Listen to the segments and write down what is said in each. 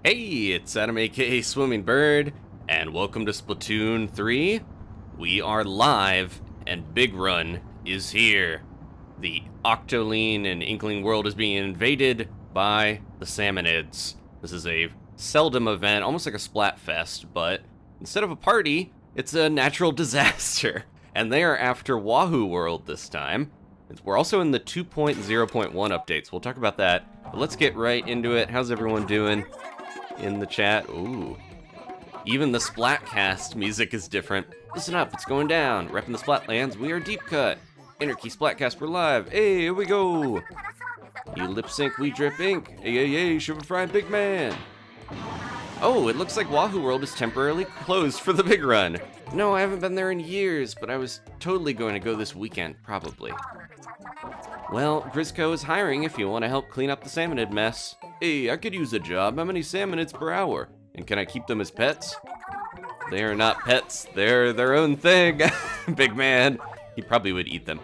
Hey, it's Adam aka Swimming Bird, and welcome to Splatoon 3. We are live, and Big Run is here. The Octoline and Inkling world is being invaded by the Salmonids. This is a seldom event, almost like a Splatfest, but instead of a party, it's a natural disaster. And they are after Wahoo world this time. We're also in the 2.0.1 updates. We'll talk about that, but let's get right into it. How's everyone doing in the chat? Ooh. Even the Splatcast music is different. Listen up, it's going down. Repping the Splatlands, we are Deep Cut. Interkey Splatcast, we're live. Hey, here we go. You lip sync, we drip ink. Hey, hey, hey, Sugar Fry Big Man. Oh, it looks like Wahoo World is temporarily closed for the Big Run. No, I haven't been there in years, but I was totally going to go this weekend, probably. Well, grizzco is hiring if you want to help clean up the Salmonid mess. Hey, I could use a job. How many Salmonids per hour? And can I keep them as pets? They are not pets. They're their own thing. Big man. He probably would eat them.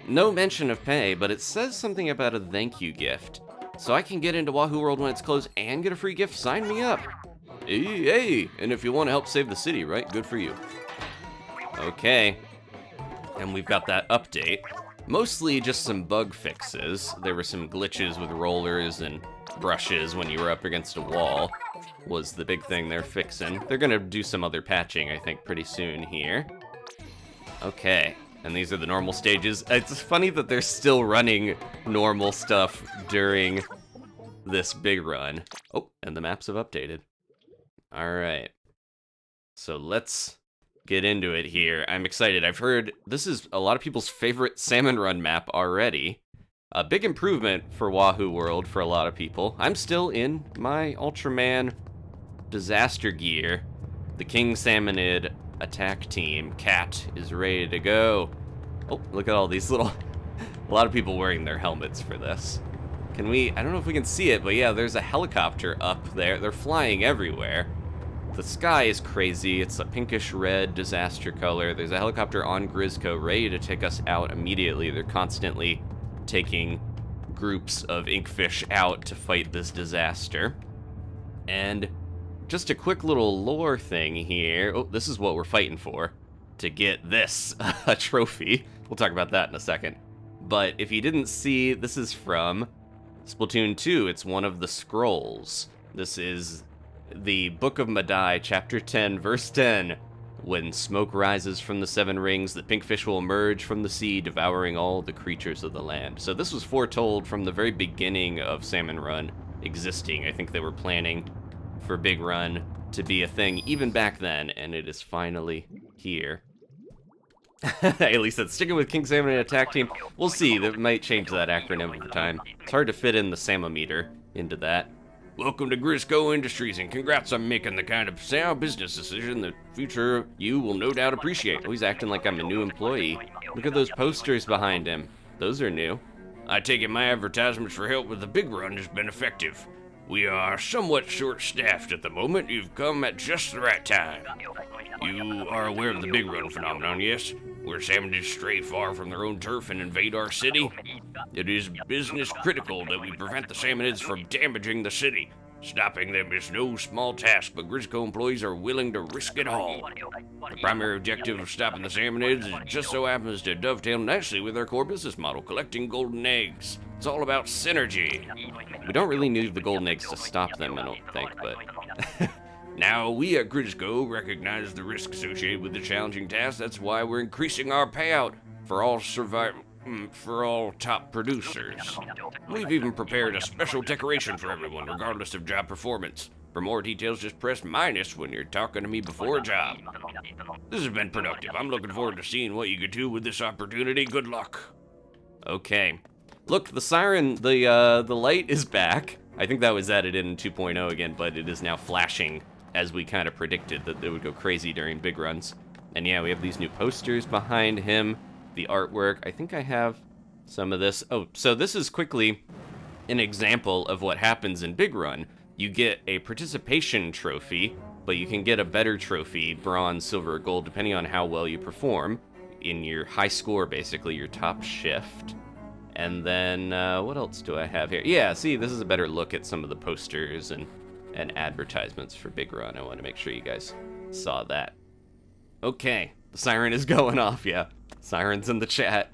No mention of pay, but it says something about a thank you gift. So I can get into Wahoo World when it's closed and get a free gift? Sign me up. Hey, and if you want to help save the city, right? Good for you. Okay. And we've got that update. Mostly just some bug fixes. There were some glitches with rollers and brushes when you were up against a wall, was the big thing they're fixing. They're gonna do some other patching, I think, pretty soon here. Okay, and these are the normal stages. It's funny that they're still running normal stuff during this big run. Oh, and the maps have updated. Alright. So let's get into it here. I'm excited. I've heard this is a lot of people's favorite Salmon Run map already. A big improvement for Wahoo World for a lot of people. I'm still in my Ultraman disaster gear. The King Salmonid attack team, Cat, is ready to go. Oh, look at all these little... a lot of people wearing their helmets for this. Can we... I don't know if we can see it, but yeah, there's a helicopter up there. They're flying everywhere. The sky is crazy. It's a pinkish red disaster color. There's a helicopter on grizzco ready to take us out immediately. They're constantly taking groups of inkfish out to fight this disaster. And just a quick little lore thing here. Oh, this is what we're fighting for. To get this, a trophy. We'll talk about that in a second. But if you didn't see, this is from Splatoon 2. It's one of the scrolls. This is the Book of Madai, Chapter 10, Verse 10. When smoke rises from the seven rings, the pink fish will emerge from the sea, devouring all the creatures of the land. So this was foretold from the very beginning of Salmon Run existing. I think they were planning for Big Run to be a thing even back then, and it is finally here. At least it's sticking with King Salmonid attack team. We'll see, they might change that acronym over time. It's hard to fit in the Salmometer into that. Welcome to grizzco Industries, and congrats on making the kind of sound business decision that future you will no doubt appreciate. Oh, he's acting like I'm a new employee. Look at those posters behind him. Those are new. I take it my advertisements for help with the Big Run has been effective. We are somewhat short-staffed at the moment. You've come at just the right time. You are aware of the Big Run phenomenon, yes? Where salmonids stray far from their own turf and invade our city? It is business critical that we prevent the salmonids from damaging the city. Stopping them is no small task, but grizzco employees are willing to risk it all. The primary objective of stopping the salmonids just so happens to dovetail nicely with our core business model, collecting golden eggs. It's all about synergy. We don't really need the golden eggs to stop them, I don't think, but... Now, we at grizzco recognize the risk associated with the challenging task. That's why we're increasing our payout for all top producers. We've even prepared a special decoration for everyone, regardless of job performance. For more details, just press minus when you're talking to me before a job. This has been productive. I'm looking forward to seeing what you can do with this opportunity. Good luck. Okay. Look, the siren, the light is back. I think that was added in 2.0 again, but it is now flashing, as we kind of predicted that it would go crazy during big runs. And yeah, we have these new posters behind him, the artwork. I think I have some of this. Oh, so this is quickly an example of what happens in Big Run. You get a participation trophy, but you can get a better trophy, bronze, silver, or gold, depending on how well you perform in your high score, basically, your top shift. And then, what else do I have here? Yeah, see, this is a better look at some of the posters and and advertisements for Big Run. I want to make sure you guys saw that. Okay, the siren is going off, yeah. Siren's in the chat.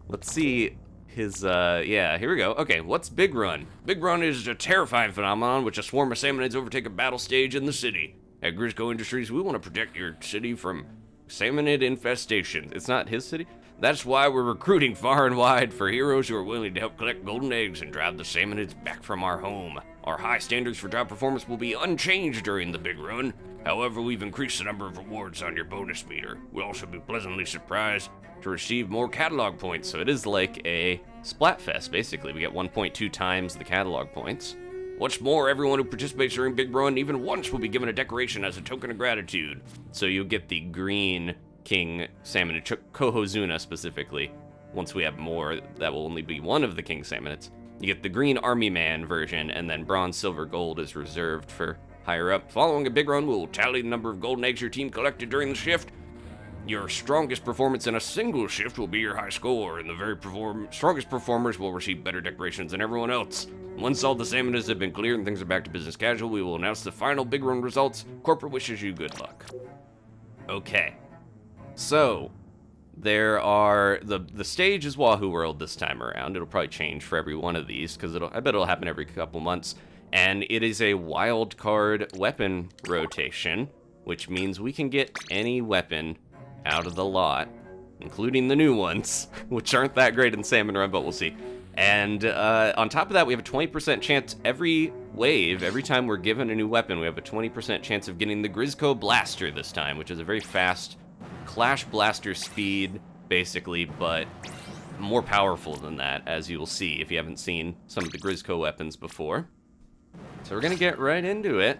Let's see his, yeah, here we go. Okay, what's Big Run? Big Run is a terrifying phenomenon which a swarm of Salmonids overtake a battle stage in the city. At grizzco Industries, we want to protect your city from Salmonid infestation. It's not his city? That's why we're recruiting far and wide for heroes who are willing to help collect golden eggs and drive the Salmonids back from our home. Our high standards for job performance will be unchanged during the Big Run. However, we've increased the number of rewards on your bonus meter. We'll also be pleasantly surprised to receive more catalog points. So it is like a Splatfest, basically. We get 1.2 times the catalog points. What's more, everyone who participates during Big Run even once will be given a decoration as a token of gratitude. So you'll get the green King Salmonid, Cohozuna specifically. Once we have more, that will only be one of the King Salmonids. You get the green Army Man version, and then bronze, silver, gold is reserved for higher up. Following a Big Run, we'll tally the number of golden eggs your team collected during the shift. Your strongest performance in a single shift will be your high score, and the very strongest performers will receive better decorations than everyone else. Once all the Salmonids have been cleared and things are back to business casual, we will announce the final Big Run results. Corporate wishes you good luck. Okay. So, there are, the stage is Wahoo World this time around. It'll probably change for every one of these, because I bet it'll happen every couple months. And it is a wild card weapon rotation, which means we can get any weapon out of the lot, including the new ones, which aren't that great in Salmon Run, but we'll see. And on top of that, we have a 20% chance every wave, every time we're given a new weapon, we have a 20% chance of getting the grizzco blaster this time, which is a very fast Clash blaster speed, basically, but more powerful than that, as you will see if you haven't seen some of the grizzco weapons before. So we're gonna get right into it.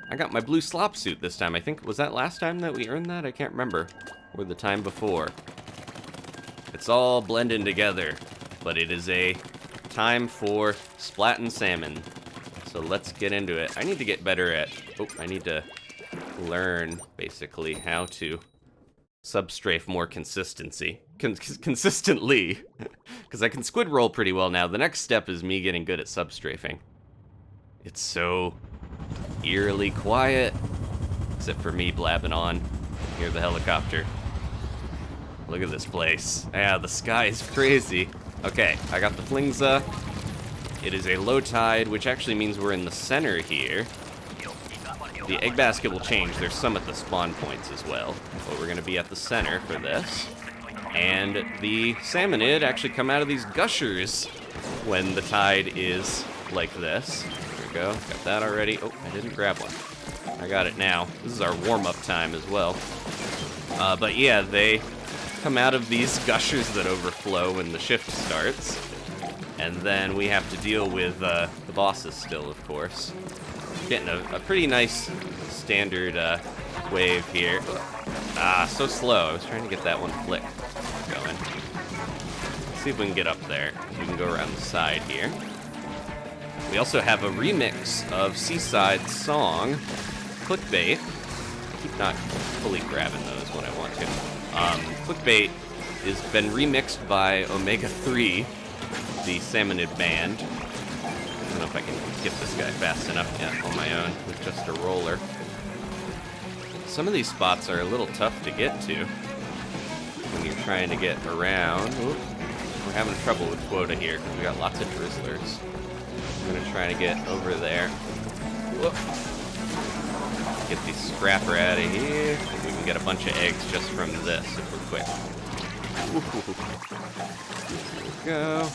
I got my blue slop suit this time. I think, was that last time that we earned that? I can't remember. Or the time before. It's all blending together, but it is a time for Splat and Salmon. So let's get into it. I need to get better at, I need to learn, basically, how to substrafe more consistently, because I can squid roll pretty well now. The next step is me getting good at substrafing. It's so eerily quiet, except for me blabbing on. Hear the helicopter. Look at this place. Yeah, the sky is crazy. Okay, I got the Flingza. It is a low tide, which actually means we're in the center here. The egg basket will change. There's some at the spawn points as well, but we're going to be at the center for this. And the Salmonid actually come out of these gushers when the tide is like this. There we go. Got that already. Oh, I didn't grab one. I got it now. This is our warm-up time as well. But yeah, they come out of these gushers that overflow when the shift starts. And then we have to deal with the bosses still, of course. Getting a pretty nice standard wave here. So slow. I was trying to get that one flick going. Let's see if we can get up there. We can go around the side here. We also have a remix of Seaside's song, Clickbait. I keep not fully grabbing those when I want to. Clickbait has been remixed by Omega 3, the Salmonid band. I don't know if I can get this guy fast enough yet on my own with just a roller. Some of these spots are a little tough to get to when you're trying to get around. Ooh, we're having trouble with quota here because we got lots of drizzlers. I'm gonna try to get over there. Whoop. Get the scrapper out of here. We can get a bunch of eggs just from this if we're quick. There we go.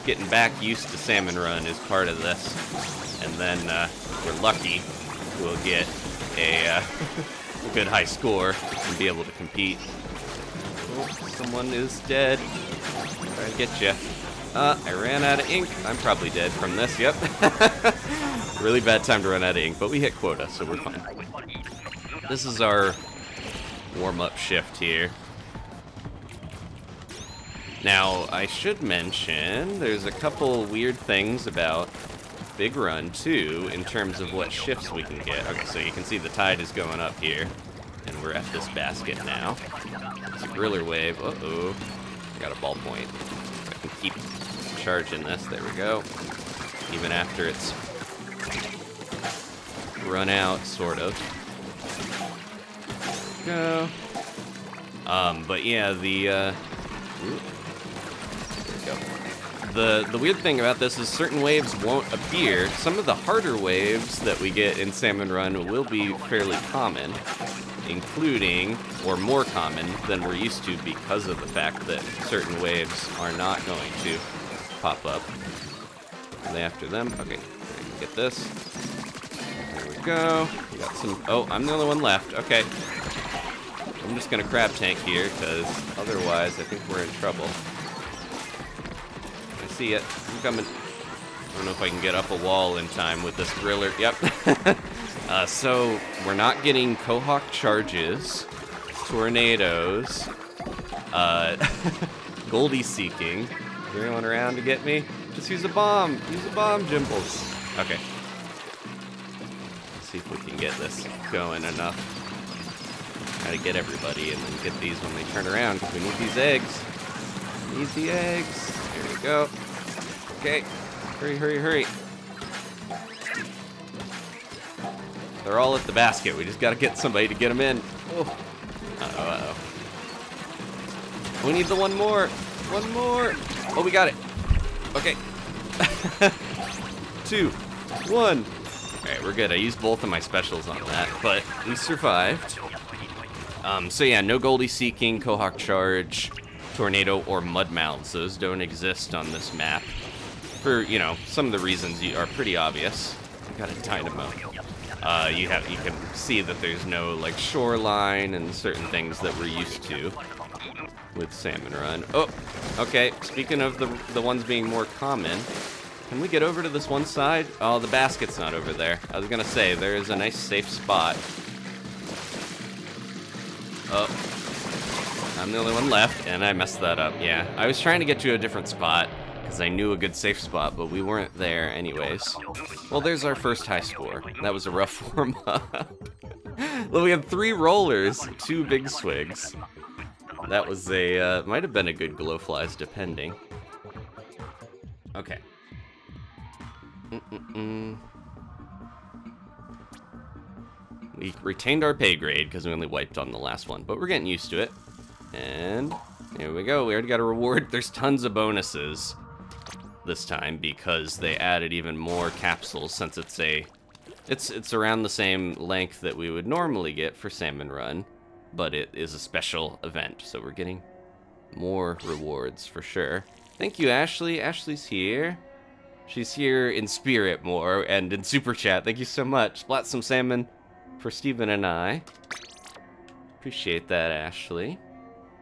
Getting back used to Salmon Run is part of this. And then, if we're lucky, we'll get a good high score and be able to compete. Oh, someone is dead. Try to get you. I ran out of ink. I'm probably dead from this, yep. Really bad time to run out of ink, but we hit quota, so we're fine. This is our warm-up shift here. Now, I should mention, there's a couple weird things about Big Run, too, in terms of what shifts we can get. Okay, so you can see the tide is going up here, and we're at this basket now. It's a griller wave. Uh-oh. I got a ballpoint. I can keep charging this. There we go. even after it's run out, sort of. Go. But yeah, there we go. The weird thing about this is certain waves won't appear. Some of the harder waves that we get in Salmon Run will be fairly common, including, or more common than we're used to because of the fact that certain waves are not going to pop up. Are they after them? Okay, get this. There we go. We got some, oh, I'm the only one left. Okay. I'm just gonna crab tank here, because otherwise I think we're in trouble. I see it. I'm coming. I don't know if I can get up a wall in time with this griller. Yep. So we're not getting Cohawk charges, tornadoes, Goldie seeking. Is anyone around to get me? Just use a bomb. Use a bomb, Jimples. Okay. Let's see if we can get this going enough. Try to get everybody and then get these when they turn around, because we need these eggs. Need the eggs. There we go. Okay. Hurry, hurry, hurry. They're all at the basket. We just gotta get somebody to get them in. Oh. Uh-oh, uh-oh. We need the one more. One more. Oh, we got it. Okay. 2, 1. Alright, we're good. I used both of my specials on that, but we survived. So yeah, no Goldie seeking, Cohawk charge, tornado, or mud mouths. Those don't exist on this map. For, you know, some of the reasons are pretty obvious. Got a dynamo. You can see that there's no, like, shoreline and certain things that we're used to with Salmon Run. Oh, okay. Speaking of the ones being more common, can we get over to this one side? Oh, the basket's not over there. I was gonna say, there is a nice safe spot. Oh, I'm the only one left, and I messed that up. Yeah, I was trying to get to a different spot, because I knew a good safe spot, but we weren't there anyways. Well, there's our first high score. That was a rough warm-up. Well, we had 3 rollers, 2 big swigs. That was a, might have been a good glowflies, depending. Okay. We retained our pay grade because we only wiped on the last one, but we're getting used to it. And here we go. We already got a reward. There's tons of bonuses this time because they added even more capsules since it's around the same length that we would normally get for Salmon Run, but it is a special event, so we're getting more rewards for sure. Thank you, Ashley. Ashley's here. She's here in spirit more and in super chat. Thank you so much. Splat some salmon for Steven and I. Appreciate that, Ashley.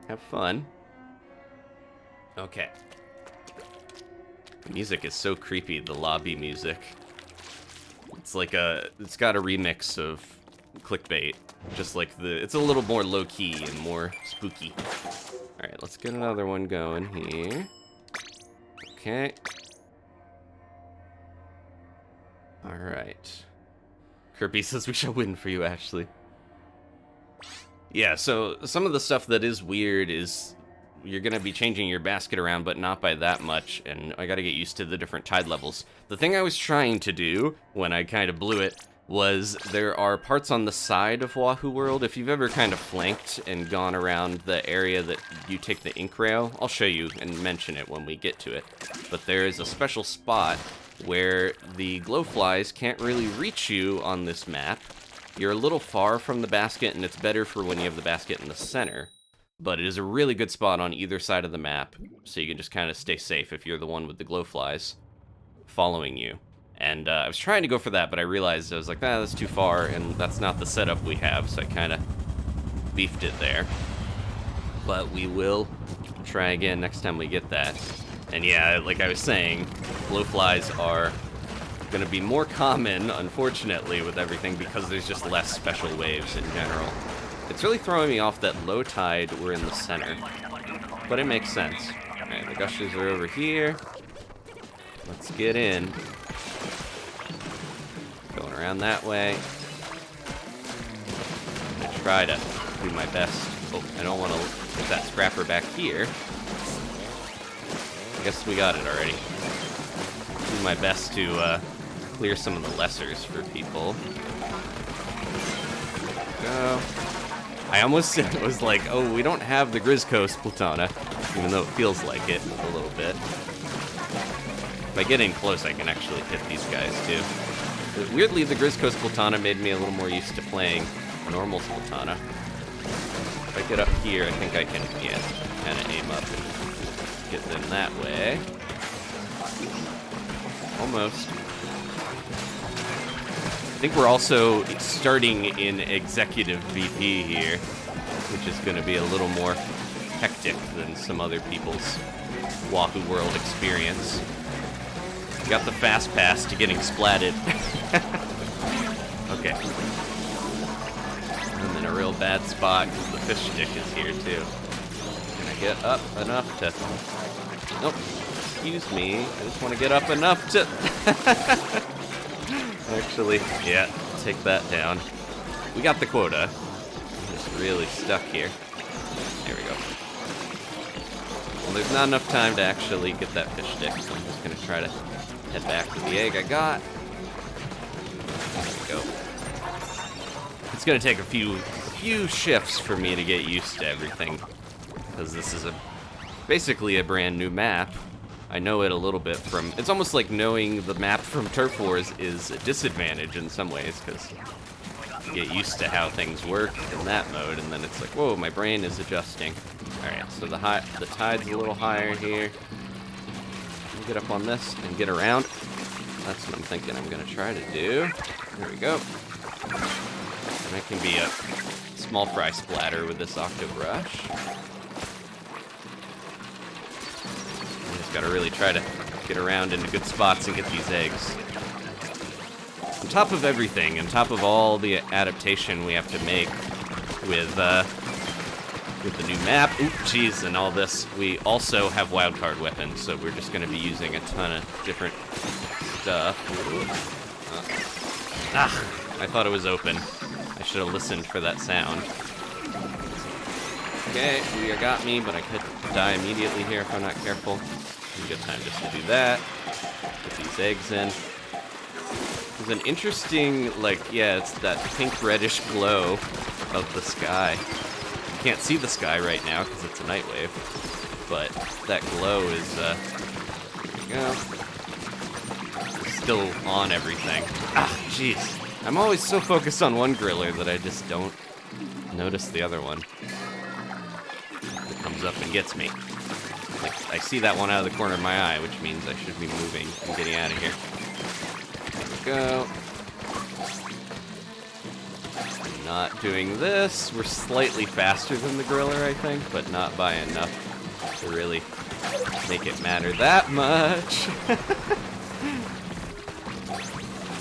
Have fun. Okay. The music is so creepy, the lobby music. It's like it's got a remix of clickbait. Just like it's a little more low-key and more spooky. Alright, let's get another one going here. Okay. Alright. Kirby says we shall win for you, Ashley. Yeah, so some of the stuff that is weird is you're going to be changing your basket around, but not by that much, and I got to get used to the different tide levels. The thing I was trying to do, when I kind of blew it, was there are parts on the side of Wahoo World. If you've ever kind of flanked and gone around the area that you take the ink rail, I'll show you and mention it when we get to it. But there is a special spot where the glowflies can't really reach you on this map. You're a little far from the basket, and it's better for when you have the basket in the center. But it is a really good spot on either side of the map, so you can just kind of stay safe if you're the one with the glowflies following you. And I was trying to go for that, but I realized I was like, that's too far, and that's not the setup we have, so I kind of beefed it there. But we will try again next time we get that. And yeah, like I was saying, glowflies are going to be more common, unfortunately, with everything because there's just less special waves in general. It's really throwing me off that low tide we're in the center, but it makes sense. Alright, the gushers are over here. Let's get in. Going around that way. I'm going to try to do my best. Oh, I don't want to put that scrapper back here. I guess we got it already. do my best to clear some of the lessers for people. Go. I almost was like, oh, we don't have the grizzco Splatana, even though it feels like it a little bit. If I get in close, I can actually hit these guys too. But weirdly, the grizzco Splatana made me a little more used to playing normal Splatana. If I get up here, I think I can, yeah, kind of aim up and get them that way. Almost. I think we're also starting in Executive VP here, which is going to be a little more hectic than some other people's Wahoo World experience. Got the fast pass to getting splatted. Okay. I'm in a real bad spot because the fish stick is here too. Can I get up enough to... Nope. Excuse me. I just want to get up enough to... Actually, yeah, take that down. We got the quota. I'm just really stuck here. There we go. Well, there's not enough time to actually get that fish stick, so I'm just going to try to head back to the egg I got. There we go. It's going to take a few shifts for me to get used to everything, because this is basically a brand new map. I know it a little bit from... It's almost like knowing the map from Turf Wars is a disadvantage in some ways, because you get used to how things work in that mode, and then it's like, whoa, my brain is adjusting. Alright, so the tide's a little higher here. Get up on this and get around. That's what I'm thinking I'm going to try to do. There we go. And I can be a small fry splatter with this octo brush. Gotta really try to get around into good spots and get these eggs. On top of everything, on top of all the adaptation we have to make with the new map, jeez, and all this, we also have wildcard weapons, so we're just gonna be using a ton of different stuff. I thought it was open. I should have listened for that sound. Okay, you got me, but I could die immediately here if I'm not careful. Good time just to do that. Get these eggs in. There's an interesting, like, yeah, it's that pink reddish glow of the sky. You can't see the sky right now because it's a night wave, but that glow is, there we go. Still on everything. Jeez. I'm always so focused on one griller that I just don't notice the other one. It comes up and gets me. Like, I see that one out of the corner of my eye, which means I should be moving and getting out of here. There we go. Not doing this. We're slightly faster than the griller, I think, but not by enough to really make it matter that much.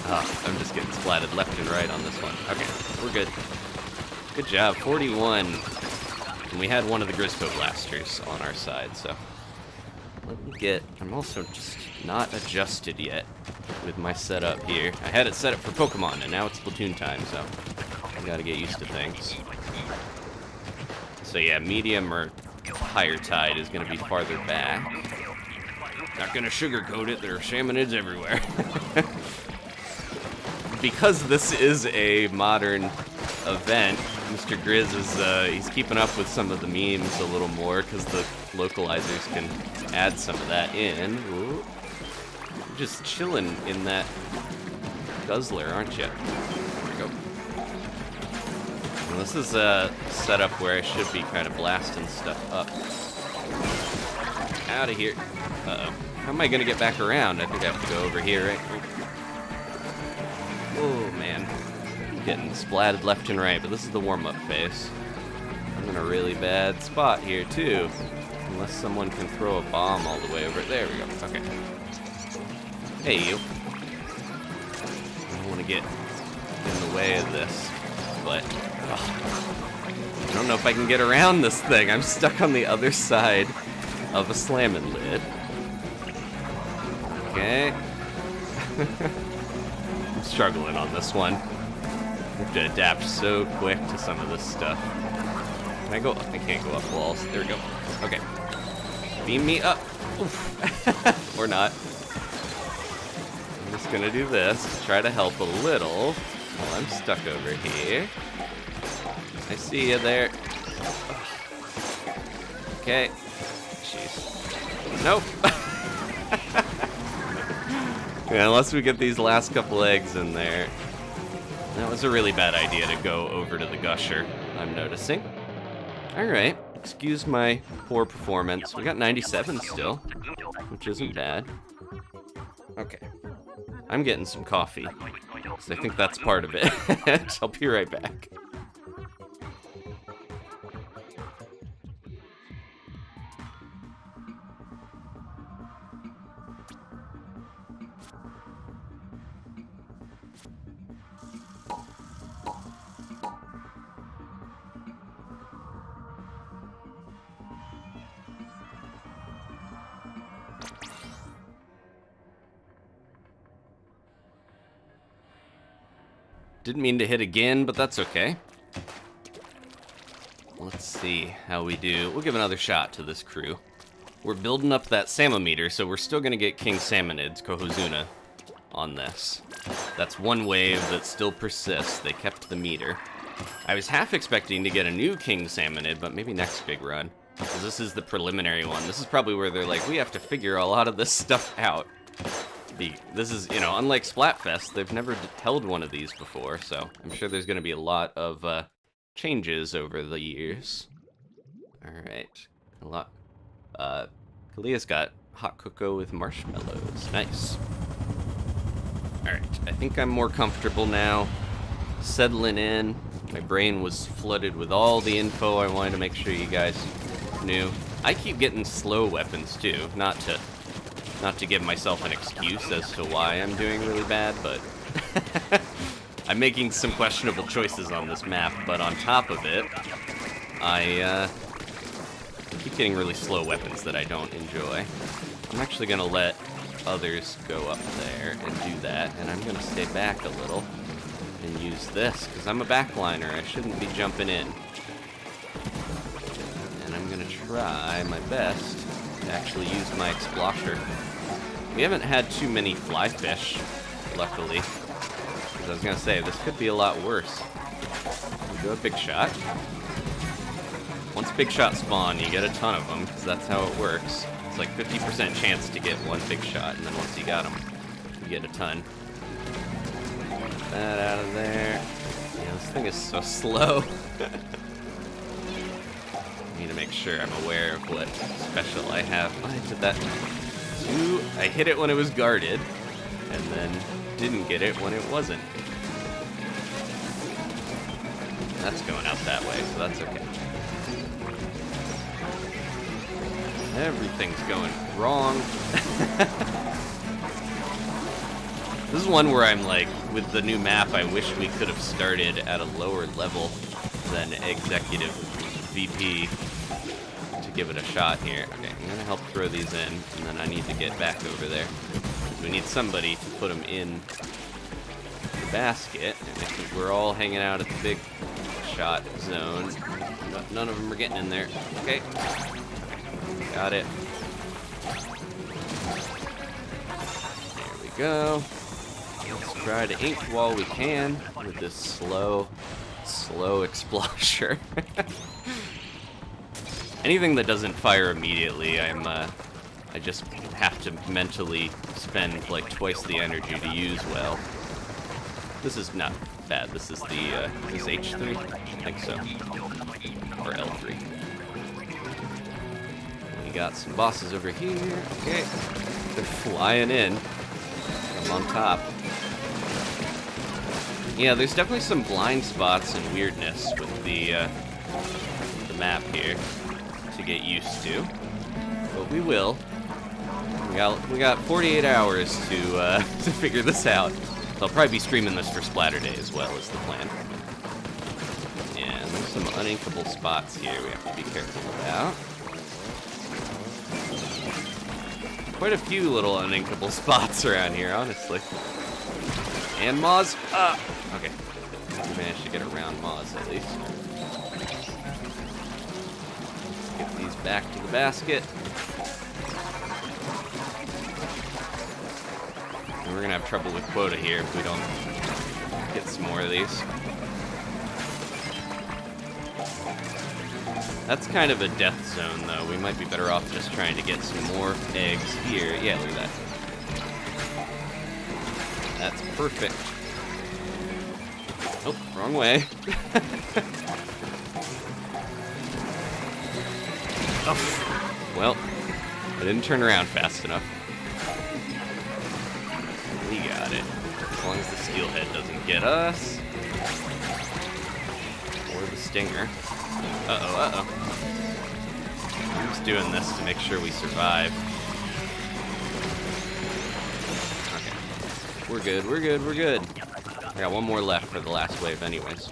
I'm just getting splatted left and right on this one. Okay, we're good. Good job, 41. And we had one of the grizzco blasters on our side, so let me get... I'm also just not adjusted yet with my setup here. I had it set up for Pokemon, and now it's Splatoon time, so I gotta get used to things. So yeah, medium or higher tide is gonna be farther back. Not gonna sugarcoat it, there are Salmonids everywhere. Because this is a modern event, Mr. Grizz is, he's keeping up with some of the memes a little more, because the localizers can add some of that in. Ooh. You're just chilling in that guzzler, aren't you? There we go. Well, this is a setup where I should be kind of blasting stuff up. Out of here. Uh-oh. How am I going to get back around? I think I have to go over here, right? Oh, man. Getting splatted left and right, but this is the warm-up phase. I'm in a really bad spot here, too. Unless someone can throw a bomb all the way over. There we go. Okay. Hey, you. I don't want to get in the way of this, but... I don't know if I can get around this thing. I'm stuck on the other side of a slamming lid. Okay. I'm struggling on this one. I have to adapt so quick to some of this stuff. Can I go? I can't go up walls. There we go. Okay. Beam me up. Oof. Or not. just gonna do this, try to help a little while I'm stuck over here. I see you there. Okay. Jeez. Nope. Yeah, unless we get these last couple eggs in there. That was a really bad idea to go over to the gusher, I'm noticing. Alright, excuse my poor performance. We got 97 still, which isn't bad. Okay. I'm getting some coffee, because I think that's part of it. I'll be right back. Didn't mean to hit again, but that's okay. Let's see how we do. We'll give another shot to this crew. We're building up that Salmometer, so we're still gonna get King Salmonids, Cohozuna, on this. That's one wave that still persists. They kept the meter. I was half expecting to get a new King Salmonid, but maybe next big run. Because this is the preliminary one. This is probably where they're like, we have to figure a lot of this stuff out. This is, you know, unlike Splatfest, they've never held one of these before, so I'm sure there's going to be a lot of changes over the years. Alright. A lot. Kalia's got hot cocoa with marshmallows. Nice. Alright, I think I'm more comfortable now. Settling in. My brain was flooded with all the info I wanted to make sure you guys knew. I keep getting slow weapons, too. Not to give myself an excuse as to why I'm doing really bad, but I'm making some questionable choices on this map, but on top of it, I keep getting really slow weapons that I don't enjoy. I'm actually going to let others go up there and do that, and I'm going to stay back a little and use this, because I'm a backliner. I shouldn't be jumping in. And I'm going to try my best to actually use my Explosher. We haven't had too many fly fish, luckily. Because I was going to say, this could be a lot worse. We do a big shot. Once big shots spawn, you get a ton of them, because that's how it works. It's like 50% chance to get one big shot, and then once you got them, you get a ton. Get that out of there. Yeah, this thing is so slow. I need to make sure I'm aware of what special I have. Oh, I did that. Ooh, I hit it when it was guarded, and then didn't get it when it wasn't. That's going out that way, so that's okay. Everything's going wrong. This is one where I'm like, with the new map, I wish we could have started at a lower level than Executive VP to give it a shot here. Okay, I'm gonna help throw these in, and then I need to get back over there. We need somebody to put them in the basket, and I think we're all hanging out at the big shot zone, but none of them are getting in there. Okay. Got it. There we go. Let's try to ink while we can with this slow Explosher. Anything that doesn't fire immediately, I just have to mentally spend like twice the energy to use well. This is not bad. This is the, is this H3? I think so. Or L3. We got some bosses over here. Okay. They're flying in. I'm on top. Yeah, there's definitely some blind spots and weirdness with the map here to get used to. But we will. We got 48 hours to figure this out. So I'll probably be streaming this for Splatter Day as well, is the plan. Yeah, and there's some uninkable spots here we have to be careful about. Quite a few little uninkable spots around here, honestly. And Moz. Okay. We managed to get around Moz at least. Let's get these back to the basket. we're gonna have trouble with quota here if we don't get some more of these. That's kind of a death zone, though. We might be better off just trying to get some more eggs here. Yeah, look at that. That's perfect. Oh, wrong way. Oh, well, I didn't turn around fast enough. We got it. As long as the steelhead doesn't get us. Or the stinger. Uh-oh, uh-oh. I'm just doing this to make sure we survive. Okay. We're good, we're good, we're good. I got one more left for the last wave anyways.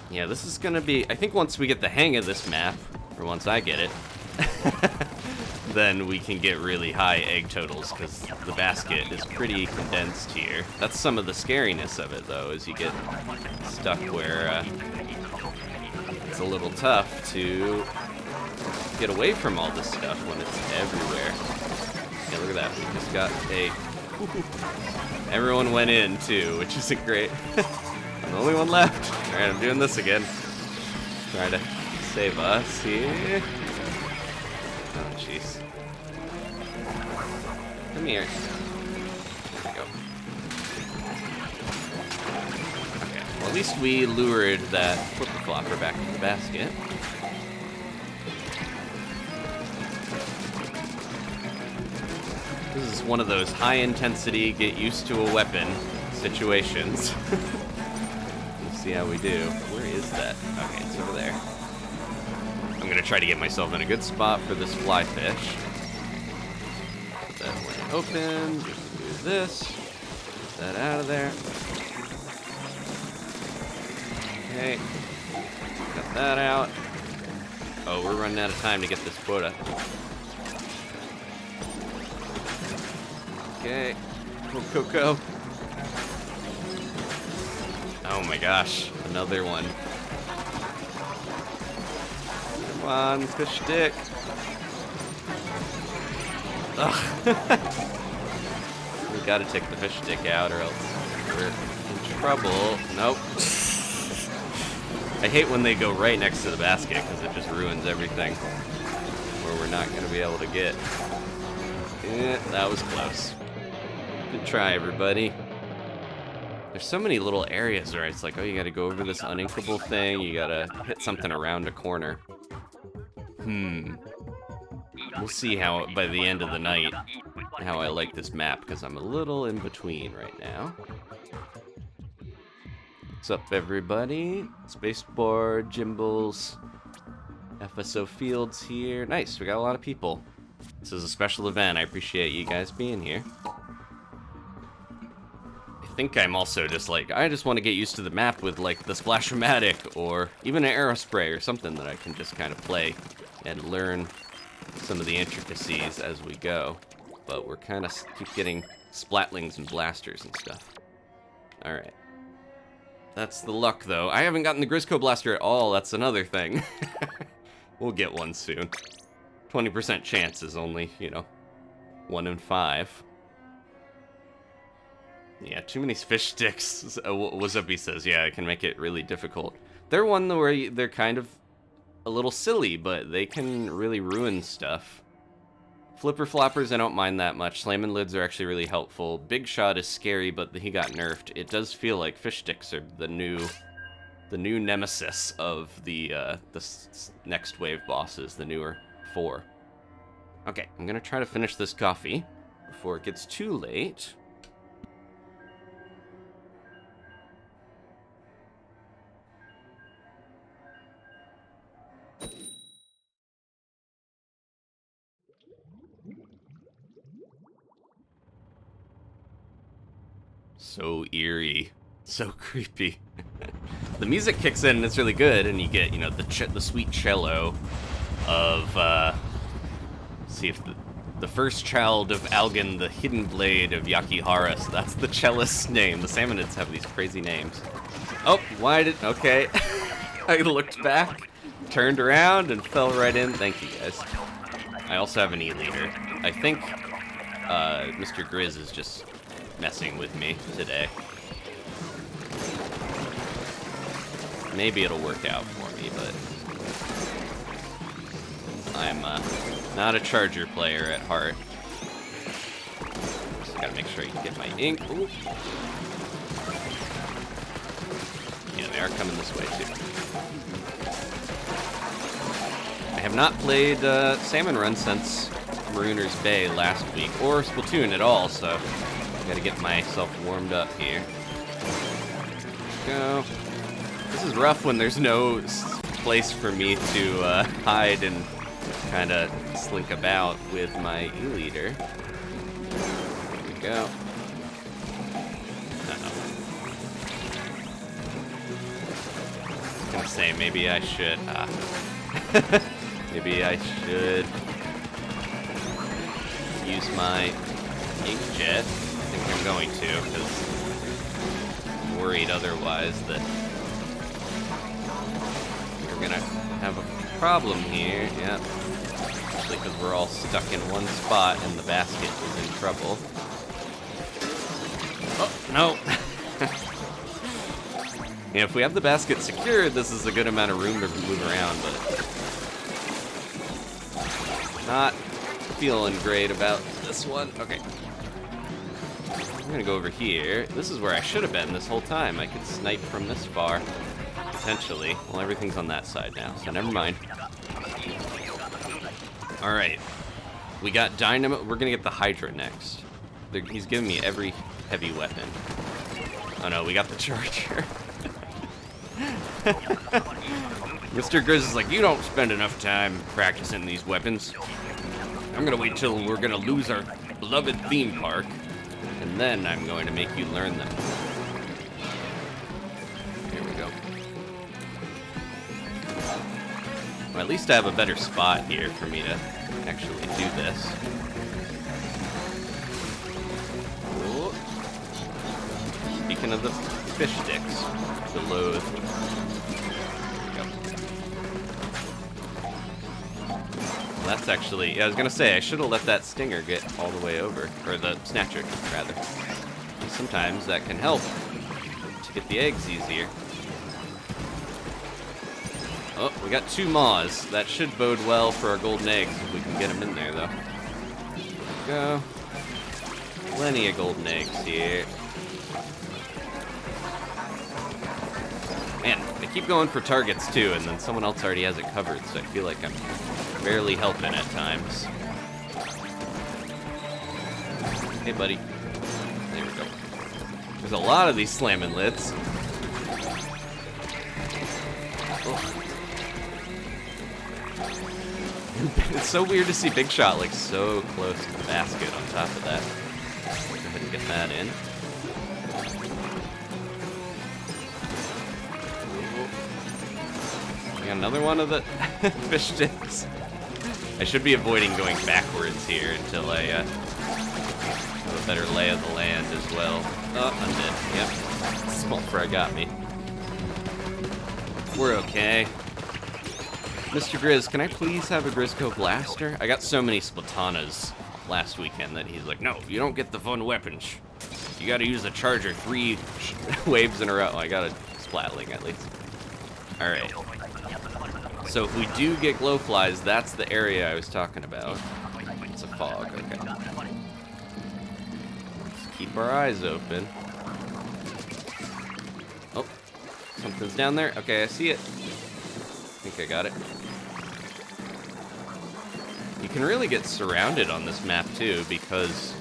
Yeah, this is gonna be... I think once we get the hang of this map, or once I get it, then we can get really high egg totals, because the basket is pretty condensed here. That's some of the scariness of it, though, is you get stuck where it's a little tough to get away from all this stuff when it's everywhere. Yeah, look at that. We just got a... Everyone went in, too, which isn't great. I'm the only one left. Alright, I'm doing this again. Trying to save us here. Oh, jeez. Come here. There we go. Okay, well, at least we lured that flipper flopper back to the basket. This is one of those high-intensity, get-used-to-a-weapon situations. Let's see how we do. Where is that? Okay, it's over there. I'm gonna try to get myself in a good spot for this fly fish. Put that one open. Do this. Get that out of there. Okay. Got that out. Oh, we're running out of time to get this quota. Okay. Go. Oh my gosh. Another one. Come on, fish stick. Ugh. We gotta take the fish stick out or else we're in trouble. Nope. I hate when they go right next to the basket because it just ruins everything. Where we're not gonna be able to get. Yeah, that was close. Good try, everybody. There's so many little areas where it's like, oh, you gotta go over this uninkable thing, you gotta hit something around a corner. We'll see how, by the end of the night, how I like this map, because I'm a little in between right now. What's up, everybody? Spaceboard, Jimbles, FSO Fields here. Nice, we got a lot of people. This is a special event. I appreciate you guys being here. I think I'm also just like, I just want to get used to the map with like the Splash-O-Matic or even an Aerospray or something that I can just kind of play and learn some of the intricacies as we go. But we're kind of keep getting splatlings and blasters and stuff. Alright. That's the luck, though. I haven't gotten the grizzco blaster at all. That's another thing. We'll get one soon. 20% chance is only, you know, 1 in 5. Yeah, too many fish sticks. Wasabi says, yeah, it can make it really difficult. They're one where they're kind of a little silly, but they can really ruin stuff. Flipper floppers, I don't mind that much. Salmon lids are actually really helpful. Big Shot is scary, but he got nerfed. It does feel like fish sticks are the new nemesis of the next wave bosses, the newer 4. Okay, I'm gonna try to finish this coffee before it gets too late. So eerie, so creepy. The music kicks in and it's really good, and you get, you know, the sweet cello of see if the first child of Algan, the hidden blade of Yakihara. So that's the cellist's name. The Salmonids have these crazy names. Oh, okay. I looked back, turned around, and fell right in. Thank you guys. I also have an E-leader. I think Mr. Grizz is just messing with me today. Maybe it'll work out for me, but I'm not a charger player at heart. Just gotta make sure I can get my ink. Ooh. Yeah, they are coming this way too. I have not played Salmon Run since Marooner's Bay last week, or Splatoon at all, so I gotta get myself warmed up here. Go. This is rough when there's no place for me to hide and kind of slink about with my e-leader. There we go. I was gonna say, maybe I should, maybe I should use my inkjet. I think I'm going to, because I'm worried otherwise that we're gonna have a problem here. Yeah, especially because we're all stuck in one spot and the basket is in trouble. Oh, no. Yeah, if we have the basket secured, this is a good amount of room to move around, but not feeling great about this one. Okay. I'm gonna go over here. This is where I should have been this whole time. I could snipe from this far. Potentially. Well, everything's on that side now, so never mind. Alright. We got dynamite. We're gonna get the Hydra next. He's giving me every heavy weapon. Oh no, we got the Charger. Mr. Grizz is like, you don't spend enough time practicing these weapons. I'm gonna wait till we're gonna lose our beloved theme park, and then I'm going to make you learn them. Here we go. Well, at least I have a better spot here for me to actually do this. Oh. Speaking of the fish sticks, the loathed. That's actually, yeah, I was gonna say, I should have let that stinger get all the way over, or the snatcher, rather. Sometimes that can help to get the eggs easier. Oh, we got 2 maws. That should bode well for our golden eggs if we can get them in there, though. Go. Plenty of golden eggs here. Man, they keep going for targets, too, and then someone else already has it covered, so I feel like I'm barely helping at times. Hey, buddy. There we go. There's a lot of these slamming lids. Oh. It's so weird to see Big Shot like so close to the basket on top of that. Go ahead and get that in. We got another one of the fish sticks. I should be avoiding going backwards here until I have a better lay of the land as well. Oh, I'm dead. Yep. Small fry got me. We're okay. Mr. Grizz, can I please have a grizzco blaster? I got so many Splatanas last weekend that he's like, no, you don't get the fun weapons. You gotta use the Charger 3 waves in a row. Oh, I got a Splatling at least. Alright. So if we do get glowflies, that's the area I was talking about. It's a fog, okay. Let's keep our eyes open. Oh, something's down there. Okay, I see it. I think I got it. You can really get surrounded on this map too, because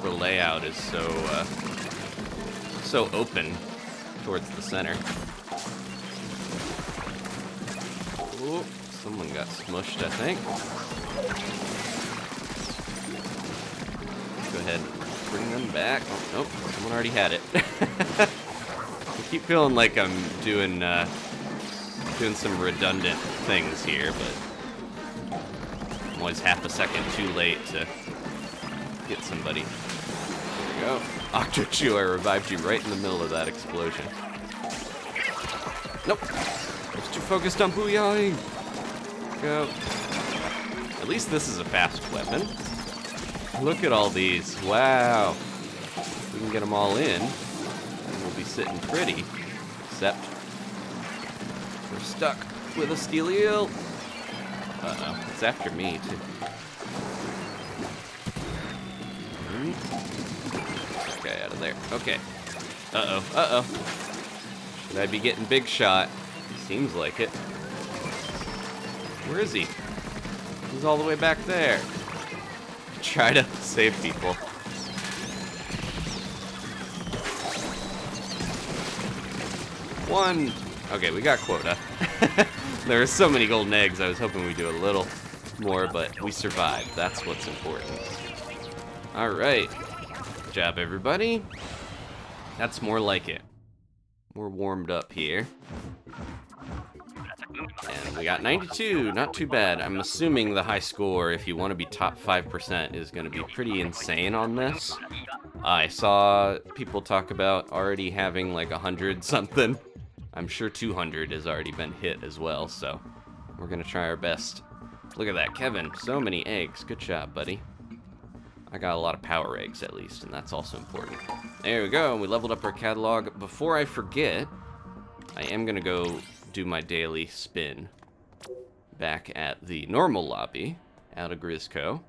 the layout is so open towards the center. Oh, someone got smushed, I think. Go ahead, bring them back. Oh, nope, someone already had it. I keep feeling like I'm doing some redundant things here, but I'm always half a second too late to get somebody. There we go. Octo-Chew, I revived you right in the middle of that explosion. Nope. I was too focused on booyahing. Go. At least this is a fast weapon. Look at all these. Wow. If we can get them all in, and we'll be sitting pretty. Except we're stuck with a steel eel. Uh-oh. It's after me, too. Okay, out of there. Okay. Uh-oh. Uh-oh. Should I be getting big shot? Seems like it. Where is he? He's all the way back there. Try to save people. One. Okay, we got quota. There are so many golden eggs. I was hoping we'd do a little more, but we survived. That's what's important. All right. Good job, everybody. That's more like it. We're warmed up here. And we got 92. Not too bad. I'm assuming the high score, if you want to be top 5%, is going to be pretty insane on this. I saw people talk about already having like 100 something. I'm sure 200 has already been hit as well, so we're going to try our best. Look at that, Kevin. So many eggs. Good job, buddy. I got a lot of power eggs, at least, and that's also important. There we go. We leveled up our catalog. Before I forget, I am going to go do my daily spin back at the normal lobby out of grizzco.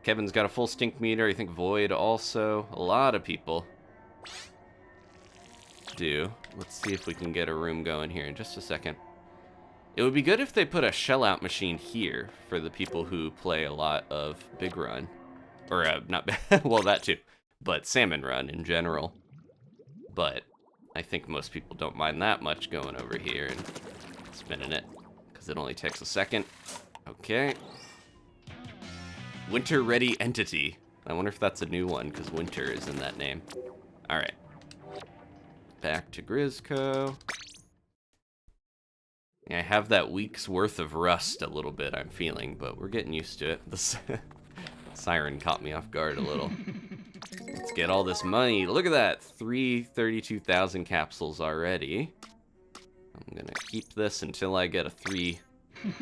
Kevin's got a full stink meter. I think Void also. A lot of people do. Let's see if we can get a room going here in just a second. It would be good if they put a shell-out machine here for the people who play a lot of Big Run. Or, not, well, that too. But Salmon Run in general. But I think most people don't mind that much going over here and spinning it, because it only takes a second. Okay. Winter Ready Entity. I wonder if that's a new one, because winter is in that name. Alright. Back to grizzco. Yeah, I have that week's worth of rust a little bit, I'm feeling, but we're getting used to it. The siren caught me off guard a little. Let's get all this money. Look at that. 32,000 capsules already. I'm gonna keep this until I get a 3. There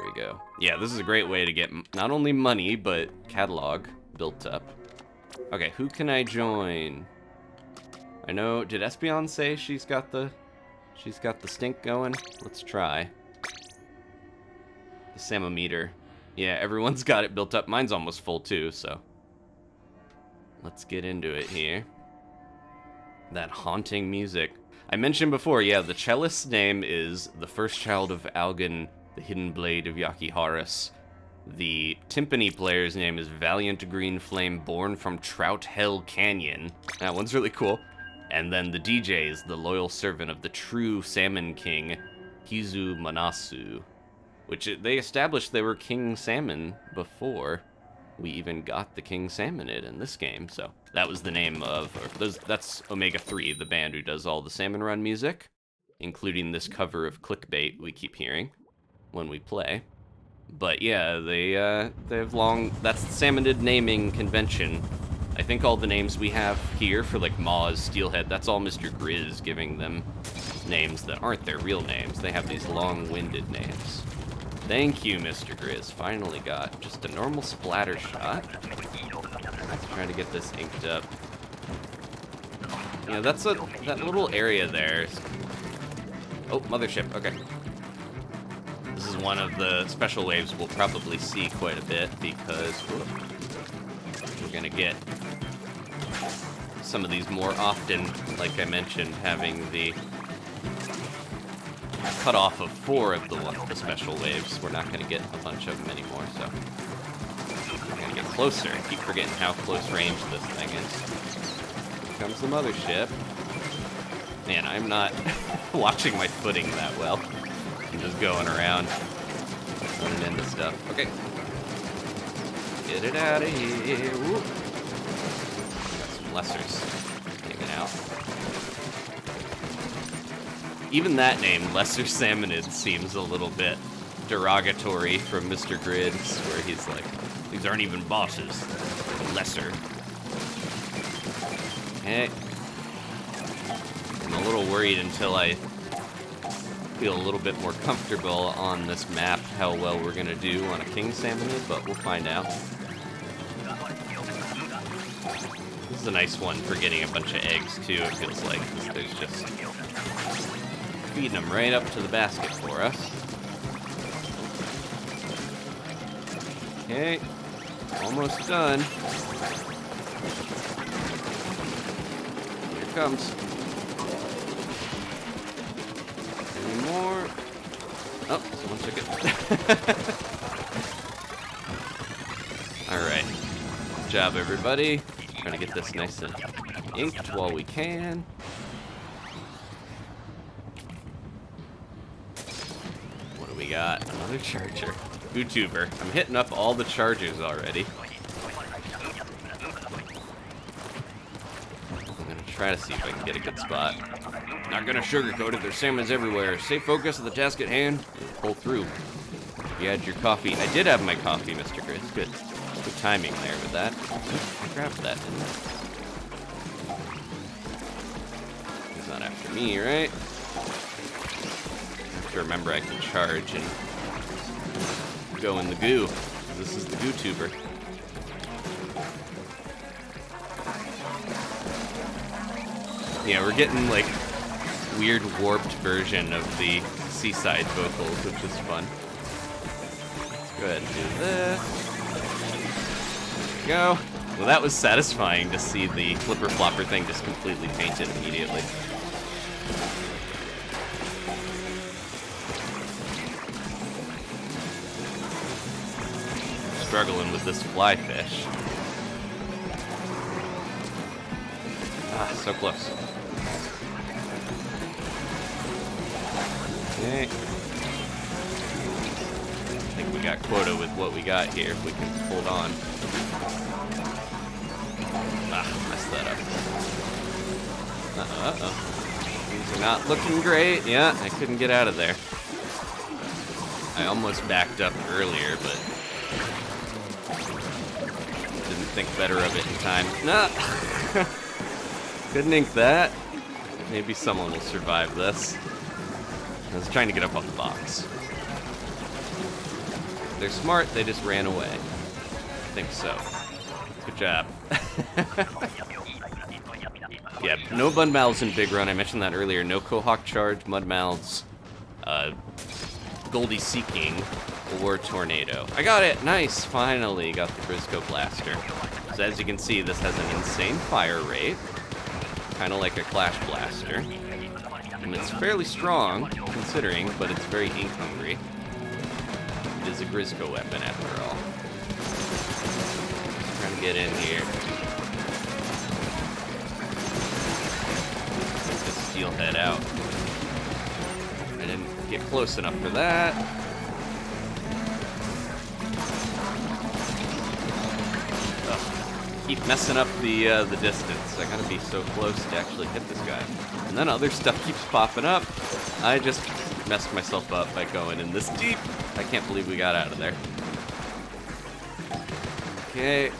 we go. Yeah, this is a great way to get not only money, but catalog built up. Okay, who can I join? I know, did Espeon say she's got the stink going? Let's try. The Samometer. Yeah, everyone's got it built up. Mine's almost full too, so let's get into it here. That haunting music. I mentioned before, yeah, the cellist's name is the first child of Algan, the hidden blade of Yakiharis. The timpani player's name is Valiant Green Flame, born from Trout Hell Canyon. That one's really cool. And then the DJ is the loyal servant of the true Salmon King, Kizu Manasu. Which they established they were King Salmon before we even got the King Salmonid in this game. So that was the name of, that's Omega 3, the band who does all the Salmon Run music, including this cover of Clickbait we keep hearing when we play. But yeah, they've long, that's the Salmonid naming convention. I think all the names we have here for like Maz, Steelhead, that's all Mr. Grizz giving them names that aren't their real names. They have these long-winded names. Thank you, Mr. Grizz. Finally got just a normal splatter shot. Let's try to get this inked up. You know, that little area there. Oh, Mothership. Okay. This is one of the special waves we'll probably see quite a bit because we're gonna get some of these more often, like I mentioned, having the cutoff of 4 of the special waves. We're not going to get a bunch of them anymore, so we're going to get closer. I keep forgetting how close range this thing is. Here comes the Mothership. Man, I'm not watching my footing that well. I'm just going around, running into stuff. Okay. Get it out of here. Whoop. Got some lessers hanging out. Even that name, Lesser Salmonid, seems a little bit derogatory from Mr. Grizz, where he's like, these aren't even bosses. They're lesser. Okay. I'm a little worried until I feel a little bit more comfortable on this map how well we're gonna do on a King Salmonid, but we'll find out. This is a nice one for getting a bunch of eggs too, it feels like, 'cause there's just feeding them right up to the basket for us. Okay, almost done. Here it comes. Any more? Oh, someone took it. Alright. Good job, everybody. Trying to get this nice and inked while we can. What do we got? Another charger. YouTuber. I'm hitting up all the chargers already. I'm gonna try to see if I can get a good spot. Not gonna sugarcoat it, there's salmons everywhere. Stay focused on the task at hand. Pull through. You had your coffee. I did have my coffee, Mr. Grizz. Good. Good timing there with that. I grabbed that, didn't I? He's not after me, right? I have to remember I can charge and go in the goo. This is the goo tuber. Yeah, we're getting like weird warped version of the seaside vocals, which is fun. Let's go ahead and do this. There we go. Well, that was satisfying to see the flipper flopper thing just completely painted immediately. Struggling with this fly fish. Ah, so close. Okay. I think we got quota with what we got here, if we can hold on. Ah, messed that up. Uh-oh. These are not looking great. Yeah, I couldn't get out of there. I almost backed up earlier, but didn't think better of it in time. Nah. Couldn't ink that. Maybe someone will survive this. I was trying to get up on the box. They're smart, they just ran away. I think so. Good job. Yeah, no mud mouths in Big Run. I mentioned that earlier. No Cohawk Charge, mud mouths, Goldie Seeking, or Tornado. I got it! Nice! Finally got the grizzco blaster. So as you can see, this has an insane fire rate. Kind of like a Clash Blaster. And it's fairly strong, considering, but it's very ink hungry. It is a grizzco weapon, after all. Just trying to get in here. Get this steelhead out. I didn't get close enough for that. Ugh. Keep messing up the distance. I gotta be so close to actually hit this guy. And then other stuff keeps popping up. I just messed myself up by going in this deep. I can't believe we got out of there. Okay.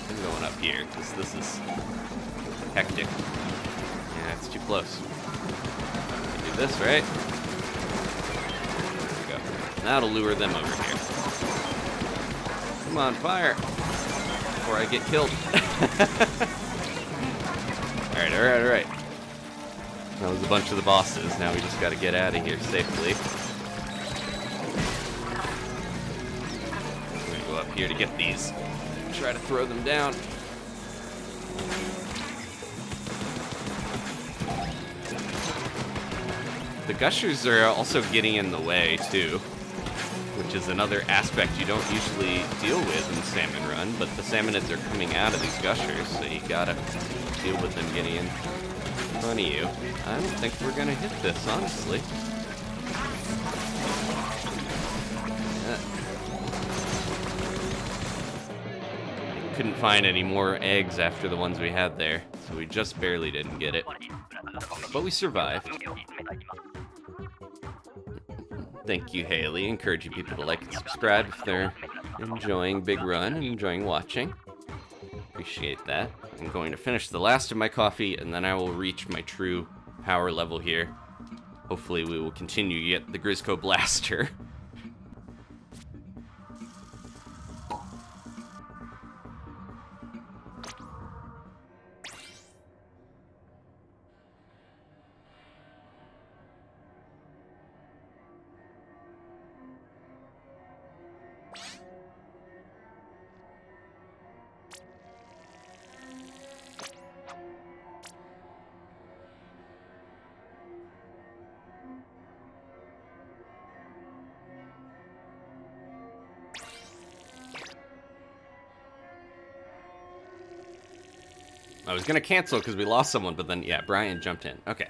I'm going up here, because this is hectic. Yeah, it's too close. Do this, right? There we go. That'll lure them over here. Come on, fire! Before I get killed. Alright, alright, alright. That was a bunch of the bosses. Now we just gotta get out of here safely. I'm gonna go up here to get these. Try to throw them down. The gushers are also getting in the way, too. Which is another aspect you don't usually deal with in Salmon Run, but the Salmonids are coming out of these gushers, so you gotta deal with them getting in front of you. I don't think we're gonna hit this, honestly. Couldn't find any more eggs after the ones we had there, so we just barely didn't get it. But we survived. Thank you, Haley. Encouraging people to like and subscribe if they're enjoying Big Run and enjoying watching. Appreciate that. I'm going to finish the last of my coffee, and then I will reach my true power level here. Hopefully we will continue to get the grizzco blaster. I was gonna cancel because we lost someone, but then, yeah, Brian jumped in. Okay.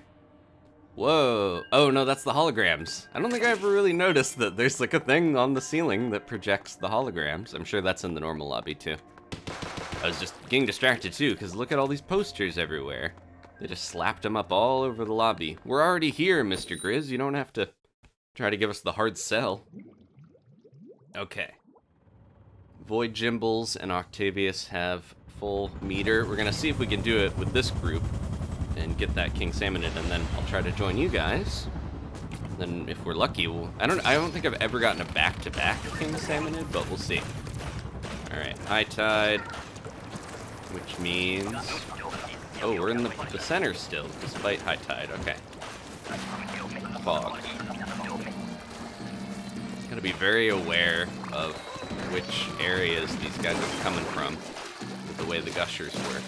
Whoa. Oh, no, that's the holograms. I don't think I ever really noticed that there's, like, a thing on the ceiling that projects the holograms. I'm sure that's in the normal lobby, too. I was just getting distracted, too, because look at all these posters everywhere. They just slapped them up all over the lobby. We're already here, Mr. Grizz. You don't have to try to give us the hard sell. Okay. Void Jimbles and Octavius have full meter. We're gonna see if we can do it with this group and get that King Salmonid, and then I'll try to join you guys. Then if we're lucky, I don't think I've ever gotten a back-to-back King Salmonid, but we'll see. All right, high tide, which means, oh, we're in the center still, despite high tide. Okay. Fog. Gotta be very aware of which areas these guys are coming from, with the way the gushers work.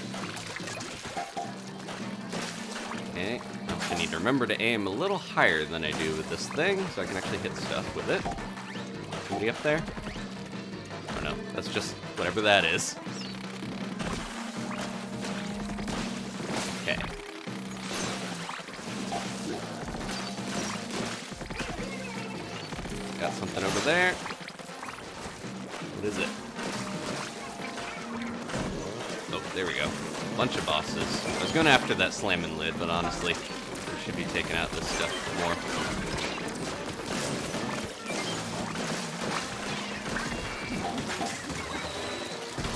Okay, I need to remember to aim a little higher than I do with this thing, so I can actually hit stuff with it. Somebody up there? Oh no, that's just whatever that is. Okay. Got something over there. What is it? Oh, there we go. Bunch of bosses. I was going after that slamming lid, but honestly, we should be taking out this stuff more.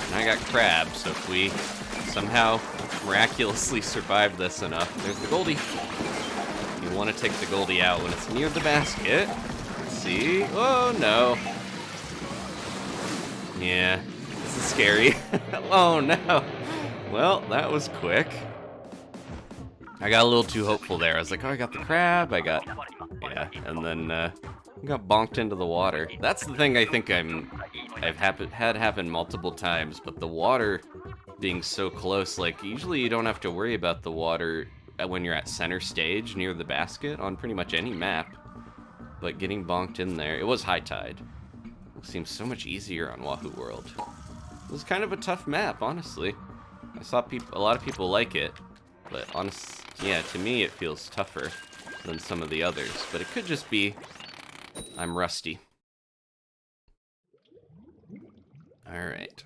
And I got crab, so if we somehow miraculously survive this enough, there's the Goldie. You want to take the Goldie out when it's near the basket. Let's see. Oh no. Yeah, this is scary. Oh no. Well, that was quick. I got a little too hopeful there. I was like, oh, I got the crab, yeah, and then got bonked into the water. That's the thing I think I've had happen multiple times, but the water being so close, like, usually you don't have to worry about the water when you're at center stage near the basket on pretty much any map, but getting bonked in there, it was high tide. It seems so much easier on Wahoo World. It was kind of a tough map, honestly. I saw a lot of people like it, but yeah, to me it feels tougher than some of the others. But it could just be I'm rusty. All right.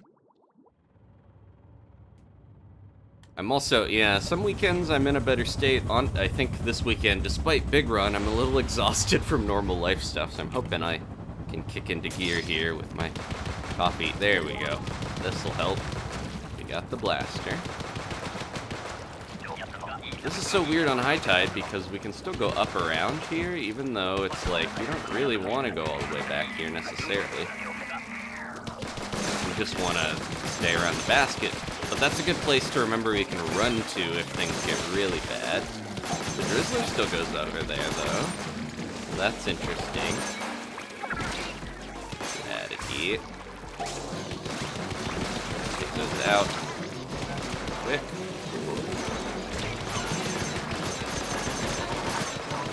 I'm also, yeah, some weekends I'm in a better state. I think this weekend, despite Big Run, I'm a little exhausted from normal life stuff, so I'm hoping I can kick into gear here with my coffee. There we go. This'll help. Got the blaster. This is so weird on high tide because we can still go up around here, even though it's like you don't really want to go all the way back here necessarily. You just want to stay around the basket. But that's a good place to remember we can run to if things get really bad. The Drizzler still goes over there though. So that's interesting. Add it here. Those out quick.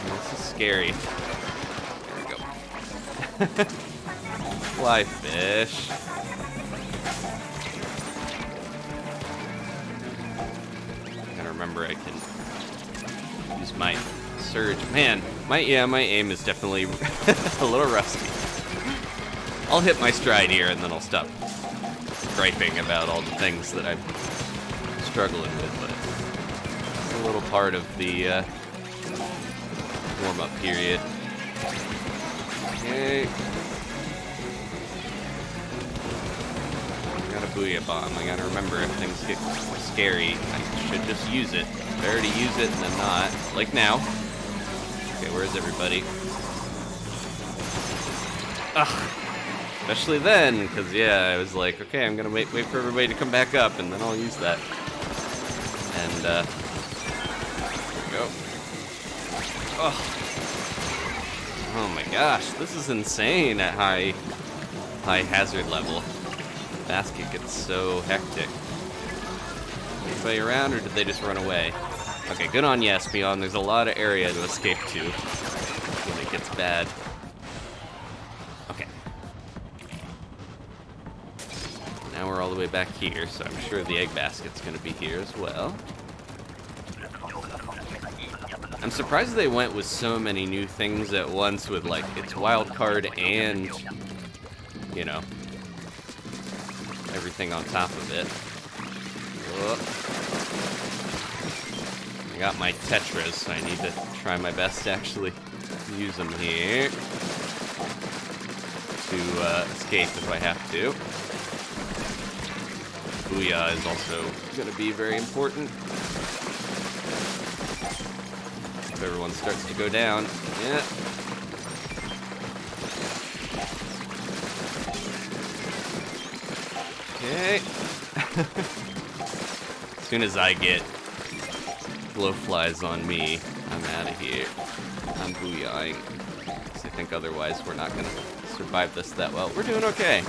This is scary. There we go. Fly fish. I gotta remember I can use my surge. Man, my aim is definitely a little rusty. I'll hit my stride here and then I'll stop griping about all the things that I'm struggling with, but it's a little part of the warm-up period. Okay. I got a booyah bomb. I gotta remember if things get scary, I should just use it. Better to use it than not. Like now. Okay, where's everybody? Ugh. Especially then, because, yeah, I was like, okay, I'm going to wait for everybody to come back up, and then I'll use that. And, there we go. Ugh. Oh my gosh, this is insane at high hazard level. The basket gets so hectic. Anybody around, or did they just run away? Okay, good on you, Espeon. There's a lot of area to escape to when it gets bad. Okay. Now we're all the way back here, so I'm sure the egg basket's gonna be here as well. I'm surprised they went with so many new things at once with, like, its wild card and, you know, everything on top of it. Whoop. I got my Tetras, so I need to try my best to actually use them here to escape if I have to. Booyah is also going to be very important. If everyone starts to go down. Yeah. Okay. As soon as I get glowflies on me, I'm out of here. I'm booyahing. Because I think otherwise we're not going to survive this that well. We're doing okay.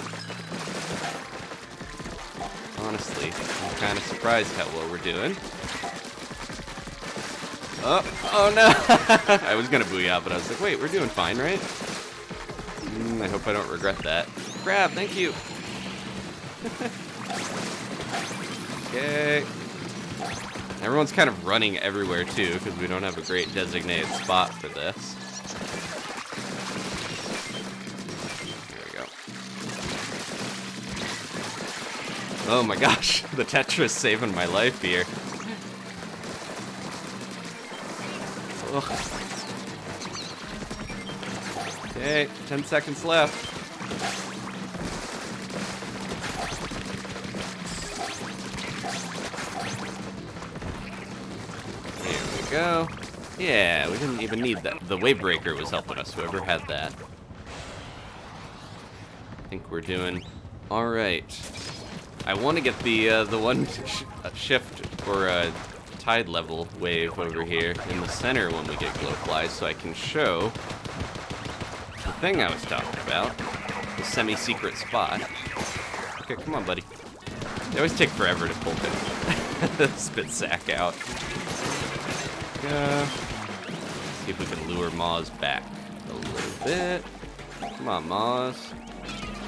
Honestly, I'm kind of surprised how well we're doing. Oh no! I was going to booyah, but I was like, wait, we're doing fine, right? I hope I don't regret that. Crab, thank you! Okay. Everyone's kind of running everywhere too, because we don't have a great designated spot for this. There we go. Oh my gosh, the Tetra's saving my life here. Ugh. Okay, 10 seconds left. Go. Yeah, we didn't even need that. The wave breaker was helping us, whoever had that. I think we're doing all right. I want to get the one shift or tide level wave over here in the center when we get glowflies, so I can show the thing I was talking about, the semi-secret spot. Okay, come on, buddy. They always take forever to pull the spit sack out. See if we can lure Moz back a little bit. Come on, Moz.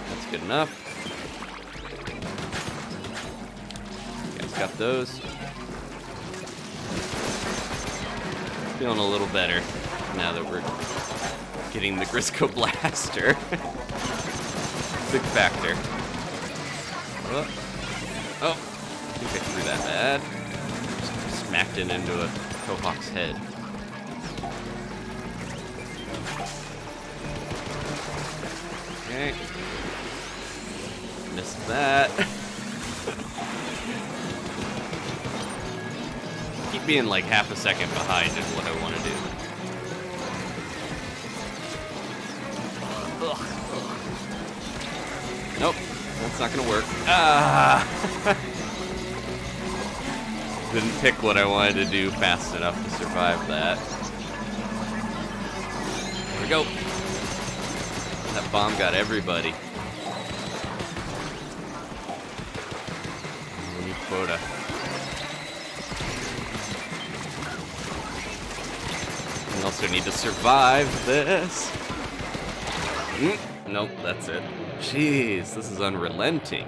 That's good enough. You guys got those. Feeling a little better now that we're getting the Grizzco blaster. Big factor. Oh, I think I threw that bad. Just smacked it into a Cohawk's head. Okay. Missed that. Keep being like half a second behind is what I want to do. Ugh. Nope, that's not gonna work. Ah! Didn't pick what I wanted to do fast enough to survive that. There we go. That bomb got everybody. New quota. We also need to survive this. Nope, that's it. Jeez, this is unrelenting.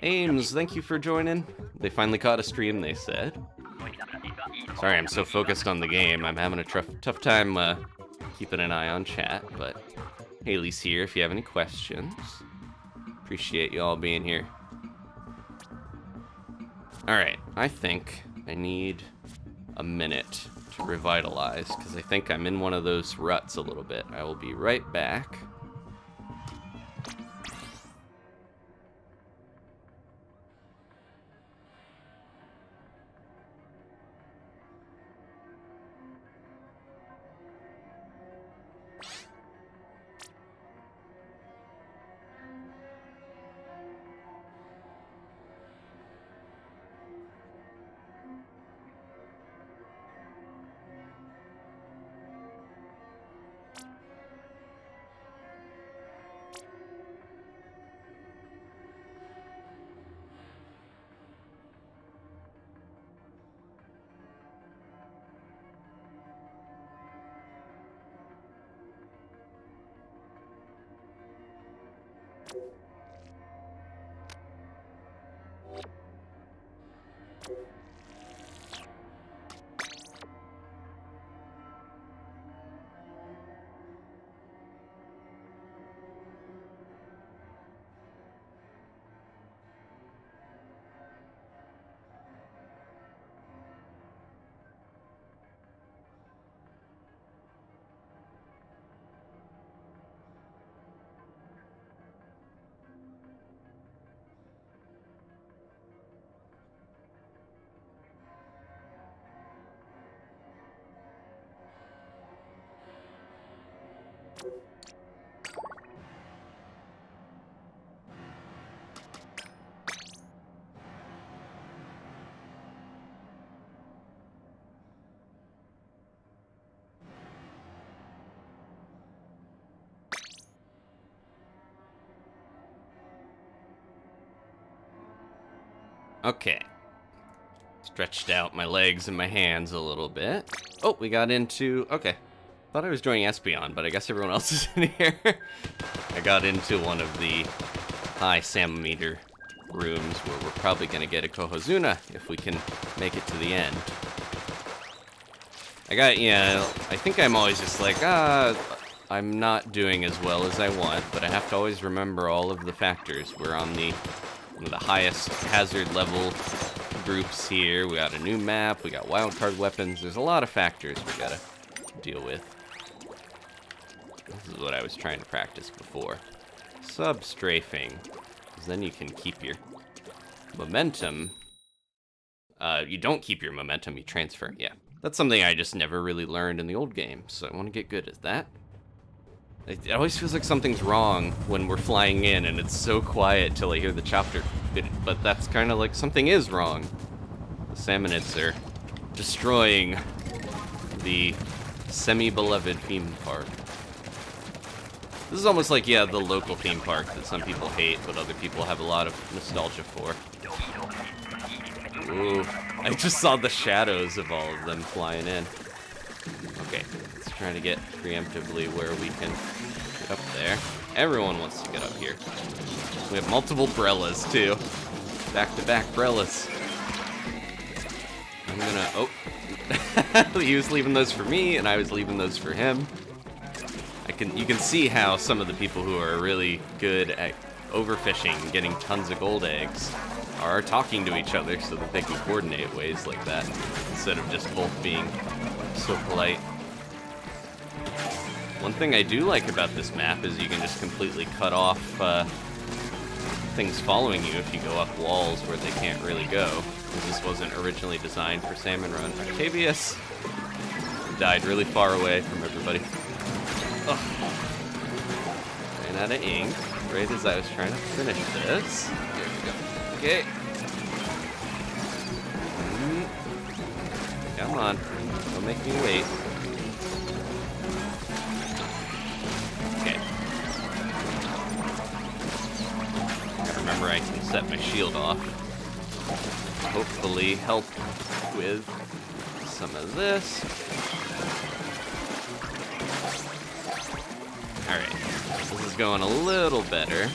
Ames, thank you for joining. They finally caught a stream, they said. Sorry, I'm so focused on the game. I'm having a tough time keeping an eye on chat, but Haley's here if you have any questions. Appreciate you all being here. Alright, I think I need a minute to revitalize, because I think I'm in one of those ruts a little bit. I will be right back. Okay. Stretched out my legs and my hands a little bit. Oh, we got into... Okay. Thought I was joining Espeon, but I guess everyone else is in here. I got into one of the high salmometer rooms where we're probably going to get a Cohozuna if we can make it to the end. I think I'm always just like, I'm not doing as well as I want, but I have to always remember all of the factors. We're on one of the highest hazard level groups here. We got a new map, we got wildcard weapons. There's a lot of factors we gotta deal with. This is what I was trying to practice before. Sub-strafing, because then you can keep your momentum. You don't keep your momentum, you transfer, yeah. That's something I just never really learned in the old game, so I want to get good at that. It always feels like something's wrong when we're flying in and it's so quiet till I hear the chopper. But that's kind of like something is wrong. The Salmonids are destroying the semi-beloved theme park. This is almost like, yeah, the local theme park that some people hate, but other people have a lot of nostalgia for. Ooh, I just saw the shadows of all of them flying in. Okay, let's try to get preemptively where we can get up there. Everyone wants to get up here. We have multiple Brellas, too. Back-to-back Brellas. I'm gonna... Oh. He was leaving those for me, and I was leaving those for him. You can see how some of the people who are really good at overfishing and getting tons of gold eggs are talking to each other so that they can coordinate ways like that, instead of just both being so polite. One thing I do like about this map is you can just completely cut off things following you if you go up walls where they can't really go. This wasn't originally designed for Salmon Run. Octavius died really far away from everybody. Ugh. Ran out of ink right as I was trying to finish this. There we go. Okay. Come on. Don't make me wait. Okay. Gotta remember I can set my shield off. Hopefully help with some of this. Alright. This is going a little better.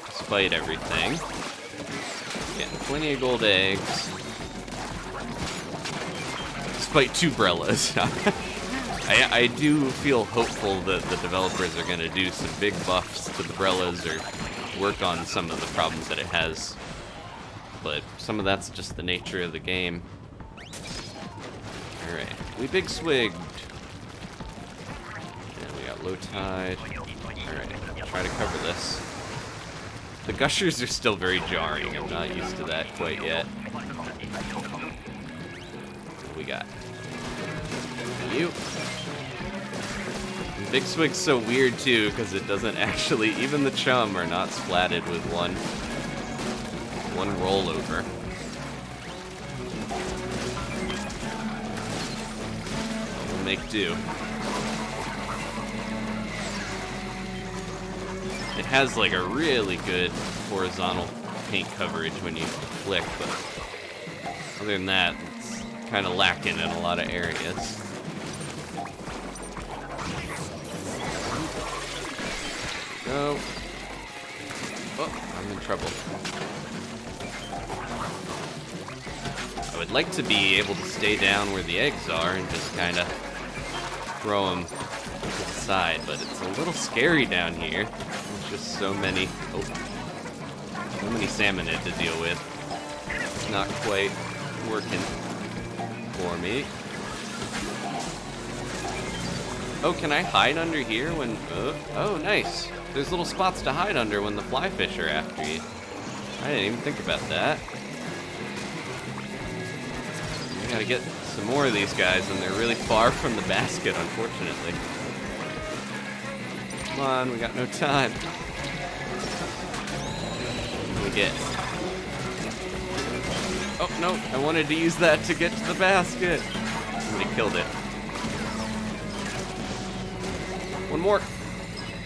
Despite everything. Getting plenty of gold eggs. Despite 2 Brellas. I do feel hopeful that the developers are going to do some big buffs to the Brellas or work on some of the problems that it has. But some of that's just the nature of the game. Alright, we big swigged. And we got low tide. Alright, try to cover this. The gushers are still very jarring. I'm not used to that quite yet. What we got? You. And Big Swig's so weird too, because it doesn't actually, even the chum are not splatted with one rollover. We'll make do. It has like a really good horizontal paint coverage when you flick, but other than that, it's kind of lacking in a lot of areas. There we go. Oh, I'm in trouble. I would like to be able to stay down where the eggs are and just kind of throw them to the side, but it's a little scary down here. There's just so many salmonid to deal with. It's not quite working for me. Oh, can I hide under here when... oh, nice. There's little spots to hide under when the fly fish are after you. I didn't even think about that. I gotta get some more of these guys, and they're really far from the basket, unfortunately. Come on, we got no time. What do we get? Oh, no, I wanted to use that to get to the basket. Somebody killed it. One more.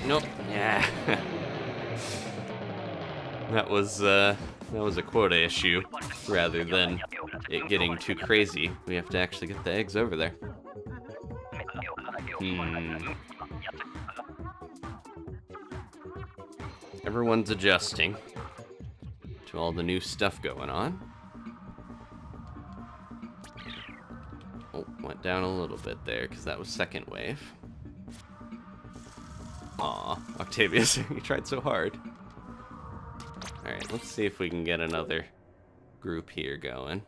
Nope. Yeah. That was a quota issue, rather than it getting too crazy. We have to actually get the eggs over there. Everyone's adjusting to all the new stuff going on. Oh, went down a little bit there, because that was second wave. Aw, Octavius, you tried so hard. Alright, let's see if we can get another group here going.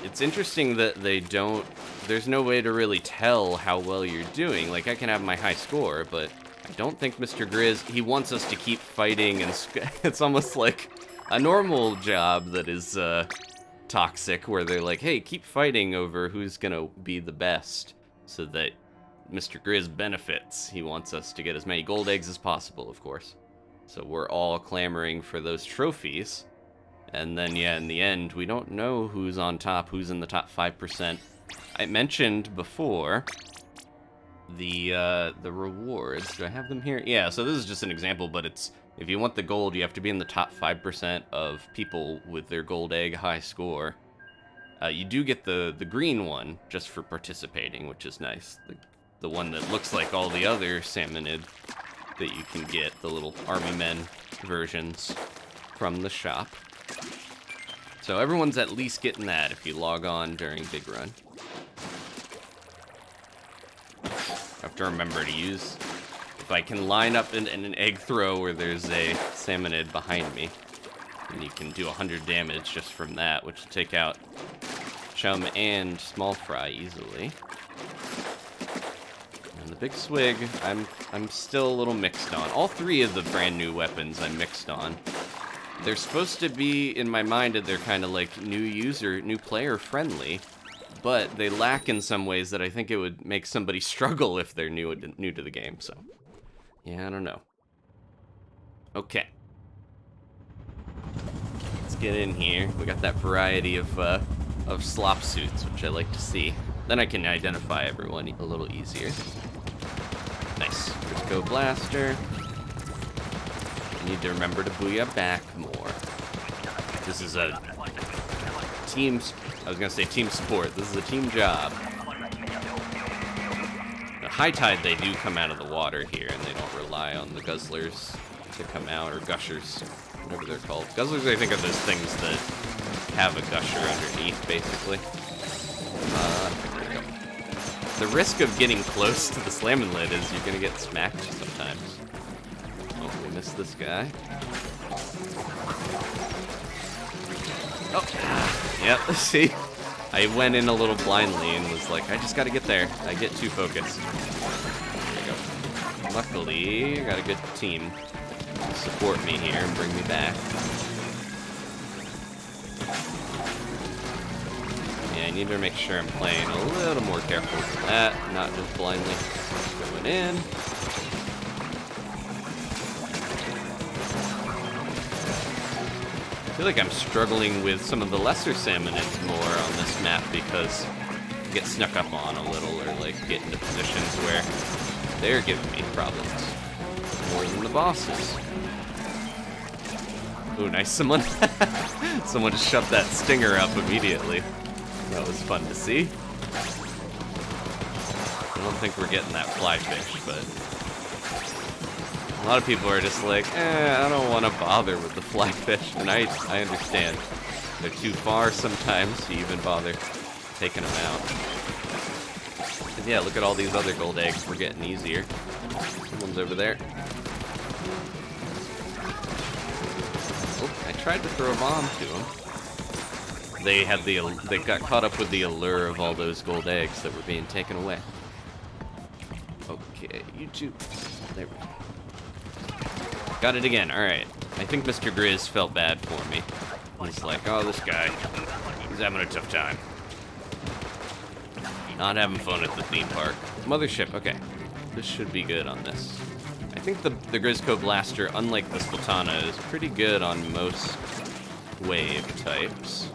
It's interesting that they don't... There's no way to really tell how well you're doing. Like, I can have my high score, but I don't think Mr. Grizz, he wants us to keep fighting, and it's almost like a normal job that is toxic, where they're like, hey, keep fighting over who's gonna be the best, so that Mr. Grizz benefits. He wants us to get as many gold eggs as possible, of course. So we're all clamoring for those trophies, and then, yeah, in the end, we don't know who's on top, who's in the top 5%. I mentioned before the rewards. Do I have them here? Yeah, so this is just an example, but it's, if you want the gold, you have to be in the top 5% of people with their gold egg high score. You do get the green one just for participating, which is nice. The one that looks like all the other Salmonid that you can get, the little army men versions from the shop. So everyone's at least getting that if you log on during Big Run. I have to remember to use, if I can line up in an egg throw where there's a Salmonid behind me, and you can do 100 damage just from that, which will take out Chum and Small Fry easily. And the Big Swig, I'm still a little mixed on. All three of the brand new weapons I'm mixed on. They're supposed to be, in my mind, they're kind of like new player friendly, but they lack in some ways that I think it would make somebody struggle if they're new to the game, so yeah, I don't know. Okay. Let's get in here. We got that variety of slop suits, which I like to see. Then I can identify everyone a little easier. Nice. Grizzco Blaster. Need to remember to booyah back more. This is a team, I was gonna say team sport. This is a team job. At high tide, they do come out of the water here, and they don't rely on the guzzlers to come out, or gushers, whatever they're called. Guzzlers, I think, are those things that have a gusher underneath, basically. There we go. The risk of getting close to the Salmonid is you're gonna get smacked sometimes. Oh, we missed this guy. Oh, yep, see? I went in a little blindly and was like, I just gotta get there. I get too focused. There we go. Luckily, I got a good team to support me here and bring me back. Yeah, I need to make sure I'm playing a little more careful with that, not just blindly going in. I feel like I'm struggling with some of the lesser Salmonids more on this map because I get snuck up on a little, or like get into positions where they're giving me problems more than the bosses. Ooh, nice. Someone just shut that stinger up immediately. That was fun to see. I don't think we're getting that fly fish, but a lot of people are just like, I don't want to bother with the fly fish, and I understand. They're too far sometimes to even bother taking them out. But yeah, look at all these other gold eggs. We're getting easier. Someone's over there. Oh, I tried to throw a bomb to him. they got caught up with the allure of all those gold eggs that were being taken away. Okay, you two. There we go. Got it again. All right. I think Mr. Grizz felt bad for me. He's like, oh, this guy, he's having a tough time. Not having fun at the theme park. Mothership. Okay, this should be good on this. I think the grizzco blaster, unlike the Splatana, is pretty good on most wave types.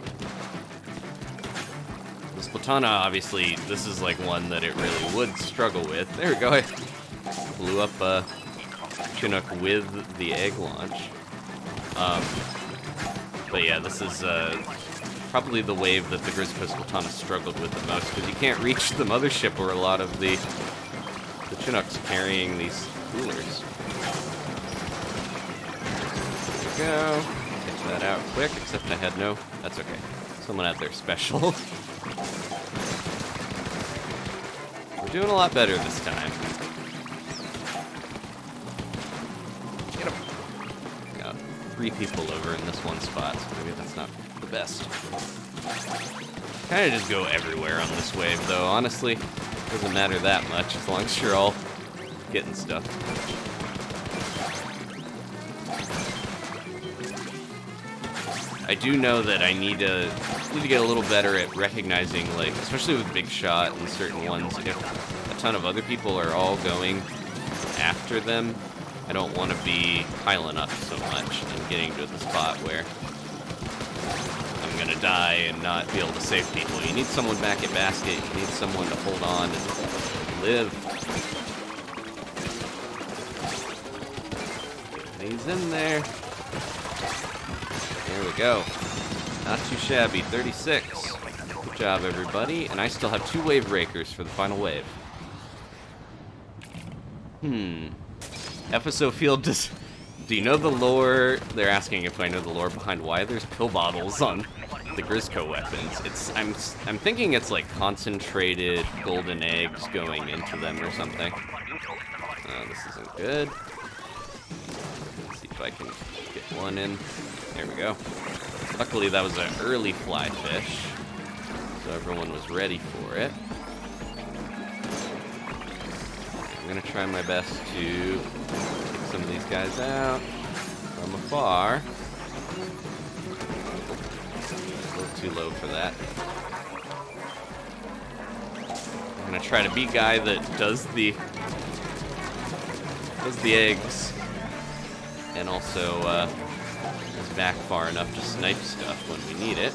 The Splatana, obviously, this is like one that it really would struggle with. There we go. I blew up Chinook with the egg launch. But yeah, this is probably the wave that the grizzco Splatana struggled with the most, because you can't reach the Mothership where a lot of the Chinooks carrying these coolers. There we go. Take that out quick, except I had no... That's okay. Someone had their special. We're doing a lot better this time. Get him. Got 3 people over in this one spot, so maybe that's not the best. Kind of just go everywhere on this wave, though. Honestly, doesn't matter that much as long as you're all getting stuff. I do know that I need to get a little better at recognizing, like, especially with Big Shot and certain ones, if a ton of other people are all going after them, I don't want to be piling up so much and getting to the spot where I'm going to die and not be able to save people. You need someone back at basket, you need someone to hold on and live. He's in there. There we go. Not too shabby. 36. Good job, everybody. And I still have 2 wave breakers for the final wave. FSO Field, do you know the lore? They're asking if I know the lore behind why there's pill bottles on the grizzco weapons. I'm thinking it's like concentrated golden eggs going into them or something. This isn't good. Let's see if I can get one in. There we go. Luckily, that was an early fly fish, so everyone was ready for it. I'm gonna try my best to take some of these guys out from afar. A little too low for that. I'm gonna try to be guy that does the eggs, and also is back far enough to snipe stuff when we need it.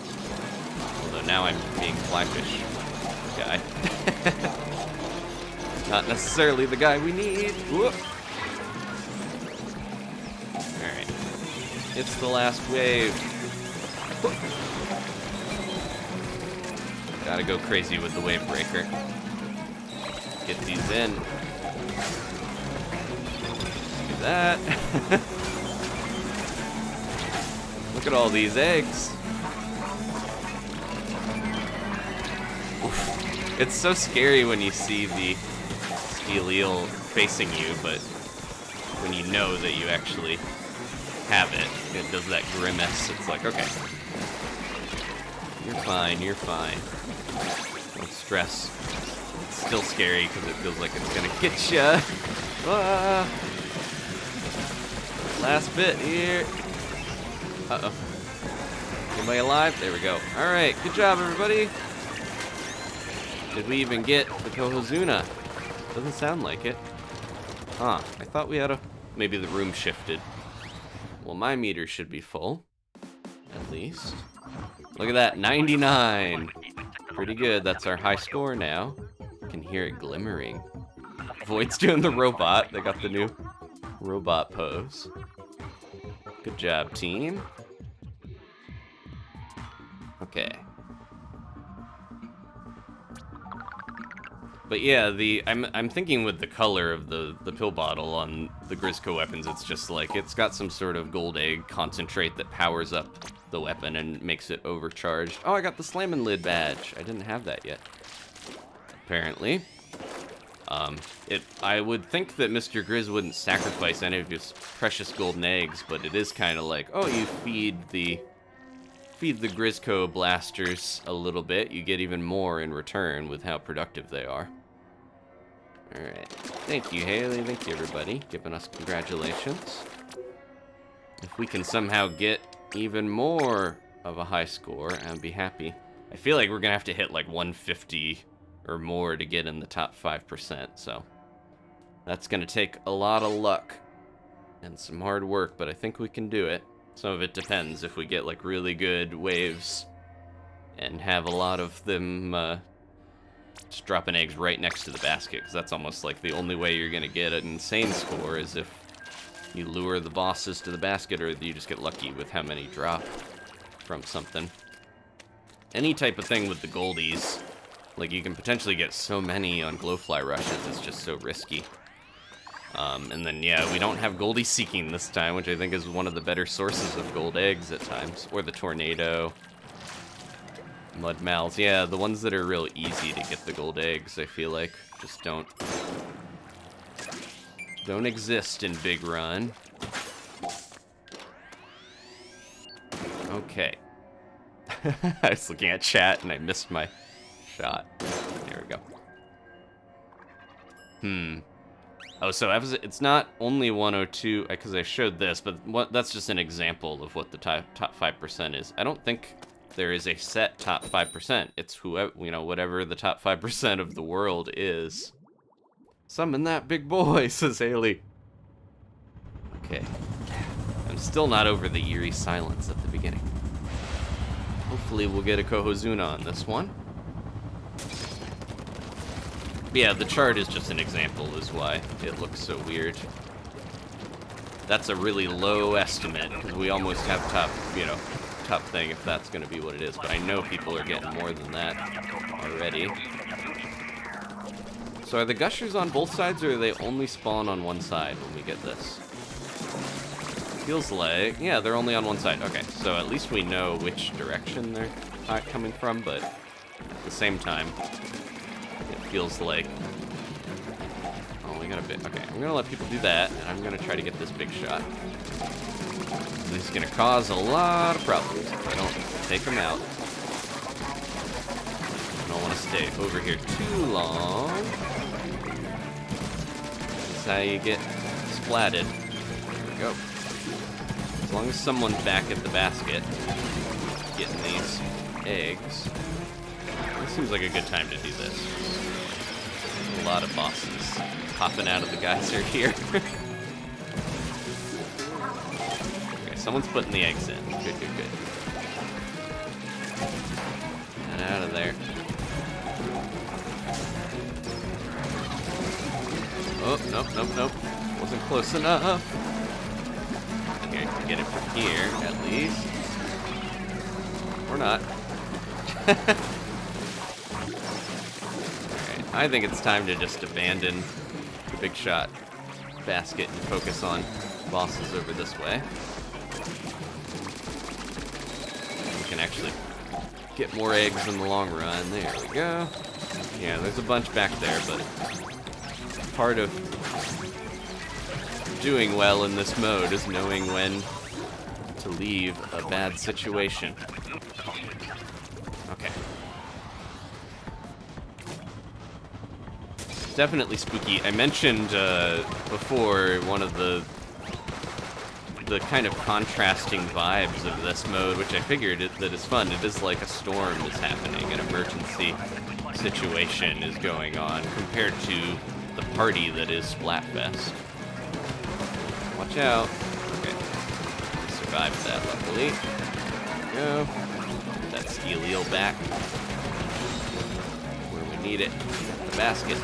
Although now I'm being flyfish guy. Not necessarily the guy we need. Whoop. Alright. It's the last wave. Whoop. Gotta go crazy with the wave breaker. Get these in. Do that. Look at all these eggs. Oof. It's so scary when you see the steel eel facing you, but when you know that you actually have it, it does that grimace. It's like, okay, you're fine, you're fine. Don't stress. It's still scary because it feels like it's gonna get ya. Ah. Last bit here. Uh-oh. Anybody alive? There we go. Alright, good job, everybody. Did we even get the Cohozuna? Doesn't sound like it. Huh, I thought we had a... Maybe the room shifted. Well, my meter should be full. At least. Look at that, 99. Pretty good, that's our high score now. I can hear it glimmering. Void's doing the robot. They got the new robot pose. Good job, team. Okay. But yeah, I'm thinking with the color of the pill bottle on the grizzco weapons, it's just like it's got some sort of gold egg concentrate that powers up the weapon and makes it overcharged. Oh, I got the Salmonid badge. I didn't have that yet. Apparently. I would think that Mr. Grizz wouldn't sacrifice any of his precious golden eggs, but it is kind of like, oh, you feed the feed the grizzco blasters a little bit, you get even more in return with how productive they are. Alright. Thank you, Haley. Thank you, everybody, giving us congratulations. If we can somehow get even more of a high score, I'd be happy. I feel like we're gonna have to hit like 150 or more to get in the top 5%, so that's gonna take a lot of luck and some hard work, but I think we can do it. Some of it depends if we get like really good waves and have a lot of them just dropping eggs right next to the basket, because that's almost like the only way you're gonna get an insane score is if you lure the bosses to the basket, or you just get lucky with how many drop from something. Any type of thing with the goldies, like you can potentially get so many on glowfly rushes, it's just so risky. And then yeah, we don't have goldie seeking this time, which I think is one of the better sources of gold eggs at times, or the tornado. Mud mouths, yeah, the ones that are real easy to get the gold eggs, I feel like, just don't exist in Big Run. Okay. I was looking at chat and I missed my shot. There we go. Oh, so it's not only 102, because I showed this, but that's just an example of what the top 5% is. I don't think there is a set top 5%. It's whoever, whatever the top 5% of the world is. Summon that big boy, says Haley. Okay. I'm still not over the eerie silence at the beginning. Hopefully we'll get a Cohozuna on this one. But yeah, the chart is just an example, is why it looks so weird. That's a really low estimate, because we almost have top thing, if that's going to be what it is. But I know people are getting more than that already. So are the gushers on both sides, or do they only spawn on one side when we get this? Feels like, yeah, they're only on one side. Okay, so at least we know which direction they're coming from, but at the same time, it feels like... Oh, we got a bit. Okay, I'm going to let people do that, and I'm going to try to get this big shot. This is going to cause a lot of problems if I don't take them out. I don't want to stay over here too long. That's how you get splatted. There we go. As long as someone's back at the basket getting these eggs, this seems like a good time to do this. A lot of bosses popping out of the geyser here. Okay, someone's putting the eggs in. Good, good, good. And out of there. Oh, nope, nope, nope. Wasn't close enough. I can get it from here, at least. Or not. Alright, I think it's time to just abandon the big shot basket and focus on bosses over this way. We can actually get more eggs in the long run. There we go. Yeah, there's a bunch back there, but part of doing well in this mode is knowing when to leave a bad situation. Okay. Definitely spooky. I mentioned before one of the kind of contrasting vibes of this mode, which I figured that is fun. It is like a storm is happening, an emergency situation is going on, compared to the party that is Splatfest. Watch out. Okay. We survived that, luckily. There we go. Get that steel eel back. Where we need it. The basket.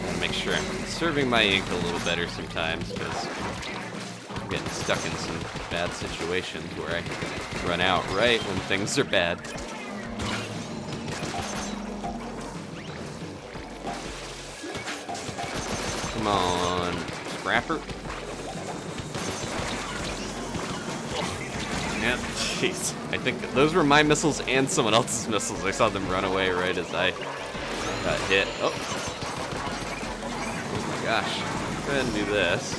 Gotta make sure I'm conserving my ink a little better sometimes, because I'm getting stuck in some bad situations where I run out right when things are bad. Come on, scrapper. Yeah, jeez. I think those were my missiles and someone else's missiles. I saw them run away right as I got hit. Oh. Oh my gosh. go ahead and do this.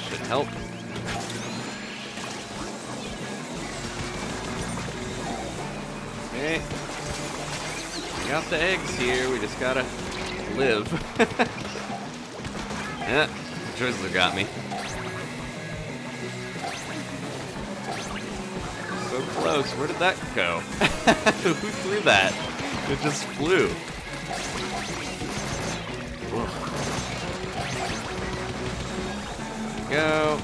Should help. Okay. We got the eggs here, we just gotta live. Yeah, Drizzler got me. So close, where did that go? Who threw that? It just flew. Whoa. Go.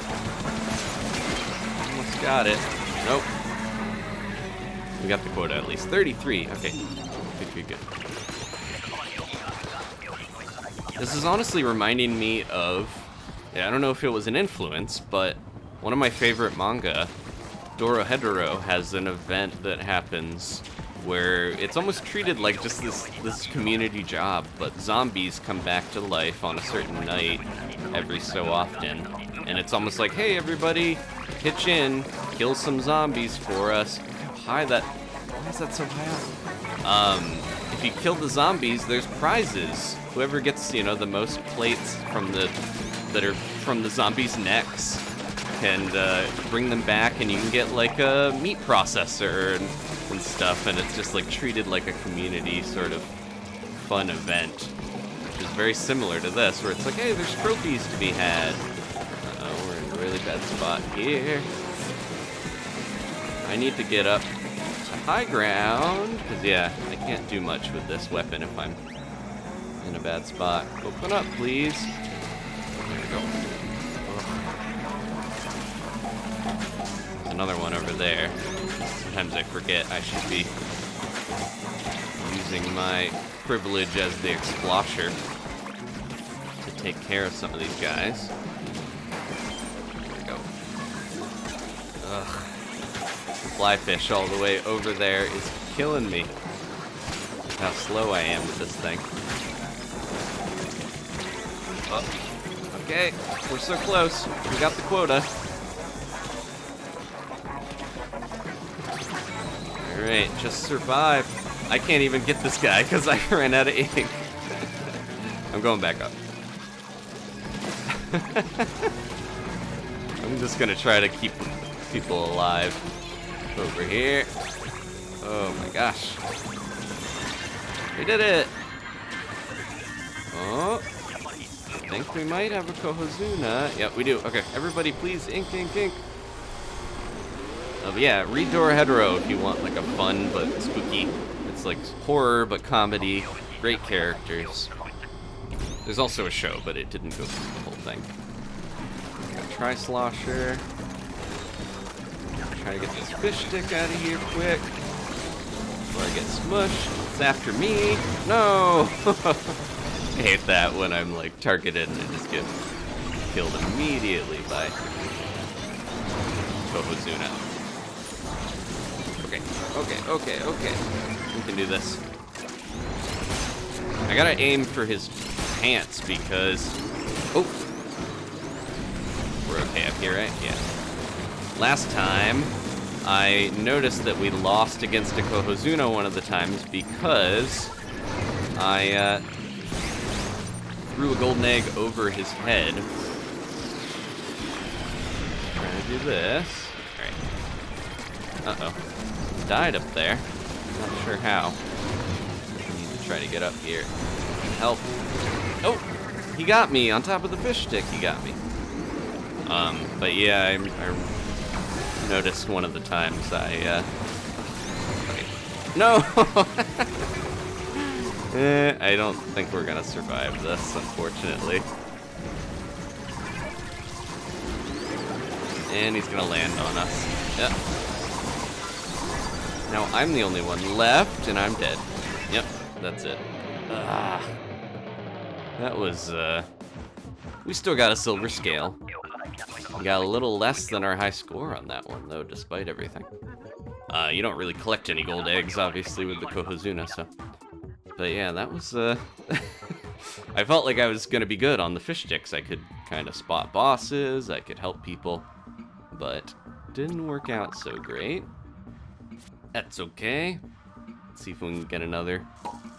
Almost got it. Nope. We got the quota at least. 33. Okay. Good. This is honestly reminding me of, I don't know if it was an influence, but one of my favorite manga, Dorohedoro, has an event that happens where it's almost treated like just this community job, but zombies come back to life on a certain night every so often. And it's almost like, hey everybody, pitch in, kill some zombies for us. Why is that so high up? If you kill the zombies, there's prizes. Whoever gets, the most plates that are from the zombies' necks can bring them back, and you can get like a meat processor and stuff, and it's just like treated like a community sort of fun event, which is very similar to this, where it's like, hey, there's trophies to be had. We're in a really bad spot here. I need to get up to high ground, because I can't do much with this weapon if I'm in a bad spot. Open up, please. There we go. There's another one over there. Sometimes I forget I should be using my privilege as the explosher to take care of some of these guys. There we go. Ugh. Fly fish all the way over there is killing me. Look how slow I am with this thing. Oh. Okay, we're so close. We got the quota. Alright, just survive. I can't even get this guy because I ran out of ink. I'm going back up. I'm just gonna try to keep people alive. Over here. Oh my gosh. We did it! Oh. I think we might have a Cohozuna. Yep, we do. Okay, everybody please ink. But yeah, read Dorohedoro if you want like a fun but spooky. It's like horror but comedy. Great characters. There's also a show, but it didn't go through the whole thing. Got Tri-Slosher. Try to get this fish stick out of here quick before I get smushed. It's after me. No! I hate that when I'm like targeted and I just get killed immediately by Cohozuna. Okay. We can do this. I gotta aim for his pants because... Oh! We're okay up here, right? Yeah. Last time, I noticed that we lost against a Cohozuna one of the times because I threw a golden egg over his head. Trying to do this. Alright. Uh-oh. Died up there. Not sure how. I need to try to get up here. Help. Oh! He got me! On top of the fish stick, he got me. But yeah, I noticed one of the times I, No! I don't think we're gonna survive this, unfortunately. And he's gonna land on us. Yep. Now I'm the only one left, and I'm dead. Yep, that's it. That was, we still got a silver scale. We got a little less than our high score on that one, though, despite everything. You don't really collect any gold eggs, obviously, with the Cohozuna, so... But yeah, that was, I felt like I was gonna be good on the fish sticks. I could kind of spot bosses, I could help people, but didn't work out so great. That's okay. Let's see if we can get another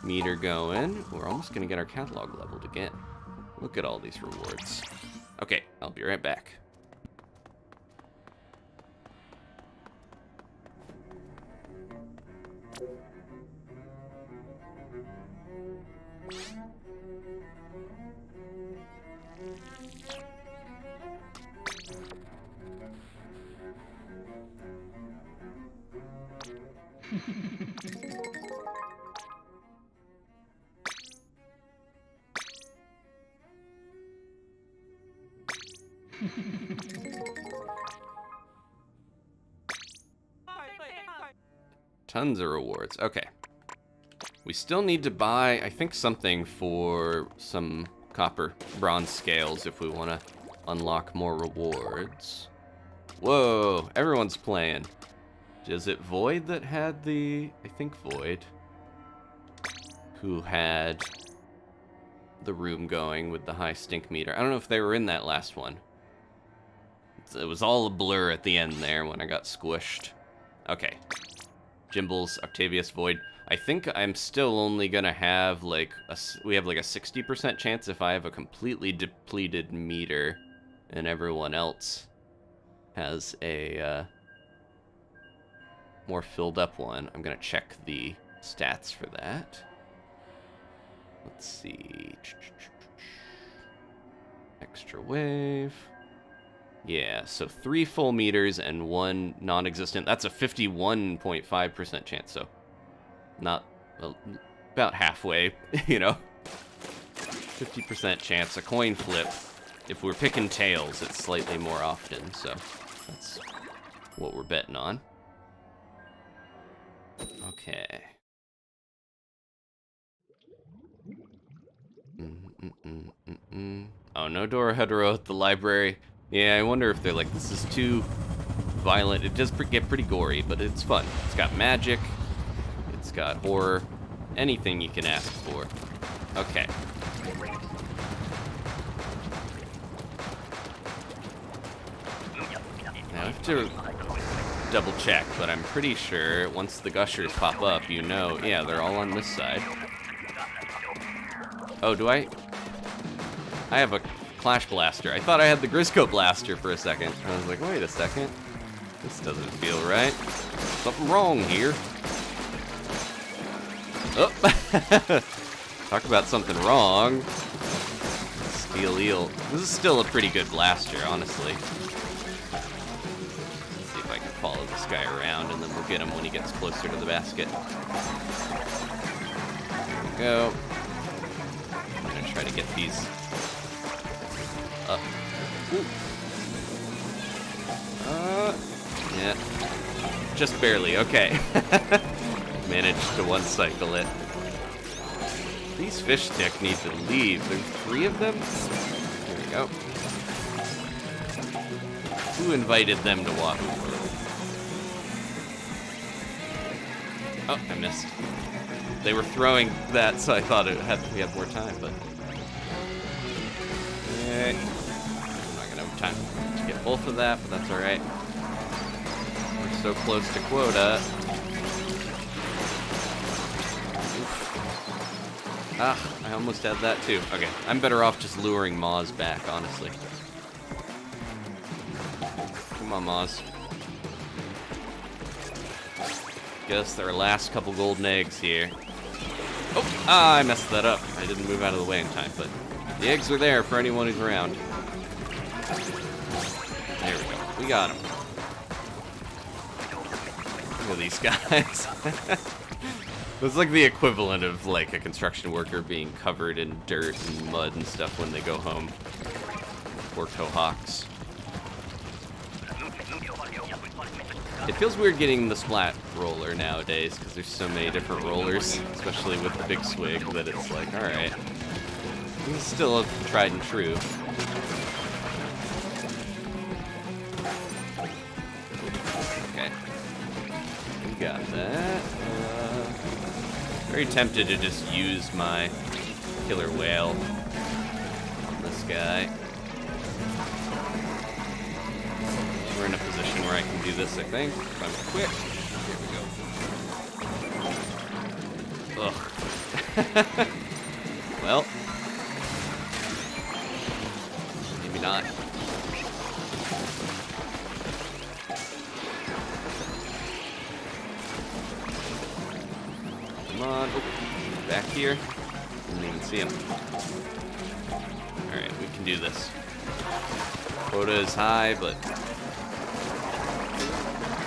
meter going. We're almost gonna get our catalog leveled again. Look at all these rewards. Okay, I'll be right back. Tons of rewards. Okay. We still need to buy, I think, something for some copper bronze scales if we want to unlock more rewards. Whoa, everyone's playing. Is it Void that had the... I think Void. Who had the room going with the high stink meter. I don't know if they were in that last one. It was all a blur at the end there when I got squished. Okay. Jimbles, Octavius, Void. I think I'm still only gonna have like we have like a 60% chance if I have a completely depleted meter and everyone else has a more filled up one. I'm gonna check the stats for that. Let's see. Extra wave. Yeah, so 3 full meters and 1 non-existent. That's a 51.5% chance, so not about halfway, you know. 50% chance. A coin flip. If we're picking tails, it's slightly more often, so that's what we're betting on. Okay. Oh, no Dora Hetero at the library. Yeah, I wonder if they're like, this is too violent. It does get pretty gory, but it's fun. It's got magic. It's got horror. Anything you can ask for. Okay. Now I have to double check, but I'm pretty sure once the gushers pop up, you know, yeah, they're all on this side. Oh, do I? I have a Clash Blaster. I thought I had the Grizzco Blaster for a second. I was like, wait a second. This doesn't feel right. Something wrong here. Oh! Talk about something wrong. Steel Eel. This is still a pretty good blaster, honestly. Let's see if I can follow this guy around, and then we'll get him when he gets closer to the basket. There we go. I'm gonna try to get these up. Ooh. Yeah. Just barely, okay. Managed to one-cycle it. These fish stick need to leave. There's 3 of them? There we go. Who invited them to Wahoo? Oh, I missed. They were throwing that, so I thought we had more time, but... Okay. I'm not gonna have time to get both of that, but that's alright. We're so close to quota. Oof. Ah, I almost had that too. Okay, I'm better off just luring Moz back, honestly. Come on, Moz. Guess our last couple golden eggs here. Oh, I messed that up. I didn't move out of the way in time, but the eggs are there for anyone who's around. There we go. We got them. Look at these guys. It's like the equivalent of like a construction worker being covered in dirt and mud and stuff when they go home. Poor Cohawks. It feels weird getting the splat roller nowadays because there's so many different rollers, especially with the big swig, that it's like, alright. This is still a tried and true. Okay. We got that. Very tempted to just use my killer whale on this guy. We're in a position where I can do this, I think, if I'm quick. Here we go. Ugh. Well, maybe not. Come on. Oh, back here. Didn't even see him. Alright, we can do this. Quota is high, but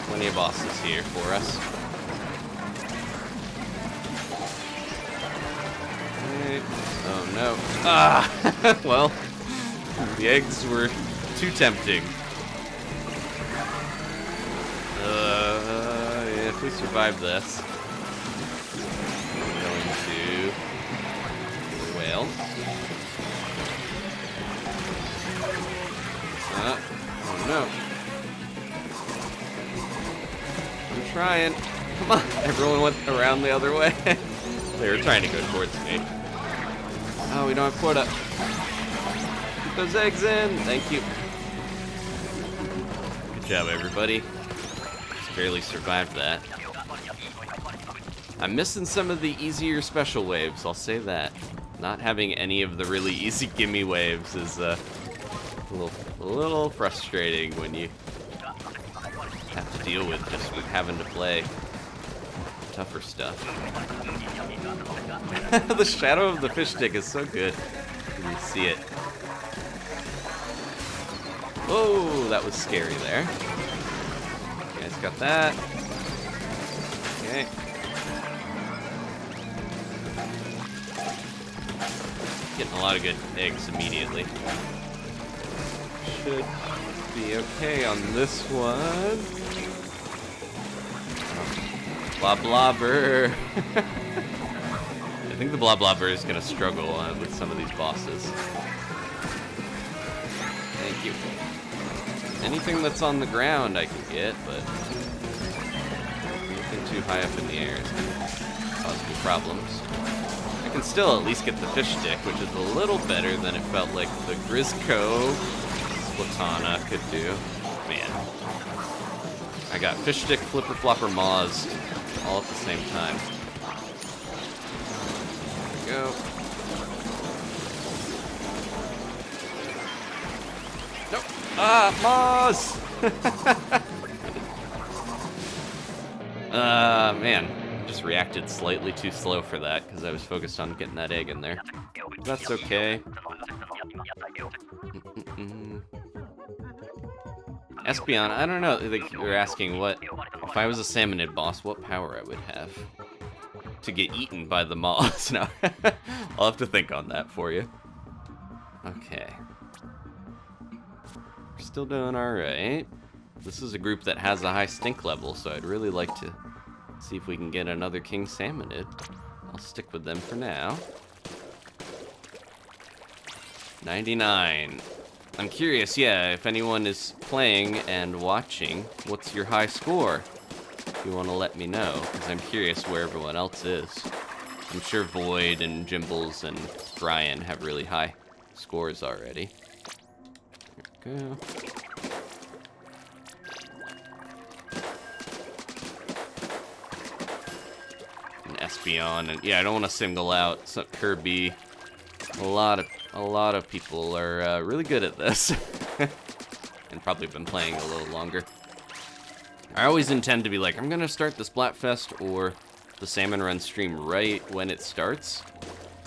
plenty of bosses here for us. Okay. Oh no. Ah! Well, the eggs were too tempting. Yeah, if we survive this, I'm going to do a whale. Oh no. I'm trying. Come on. Everyone went around the other way. They were trying to go towards me. Oh, we don't have quota. Keep those eggs in. Thank you. Good job, everybody. Just barely survived that. I'm missing some of the easier special waves, I'll say that. Not having any of the really easy gimme waves is a little frustrating when you have to deal with just having to play tougher stuff. The shadow of the fish stick is so good when you see it. Oh, that was scary there. You guys got that. Okay. Getting a lot of good eggs immediately. Should be okay on this one. Bloblobber. I think the Bloblobber is going to struggle with some of these bosses. Thank you. Anything that's on the ground I can get, but anything too high up in the air is going to cause me problems. I can still at least get the fish stick, which is a little better than it felt like the grizzco Splatoon could do. Man. I got fish stick, flipper, flopper, maws all at the same time. There we go. Nope. Ah, maws! Man. Just reacted slightly too slow for that because I was focused on getting that egg in there. That's okay. Espeon, I don't know. Like, you're asking what if I was a Salmonid boss, what power I would have to get eaten by the moths. No, I'll have to think on that for you. Okay, we're still doing all right. This is a group that has a high stink level, so I'd really like to see if we can get another King Salmonid. I'll stick with them for now. 99. I'm curious, yeah, if anyone is playing and watching, what's your high score? If you want to let me know, because I'm curious where everyone else is. I'm sure Void and Jimbles and Brian have really high scores already. There we go. And Espeon, and yeah, I don't want to single out Kirby. A lot of people are really good at this, and probably been playing a little longer. I always intend to be like, I'm gonna start the Splatfest or the Salmon Run stream right when it starts,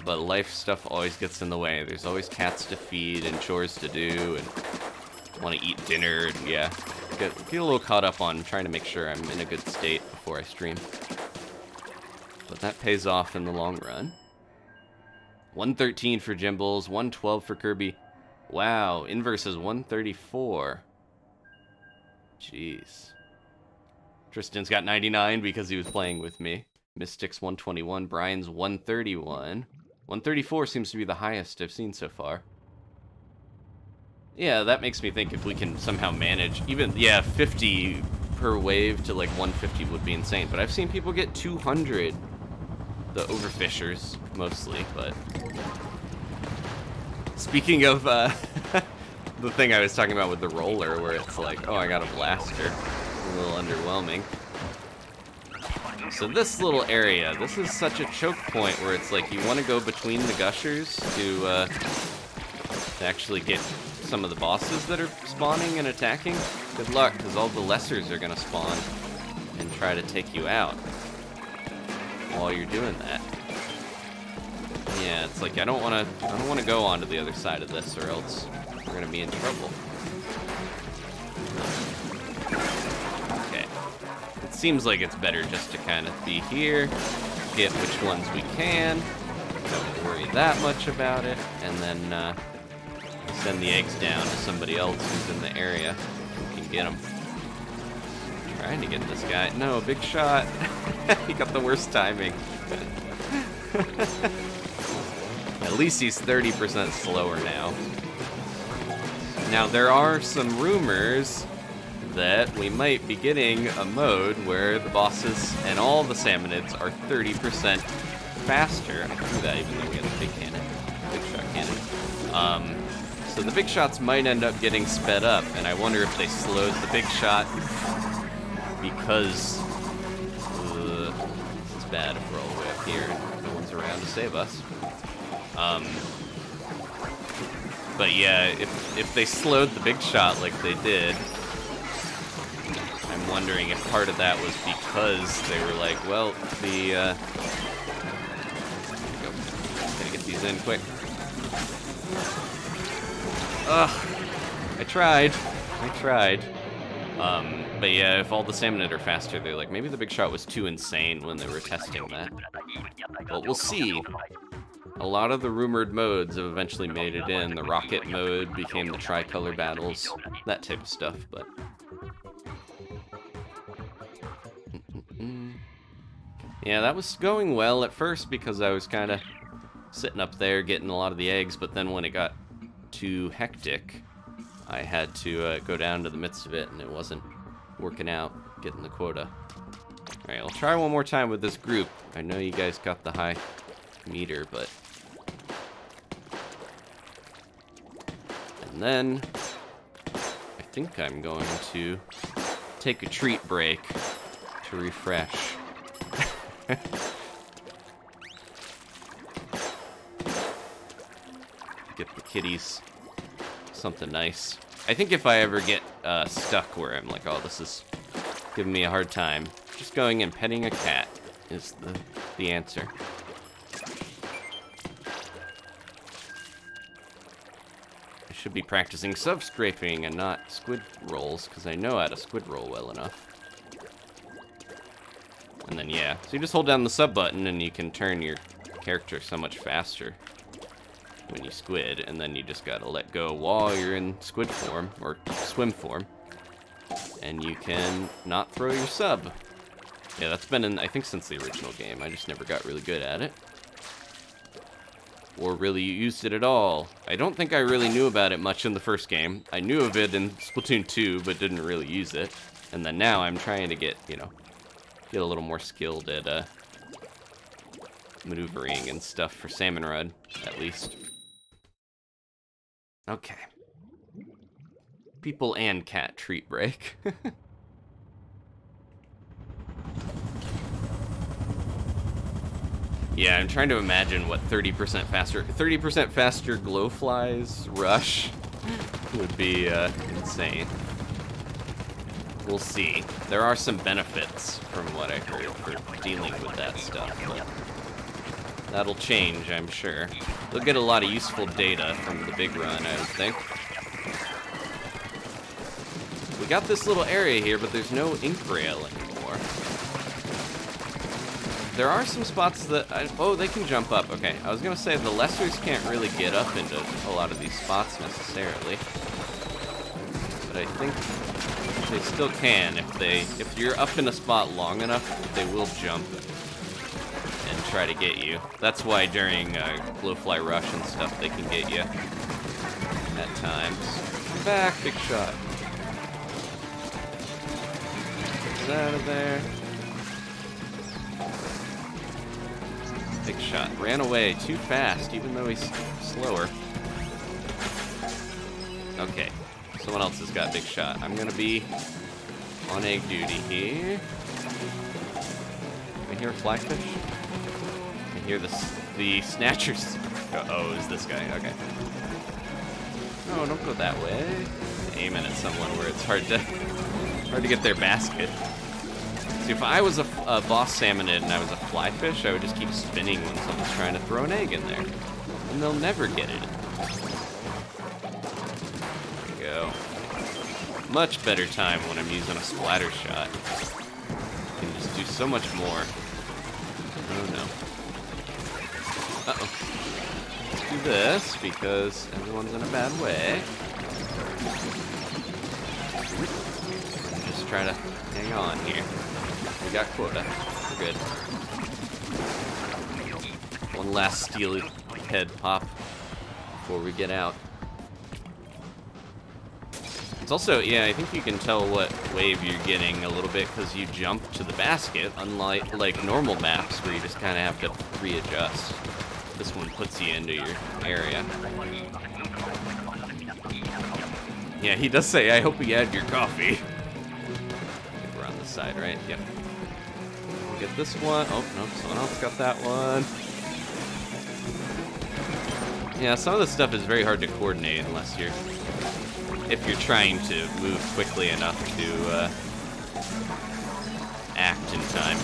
but life stuff always gets in the way. There's always cats to feed and chores to do, and want to eat dinner, and yeah, get a little caught up on trying to make sure I'm in a good state before I stream. But that pays off in the long run. 113 for Jimbles, 112 for Kirby. Wow, Inverse is 134. Jeez. Tristan's got 99 because he was playing with me. Mystic's 121, Brian's 131. 134 seems to be the highest I've seen so far. Yeah, that makes me think if we can somehow manage, even, yeah, 50 per wave to like 150 would be insane. But I've seen people get 200. The overfishers, mostly, but... Speaking of, the thing I was talking about with the roller, where it's like, oh, I got a blaster. A little underwhelming. So this little area, this is such a choke point where it's like you want to go between the gushers to actually get some of the bosses that are spawning and attacking. Good luck, because all the lessers are going to spawn and try to take you out while you're doing that. Yeah, it's like I don't want to go onto the other side of this, or else we're going to be in trouble. Okay. It seems like it's better just to kind of be here, get which ones we can, don't worry that much about it, and then send the eggs down to somebody else who's in the area who can get them. Trying to get this guy. No, big shot. He got the worst timing. At least he's 30% slower now. Now, there are some rumors that we might be getting a mode where the bosses and all the Salmonids are 30% faster. I threw that even though we had the big cannon. Big shot cannon. So the big shots might end up getting sped up, and I wonder if they slowed the big shot because it's bad if we're all the way up here and no one's around to save us. But yeah, if they slowed the big shot like they did, I'm wondering if part of that was because they were like, well, gotta get these in quick. Ugh, I tried. But yeah, if all the Salmonid are faster, they're like, maybe the big shot was too insane when they were testing that. But we'll see. A lot of the rumored modes have eventually made it in. The rocket mode became the tricolor battles, that type of stuff, but... Yeah, that was going well at first because I was kind of sitting up there getting a lot of the eggs, but then when it got too hectic, I had to go down to the midst of it, and it wasn't working out, getting the quota. Alright, I'll try one more time with this group. I know you guys got the high meter, but... And then, I think I'm going to take a treat break to refresh. Get the kitties something nice. I think if I ever get stuck where I'm like, oh, this is giving me a hard time, just going and petting a cat is the answer. I should be practicing sub-scraping and not squid rolls, because I know how to squid roll well enough. And then, yeah, so you just hold down the sub button and you can turn your character so much faster when you squid, and then you just gotta let go while you're in squid form, or swim form, and you can not throw your sub. Yeah, that's been in, I think, since the original game. I just never got really good at it. Or really used it at all. I don't think I really knew about it much in the first game. I knew of it in Splatoon 2, but didn't really use it. And then now I'm trying to get, you know, get a little more skilled at maneuvering and stuff for Salmon Run, at least. Okay. People and cat treat break. Yeah, I'm trying to imagine what 30% faster glowflies rush would be insane. We'll see. There are some benefits from what I heard for dealing with that stuff, but that'll change, I'm sure. They'll get a lot of useful data from the big run, I would think. We got this little area here, but there's no ink rail anymore. There are some spots that... oh, they can jump up. Okay, I was going to say the lessers can't really get up into a lot of these spots necessarily. But I think they still can. If you're up in a spot long enough, they will jump and try to get you. That's why during glowfly rush and stuff, they can get you at times. Back, big shot. Get out of there. Big shot. Ran away too fast, even though he's slower. Okay. Someone else has got big shot. I'm gonna be on egg duty here. hear a flyfish? I hear the snatchers. Oh, is this guy? Okay. No, don't go that way. Aiming at someone where it's hard to get their basket. See, if I was a boss salmonid and I was a flyfish, I would just keep spinning when someone's trying to throw an egg in there, and they'll never get it. There we go. Much better time when I'm using a splatter shot. You can just do so much more. Oh no. Uh-oh. Let's do this, because everyone's in a bad way. Just try to hang on here. We got quota. We're good. One last steely head pop before we get out. It's also, yeah, I think you can tell what wave you're getting a little bit because you jump to the basket, unlike like normal maps where you just kind of have to readjust. This one puts you into your area. Yeah, he does say, I hope you had your coffee. We're on this side, right? Yep. We'll get this one. Oh, no, someone else got that one. Yeah, some of this stuff is very hard to coordinate unless if you're trying to move quickly enough to act in time.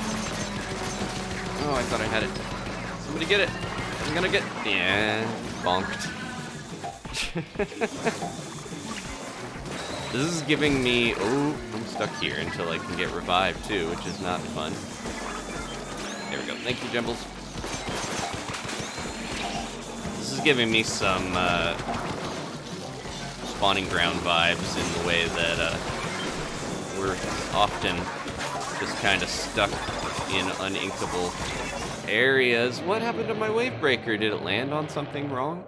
Oh, I thought I had it. Somebody get it. I'm gonna get... Yeah, bonked. This is giving me... Oh, I'm stuck here until I can get revived too, which is not fun. There we go. Thank you, Jumbles. This is giving me some spawning ground vibes in the way that we're often just kind of stuck in uninkable areas. What happened to my wave breaker? Did it land on something wrong?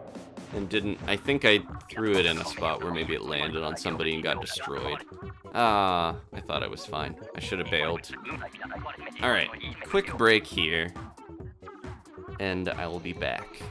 And didn't... I think I threw it in a spot where maybe it landed on somebody and got destroyed. Ah, I thought I was fine. I should have bailed. Alright, quick break here. And I will be back.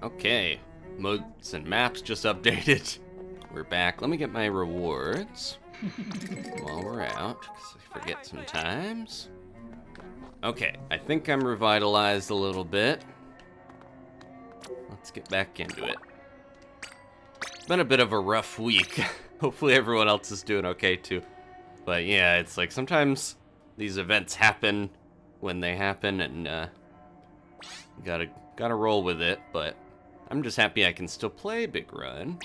Okay, modes and maps just updated. We're back. Let me get my rewards while we're out, because I forget sometimes. Okay, I think I'm revitalized a little bit. Let's get back into it. It's been a bit of a rough week. Hopefully everyone else is doing okay too. But yeah, it's like sometimes these events happen when they happen, and gotta roll with it. But I'm just happy I can still play Big Run.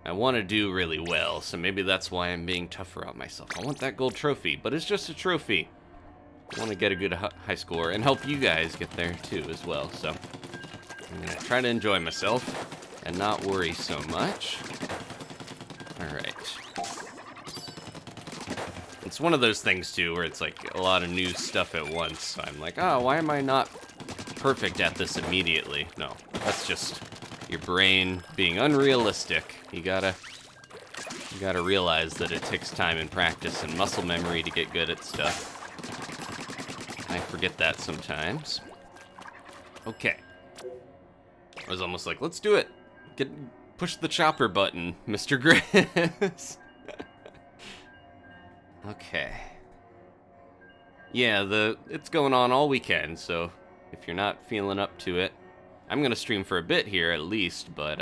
I want to do really well, so maybe that's why I'm being tougher on myself. I want that gold trophy, but it's just a trophy. I want to get a good high score and help you guys get there too as well. So I'm gonna try to enjoy myself and not worry so much. All right. It's one of those things too where it's like a lot of new stuff at once. So I'm like, oh, why am I not perfect at this immediately? No, that's just your brain being unrealistic. You gotta realize that it takes time and practice and muscle memory to get good at stuff. I forget that sometimes. Okay. I was almost like, let's do it. Push the chopper button, Mr. Grizz. Okay. Yeah, it's going on all weekend, so if you're not feeling up to it, I'm gonna stream for a bit here at least, but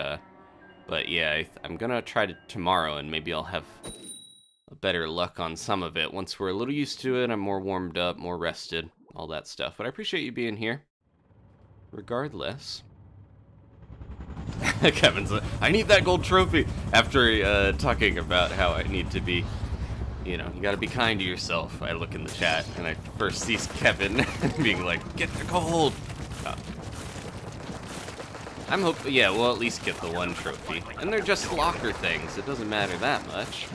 yeah, I'm gonna try to tomorrow, and maybe I'll have a better luck on some of it. Once we're a little used to it, I'm more warmed up, more rested, all that stuff. But I appreciate you being here, regardless. Kevin's like, I need that gold trophy, after talking about how I need to be, you know, you gotta be kind to yourself. I look in the chat, and I first see Kevin being like, get the gold! I'm hoping, yeah, we'll at least get the one trophy. And they're just locker things, it doesn't matter that much.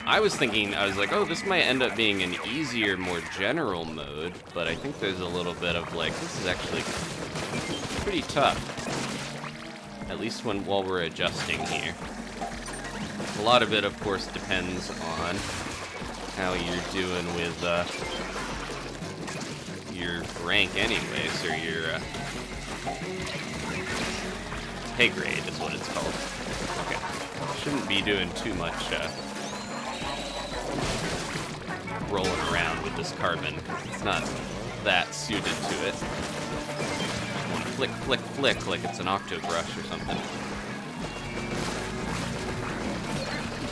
I was like, oh, this might end up being an easier, more general mode, but I think there's a little bit of like, this is actually pretty tough. At least while we're adjusting here. A lot of it, of course, depends on how you're doing with your rank anyways, or your pay grade is what it's called. Okay. Shouldn't be doing too much rolling around with this carbon. It's not that suited to it. I want to flick, flick, flick like it's an octo brush or something.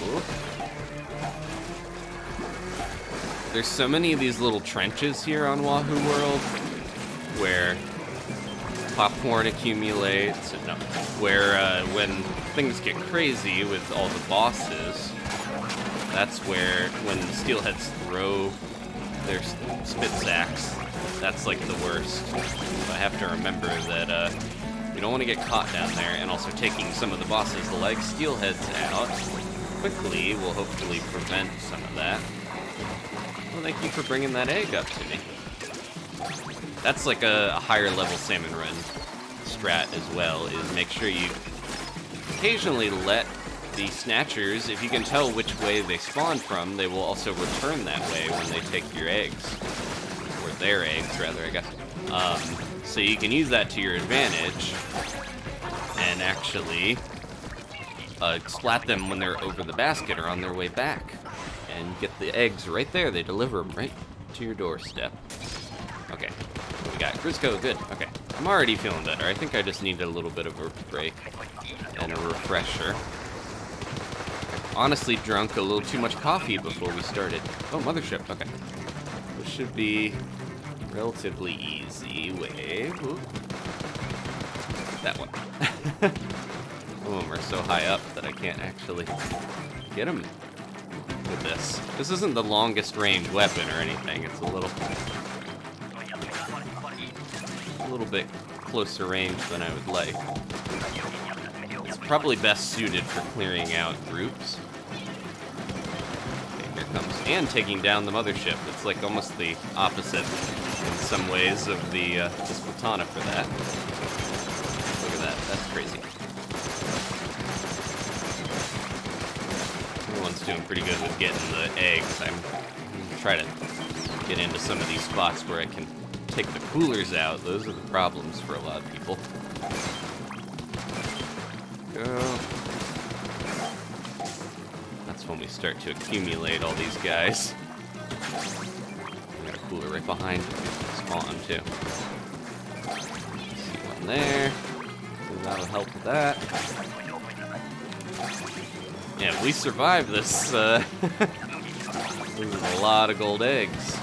Ooh. There's so many of these little trenches here on Wahoo World where popcorn accumulates, and where when things get crazy with all the bosses, that's where when the steelheads throw their spit sacks, that's like the worst. So I have to remember that we don't want to get caught down there, and also taking some of the bosses like steelheads out quickly will hopefully prevent some of that. Well, thank you for bringing that egg up to me. That's like a higher level Salmon Run strat as well, is make sure you occasionally let the snatchers, if you can tell which way they spawn from, they will also return that way when they take your eggs. Or their eggs, rather, I guess. So you can use that to your advantage and actually splat them when they're over the basket or on their way back. And get the eggs right there. They deliver them right to your doorstep. Okay. We got grizzco, good. Okay. I'm already feeling better. I think I just need a little bit of a break and a refresher. Honestly drunk a little too much coffee before we started. Oh, Mothership, okay. This should be relatively easy. Wave. Ooh. That one. Oh, we're so high up that I can't actually get him with this. This isn't the longest range weapon or anything. It's a little bit closer range than I would like. It's probably best suited for clearing out groups. Okay, here comes, and taking down the Mothership. It's like almost the opposite in some ways of the Splatoon for that. Look at that, that's crazy. Everyone's doing pretty good with getting the eggs. I'm gonna try to get into some of these spots where I can take the coolers out. Those are the problems for a lot of people. Go. That's when we start to accumulate all these guys. We got a cooler right behind spawn, too. See one there. So that'll help with that. Yeah, if we survive this, this is a lot of gold eggs.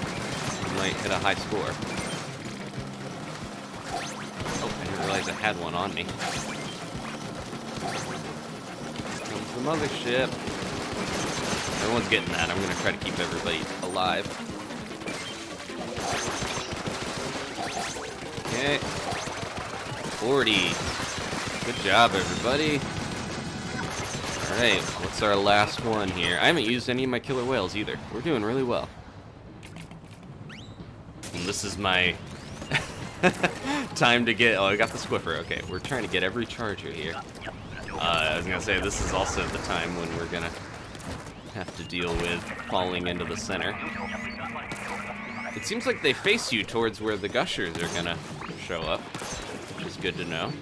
We might hit a high score. Oh, I didn't realize I had one on me. Here comes the mothership. Everyone's getting that. I'm gonna try to keep everybody alive. Okay. 40. Good job, everybody. Alright, what's our last one here? I haven't used any of my killer whales either. We're doing really well. And this is my time to get... Oh, I got the squiffer. Okay, we're trying to get every charger here. I was gonna say, this is also the time when we're gonna have to deal with falling into the center. It seems like they face you towards where the gushers are gonna show up, which is good to know.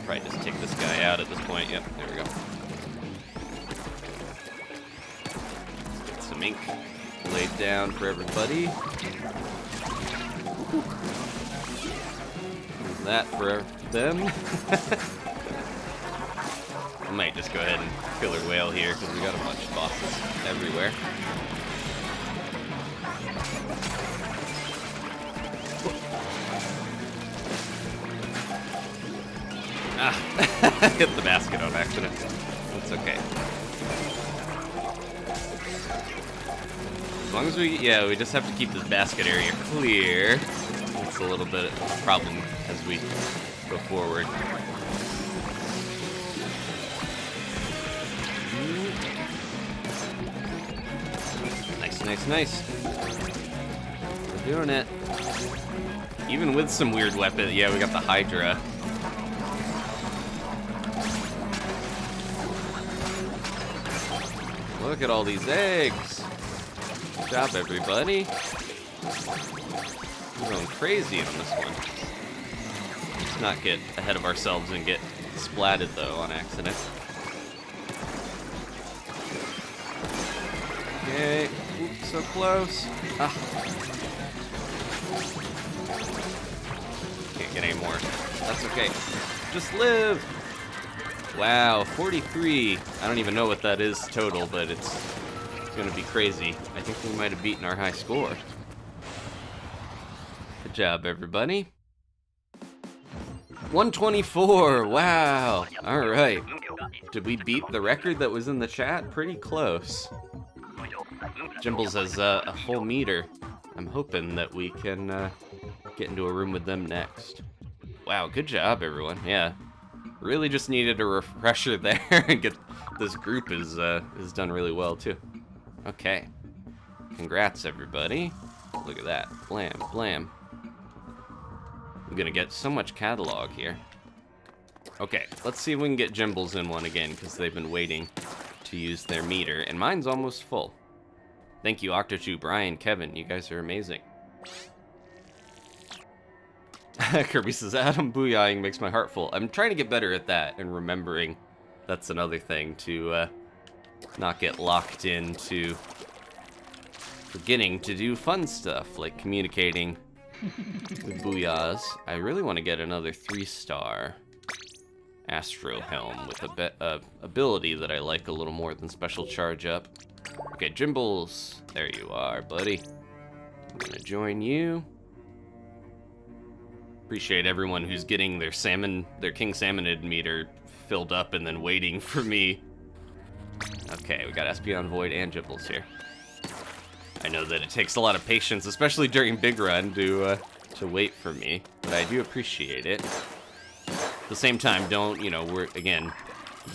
Probably just take this guy out at this point. Yep, there we go. Let's get some ink laid down for everybody. Use that for them. I might just go ahead and killer whale here because we got a bunch of bosses everywhere. Ah, hit the basket on accident. That's okay. As long as we just have to keep this basket area clear. That's a little bit of a problem as we go forward. Nice. We're doing it. Even with some weird weapons. Yeah, we got the Hydra. Look at all these eggs. Good job, everybody. We're going crazy on this one. Let's not get ahead of ourselves and get splatted, though, on accident. Okay. Oops, so close. Ah. Can't get any more. That's okay. Just live. Wow, 43. I don't even know what that is total, but it's gonna be crazy. I think we might have beaten our high score. Good job, everybody. 124. Wow. All right. Did we beat the record that was in the chat? Pretty close. Jimbles has a full meter. I'm hoping that we can get into a room with them next. Wow, good job, everyone. Yeah, really just needed a refresher there and get this group is done really well too. Okay, congrats, everybody. Look at that, blam, blam. I'm gonna get so much catalog here. Okay, let's see if we can get Jimbles in one again because they've been waiting to use their meter, and mine's almost full. Thank you, Octochu, Brian, Kevin. You guys are amazing. Kirby says, Adam booyahing makes my heart full. I'm trying to get better at that and remembering that's another thing to not get locked into forgetting to do fun stuff like communicating with booyahs. I really want to get another 3-star Astro Helm with a ability that I like a little more than special charge up. Okay, Jimbles, there you are, buddy. I'm gonna join you. Appreciate everyone who's getting their King Salmonid meter filled up and then waiting for me. Okay, we got Espeon, Void, and Jimbles here. I know that it takes a lot of patience, especially during Big Run, to wait for me, but I do appreciate it. At the same time, don't, again,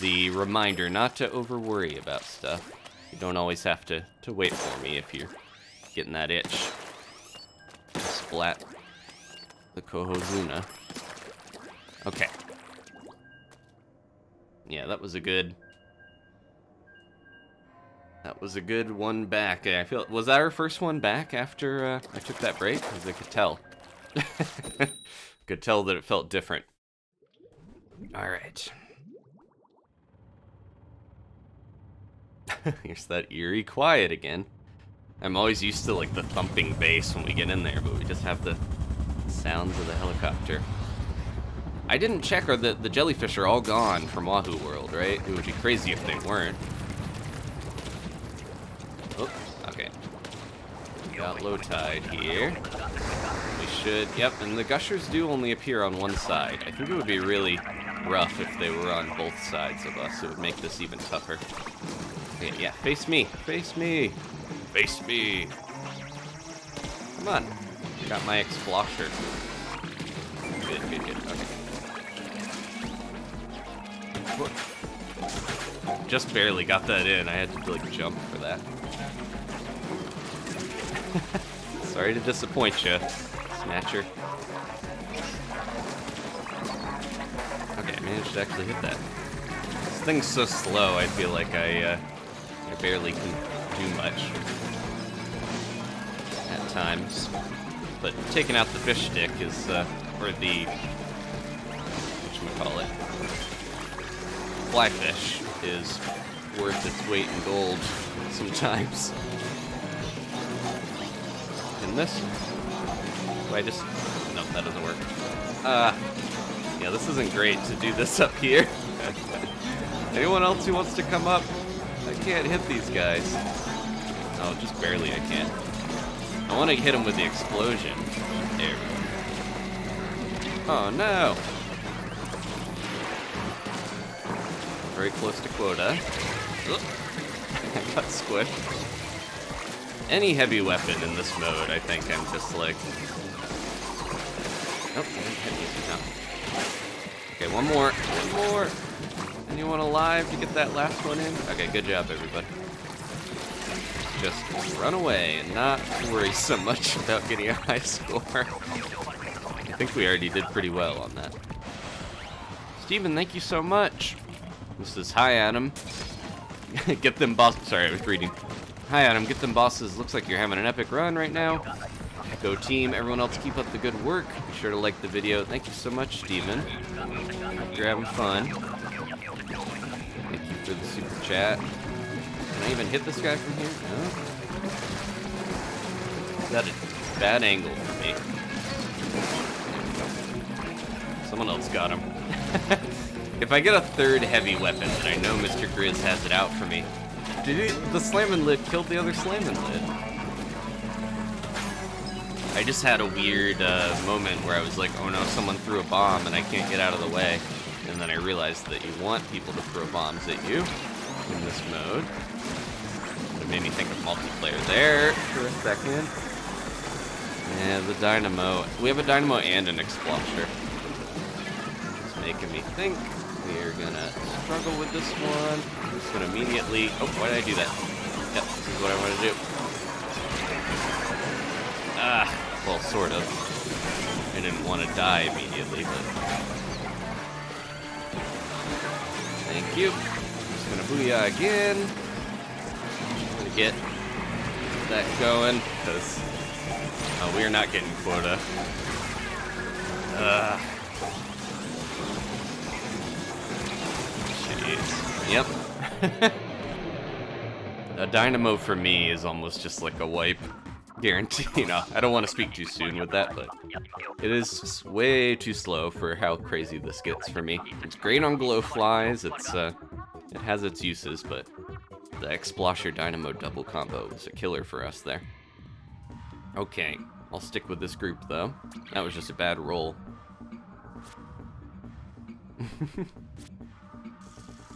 the reminder not to over-worry about stuff. You don't always have to wait for me if you're getting that itch. Splat the Cohozuna. Okay. Yeah, that was a good That was a good one back. I feel, was that our first one back after I took that break? Because I could tell. Could tell that it felt different. All right. Here's that eerie quiet again. I'm always used to like the thumping bass when we get in there, but we just have the sounds of the helicopter. I didn't check, or the jellyfish are all gone from Wahoo World, right? It would be crazy if they weren't. Oh, okay. Got low tide here. We should, yep, and the gushers do only appear on one side. I think it would be really rough if they were on both sides of us. It would make this even tougher. Okay, yeah, face me, face me, face me. Come on, got my explosher. Good, good, good, okay. Just barely got that in. I had to like jump for that. Sorry to disappoint you, Snatcher. Okay, I managed to actually hit that. This thing's so slow, I feel like I barely can do much at times. But taking out the fish stick is, or the, whatchamacallit, fly fish is worth its weight in gold sometimes. In this? Do I just... Nope, that doesn't work. Yeah, this isn't great to do this up here. Anyone else who wants to come up? I can't hit these guys. Oh, just barely I can. I want to hit him with the explosion. There we go. Oh, no! Very close to quota. I got squished. Any heavy weapon in this mode, I think I'm just like... Nope, no. Okay, one more. Anyone alive to get that last one in? Okay, good job, everybody. Just run away and not worry so much about getting a high score. I think we already did pretty well on that. Steven, thank you so much. This is hi, Adam. Get them boss. Sorry, I was reading. Hi, Adam. Get them bosses. Looks like you're having an epic run right now. Go team. Everyone else keep up the good work. Be sure to like the video. Thank you so much, Steven. Hope you're having fun. Thank you for the super chat. Can I even hit this guy from here? No. Is that a bad angle for me? Someone else got him. If I get a third heavy weapon, then I know Mr. Grizz has it out for me. The Salmon Lid killed the other Salmon Lid. I just had a weird moment where I was like, oh no, someone threw a bomb and I can't get out of the way. And then I realized that you want people to throw bombs at you in this mode. It made me think of multiplayer there for a second. Yeah, the dynamo. We have a dynamo and an explosion. It's making me think. We're gonna struggle with this one. I'm just gonna immediately... Oh, why did I do that? Yep, this is what I want to do. Well, sort of. I didn't want to die immediately, but... Thank you. Just gonna booyah again. Just gonna get that going, because... Oh, we're not getting quota. Yep. A dynamo for me is almost just like a wipe. Guarantee, you know, I don't want to speak too soon with that, but it is way too slow for how crazy this gets for me. It's great on glow flies, it has its uses, but the Explosher Dynamo double combo was a killer for us there. Okay, I'll stick with this group though. That was just a bad roll.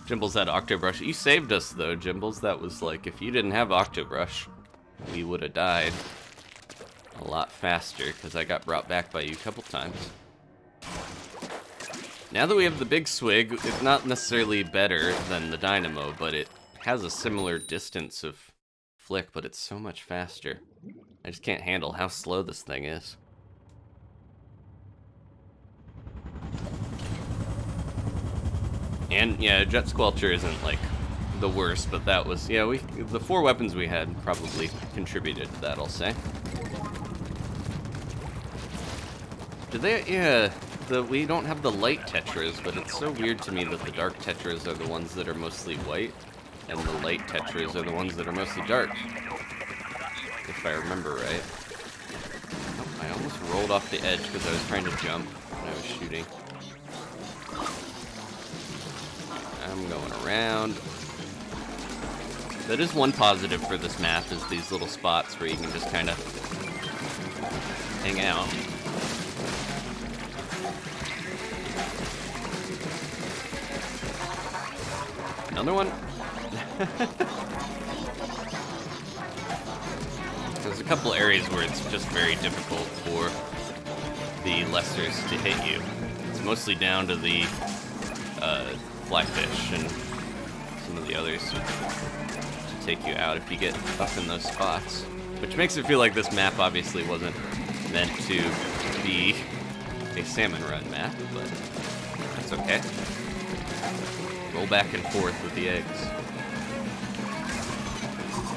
Jimbles had Octobrush. You saved us though, Jimbles. That was like, if you didn't have Octobrush, we would have died a lot faster, because I got brought back by you a couple times. Now that we have the big swig, it's not necessarily better than the dynamo, but it has a similar distance of flick, but it's so much faster. I just can't handle how slow this thing is. And yeah, Jet Squelcher isn't like the worst, but that was, yeah, the 4 weapons we had probably contributed to that, I'll say. Did they, yeah, we don't have the light tetras, but it's so weird to me that the dark tetras are the ones that are mostly white, and the light tetras are the ones that are mostly dark. If I remember right. Oh, I almost rolled off the edge because I was trying to jump when I was shooting. I'm going around. That is one positive for this map, is these little spots where you can just kind of hang out. Another one? There's a couple areas where it's just very difficult for the lessers to hit you. It's mostly down to the flyfish and some of the others to take you out if you get up in those spots. Which makes it feel like this map obviously wasn't meant to be a salmon run map, but that's okay. Roll back and forth with the eggs.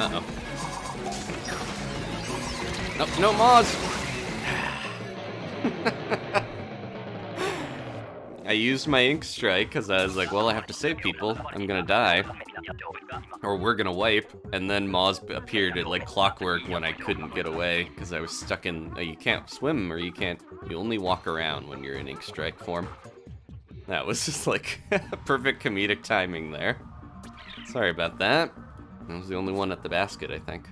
Uh-oh. Nope, no moths! I used my ink strike because I was like, well, I have to save people. I'm gonna die. Or we're gonna wipe. And then moths appeared at like clockwork when I couldn't get away because I was stuck in, you can't swim or you only walk around when you're in ink strike form. That was just like perfect comedic timing there. Sorry about that. I was the only one at the basket, I think.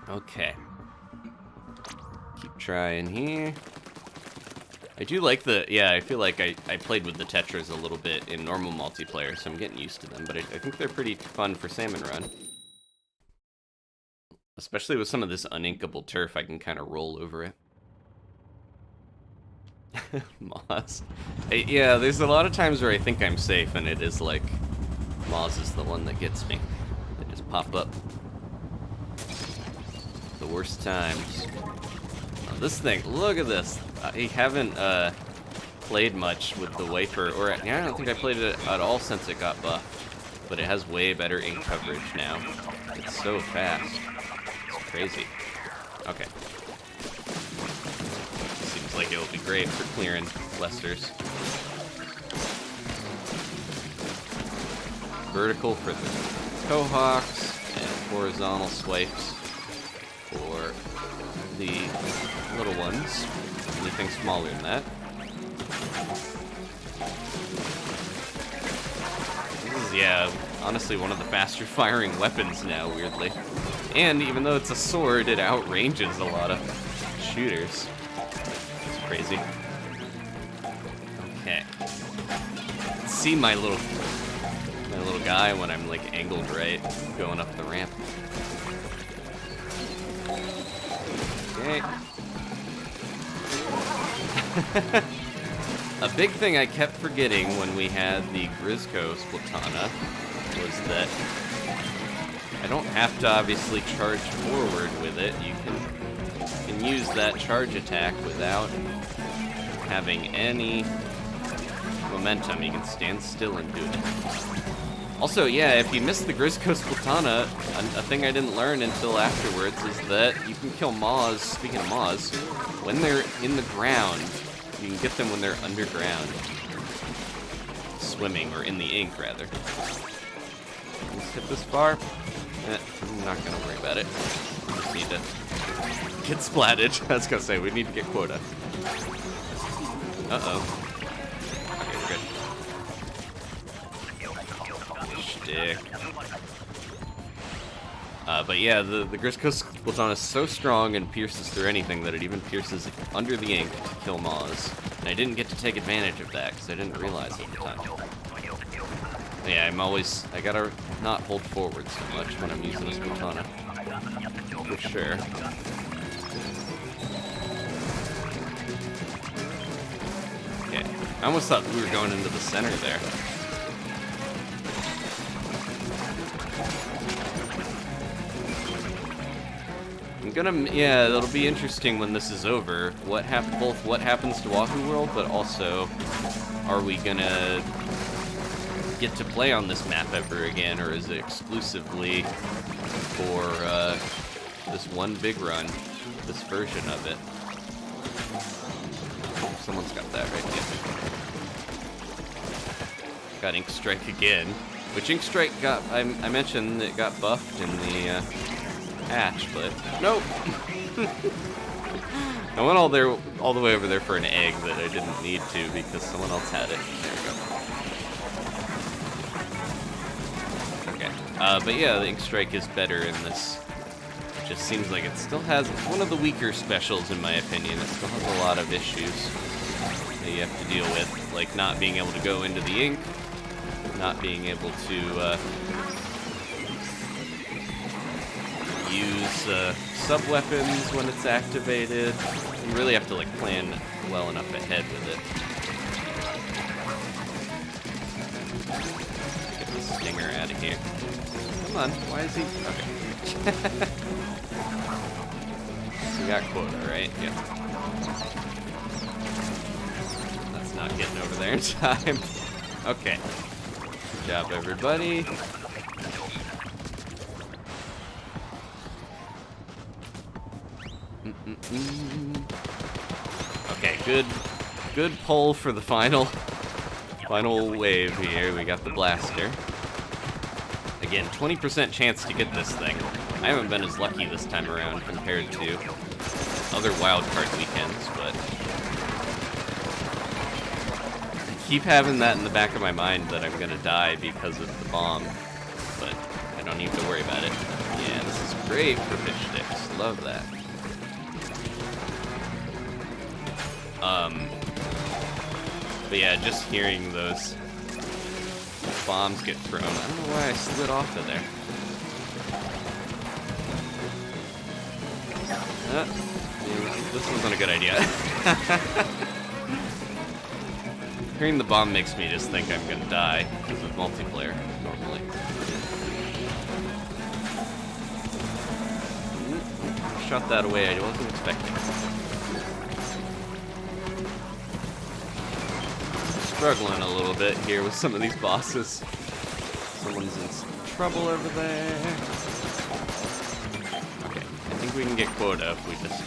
Okay. Keep trying here. I do like I feel like I played with the tetras a little bit in normal multiplayer, so I'm getting used to them, but I think they're pretty fun for Salmon Run. Especially with some of this uninkable turf, I can kind of roll over it. Moz. Yeah, there's a lot of times where I think I'm safe, and it is like, Moz is the one that gets me. They just pop up. The worst times. Oh, this thing, look at this. I haven't played much with the wiper, or I don't think I played it at all since it got buffed. But it has way better ink coverage now. It's so fast. It's crazy. Okay. Seems like it will be great for clearing lessers. Vertical for the cohawks, and horizontal swipes for the little ones. Anything smaller than that. This is, yeah, honestly one of the faster firing weapons now, weirdly. And even though it's a sword, it outranges a lot of shooters. It's crazy. Okay. See my little guy when I'm like angled right, going up the ramp. Okay. A big thing I kept forgetting when we had the grizzco Splatana was that I don't have to obviously charge forward with it. You can use that charge attack without having any momentum. You can stand still and do it. Also, yeah, if you miss the grizzco Splatana, a thing I didn't learn until afterwards is that you can kill moths, speaking of moths, when they're in the ground. You can get them when they're underground. Swimming, or in the ink, rather. Let's hit this far. I'm not gonna worry about it. We just need to get splatted. I was gonna say, we need to get quota. Uh-oh. Okay, we're good. Shtick. But yeah, the grizzco Splatana is so strong and pierces through anything that it even pierces under the ink to kill moths. And I didn't get to take advantage of that because I didn't realize at the time. Yeah, I gotta not hold forward so much when I'm using this Splatana. For sure. Okay, I almost thought we were going into the center there. Yeah, it'll be interesting when this is over. Both what happens to Wahoo World, but also are we gonna get to play on this map ever again, or is it exclusively for this one big run, this version of it? Someone's got that right here. Got Ink Strike again, which Ink Strike got, I mentioned it got buffed in the hatch, but nope. I went all the way over there for an egg that I didn't need to because someone else had it. There we go. Okay, but yeah, the Ink Strike is better in this. It just seems like it still has, it's one of the weaker specials in my opinion. It still has a lot of issues that you have to deal with, like not being able to go into the ink, not being able to use sub-weapons when it's activated. You really have to like plan well enough ahead with it. Get the stinger out of here. Come on, why is he... Okay. We got quota, right? Yeah. That's not getting over there in time. Okay. Good job, everybody. Okay, good pull for the final wave here. We got the blaster. Again, 20% chance to get this thing. I haven't been as lucky this time around compared to other wildcard weekends, but I keep having that in the back of my mind that I'm gonna die because of the bomb, but I don't need to worry about it. Yeah, this is great for fish sticks. Love that. But yeah, just hearing those bombs get thrown. I don't know why I slid off of there. Yeah, this wasn't a good idea. Hearing the bomb makes me just think I'm gonna die because of multiplayer, normally. Shot that away, I wasn't expecting. Struggling a little bit here with some of these bosses. Someone's in some trouble over there. Okay, I think we can get quota if we just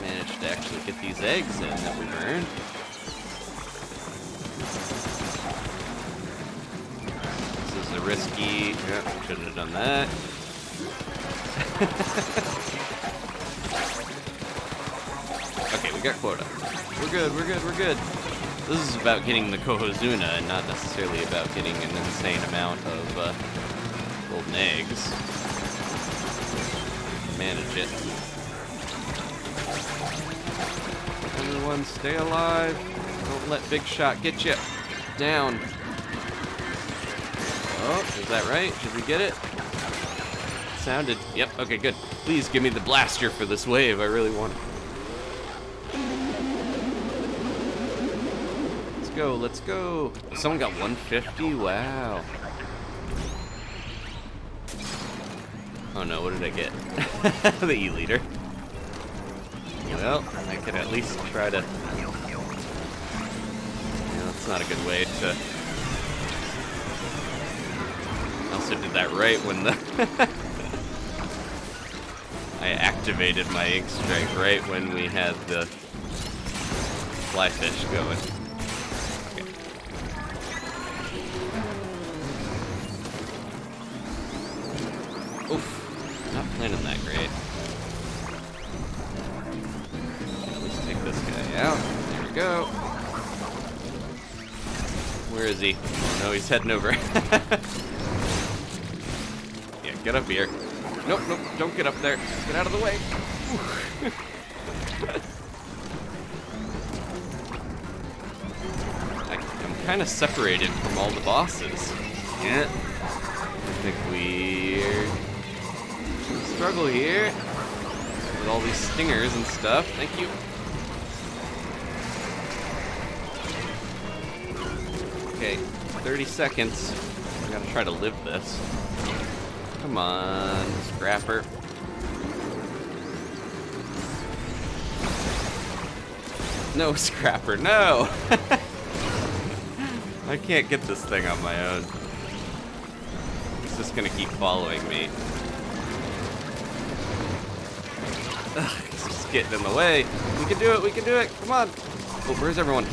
manage to actually get these eggs in that we've earned. This is a risky... Yep, should have done that. Okay, we got quota. We're good, we're good, we're good. This is about getting the Cohozuna and not necessarily about getting an insane amount of golden eggs. Manage it. Everyone stay alive. Don't let Big Shot get you down. Oh, is that right? Did we get it? Sounded. Yep, okay, good. Please give me the blaster for this wave. I really want it. Let's go. Someone got 150? Wow. Oh no, what did I get? The E-liter. Well, I could at least try to... Yeah, that's not a good way to... I also did that right when the... I activated my Ink Strike right when we had the flyfish going. Oof, not planning that great. Let's take this guy out. There we go. Where is he? Oh, no, he's heading over. Yeah, get up here. Nope, nope, don't get up there. Get out of the way. I'm kind of separated from all the bosses. Yeah. I think we're... struggle here with all these stingers and stuff. Thank you. Okay, 30 seconds. I gotta try to live this. Come on, scrapper. No, scrapper, no! I can't get this thing on my own. It's just gonna keep following me. Ugh, it's just getting in the way. We can do it, we can do it. Come on. Oh, where's everyone?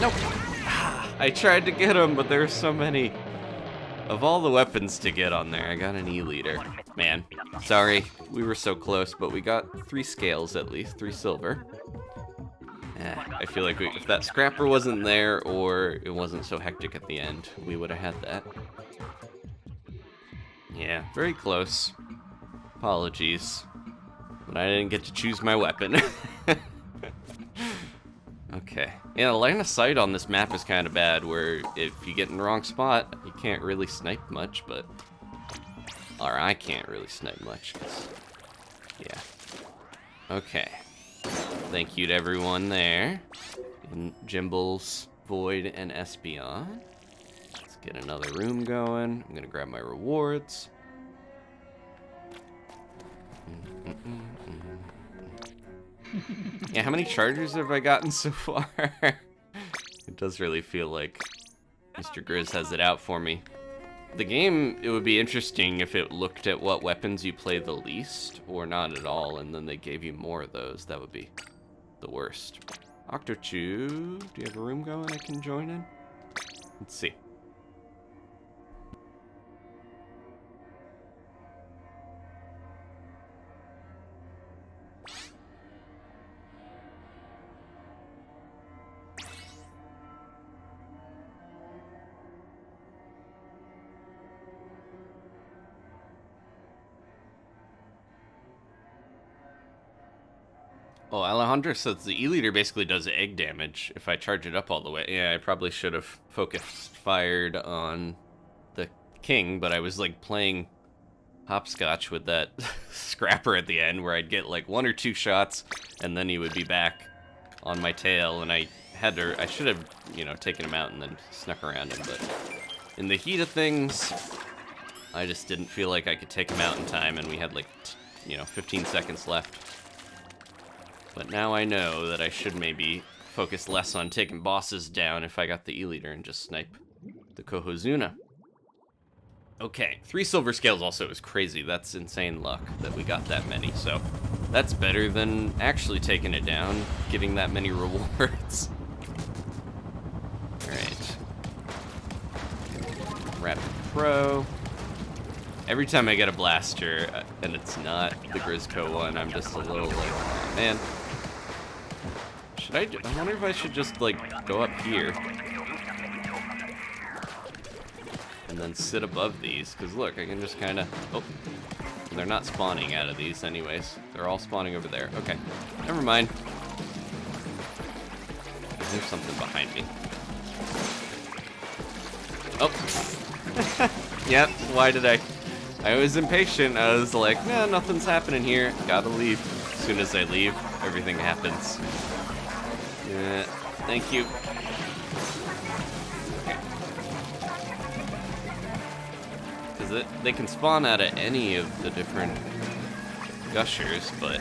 Nope. I tried to get him, but there's so many. Of all the weapons to get on there, I got an E-liter. Man, sorry, we were so close, but we got 3 scales at least, 3 silver. I feel like if that scrapper wasn't there, or it wasn't so hectic at the end, we would have had that. Yeah, very close. Apologies. But I didn't get to choose my weapon. Okay. Yeah, the line of sight on this map is kind of bad, where if you get in the wrong spot, you can't really snipe much, but... Or I can't really snipe much, 'cause... Yeah. Okay. Thank you to everyone there. In Jimbles, Void, and Espion. Let's get another room going. I'm gonna grab my rewards. Yeah, how many chargers have I gotten so far? It does really feel like Mr. Grizz has it out for me. The game, it would be interesting if it looked at what weapons you play the least, or not at all, and then they gave you more of those. That would be the worst. Octochew, do you have a room going I can join in? Let's see. Oh, Alejandro says the E-liter basically does egg damage if I charge it up all the way. Yeah, I probably should have focused fired on the king, but I was like playing hopscotch with that scrapper at the end where I'd get like 1 or 2 shots and then he would be back on my tail, and I should have, you know, taken him out and then snuck around him, but in the heat of things, I just didn't feel like I could take him out in time, and we had like, 15 seconds left. But now I know that I should maybe focus less on taking bosses down if I got the E-liter and just snipe the Cohozuna. Okay, 3 silver scales also is crazy. That's insane luck that we got that many, so that's better than actually taking it down, getting that many rewards. Alright. Rapid Pro. Every time I get a blaster, and it's not the grizzco one, I'm just a little like, oh, man. I wonder if I should just, like, go up here. And then sit above these, because look, I can just kind of... Oh, they're not spawning out of these anyways. They're all spawning over there. Okay, never mind. There's something behind me. Oh! Yep, why did I was impatient. I was like, nah, nothing's happening here. Gotta leave. As soon as I leave, everything happens. Yeah, thank you. Because they can spawn out of any of the different gushers, but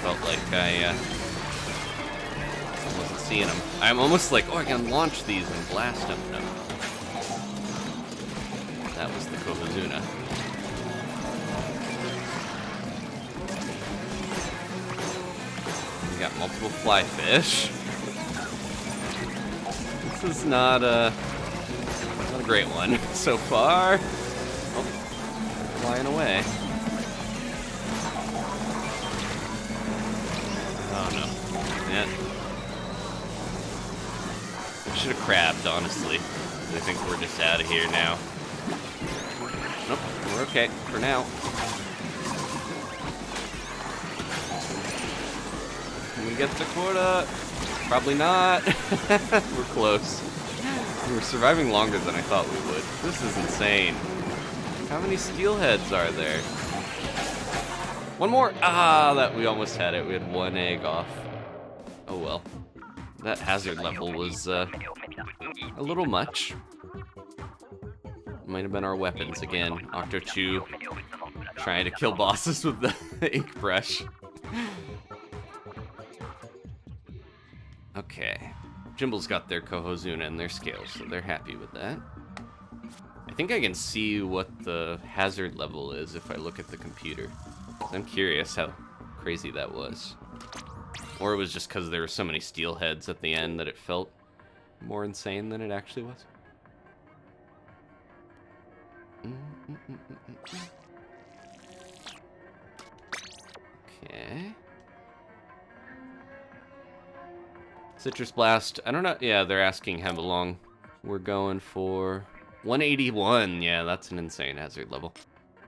felt like I wasn't seeing them. I'm almost like, oh, I can launch these and blast them. No. That was the Cohozuna. We got multiple fly fish. This is not a great one so far. Oh, they're flying away. Oh no. Yeah. I should have crabbed, honestly. I think we're just out of here now. Nope, we're okay for now. Can we get the quota? Probably not. We're close. We're surviving longer than I thought we would. This is insane. How many steelheads are there? One more! Ah, that we almost had it. We had 1 egg off. Oh well. That hazard level was a little much. Might have been our weapons again. Octochew trying to kill bosses with the ink brush. Okay. Jimble's got their Cohozuna and their scales, so they're happy with that. I think I can see what the hazard level is if I look at the computer. I'm curious how crazy that was. Or it was just because there were so many steelheads at the end that it felt more insane than it actually was. Okay. Citrus Blast. I don't know. Yeah, they're asking how long we're going for. 181. Yeah, that's an insane hazard level.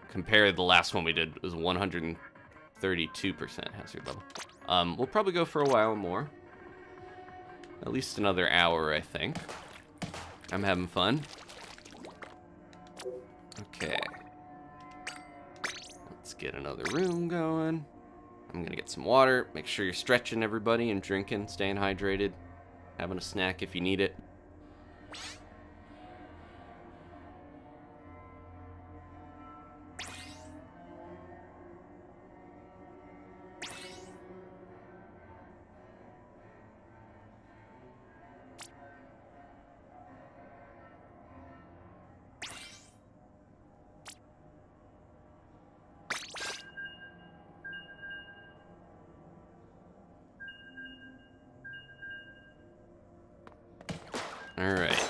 Compare the last one we did was 132% hazard level. We'll probably go for a while more. At least another hour, I think. I'm having fun. Okay. Let's get another room going. I'm gonna get some water. Make sure you're stretching, everybody, and drinking, staying hydrated, having a snack if you need it. Alright.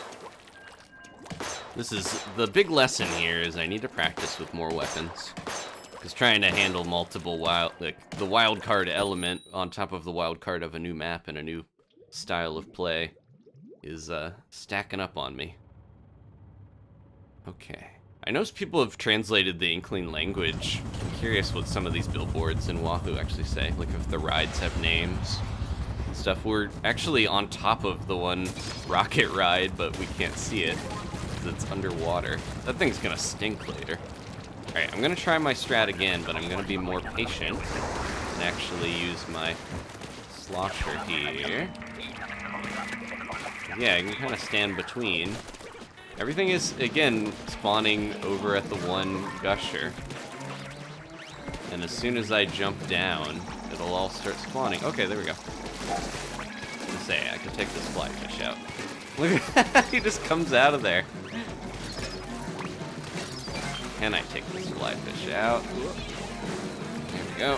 This is the big lesson here is I need to practice with more weapons. Because trying to handle multiple the wild card element on top of the wild card of a new map and a new style of play is stacking up on me. Okay. I noticed people have translated the Inkling language. I'm curious what some of these billboards in Wahoo actually say. Like if the rides have names. Stuff. We're actually on top of the one rocket ride, but we can't see it because it's underwater. That thing's gonna stink later. Alright, I'm gonna try my strat again, but I'm gonna be more patient and actually use my slosher here. Yeah, I can kind of stand between. Everything is, again, spawning over at the one gusher. And as soon as I jump down, it'll all start spawning. Okay, there we go. I could take this fly fish out. Look at that, he just comes out of there. Can I take this fly fish out? There we go.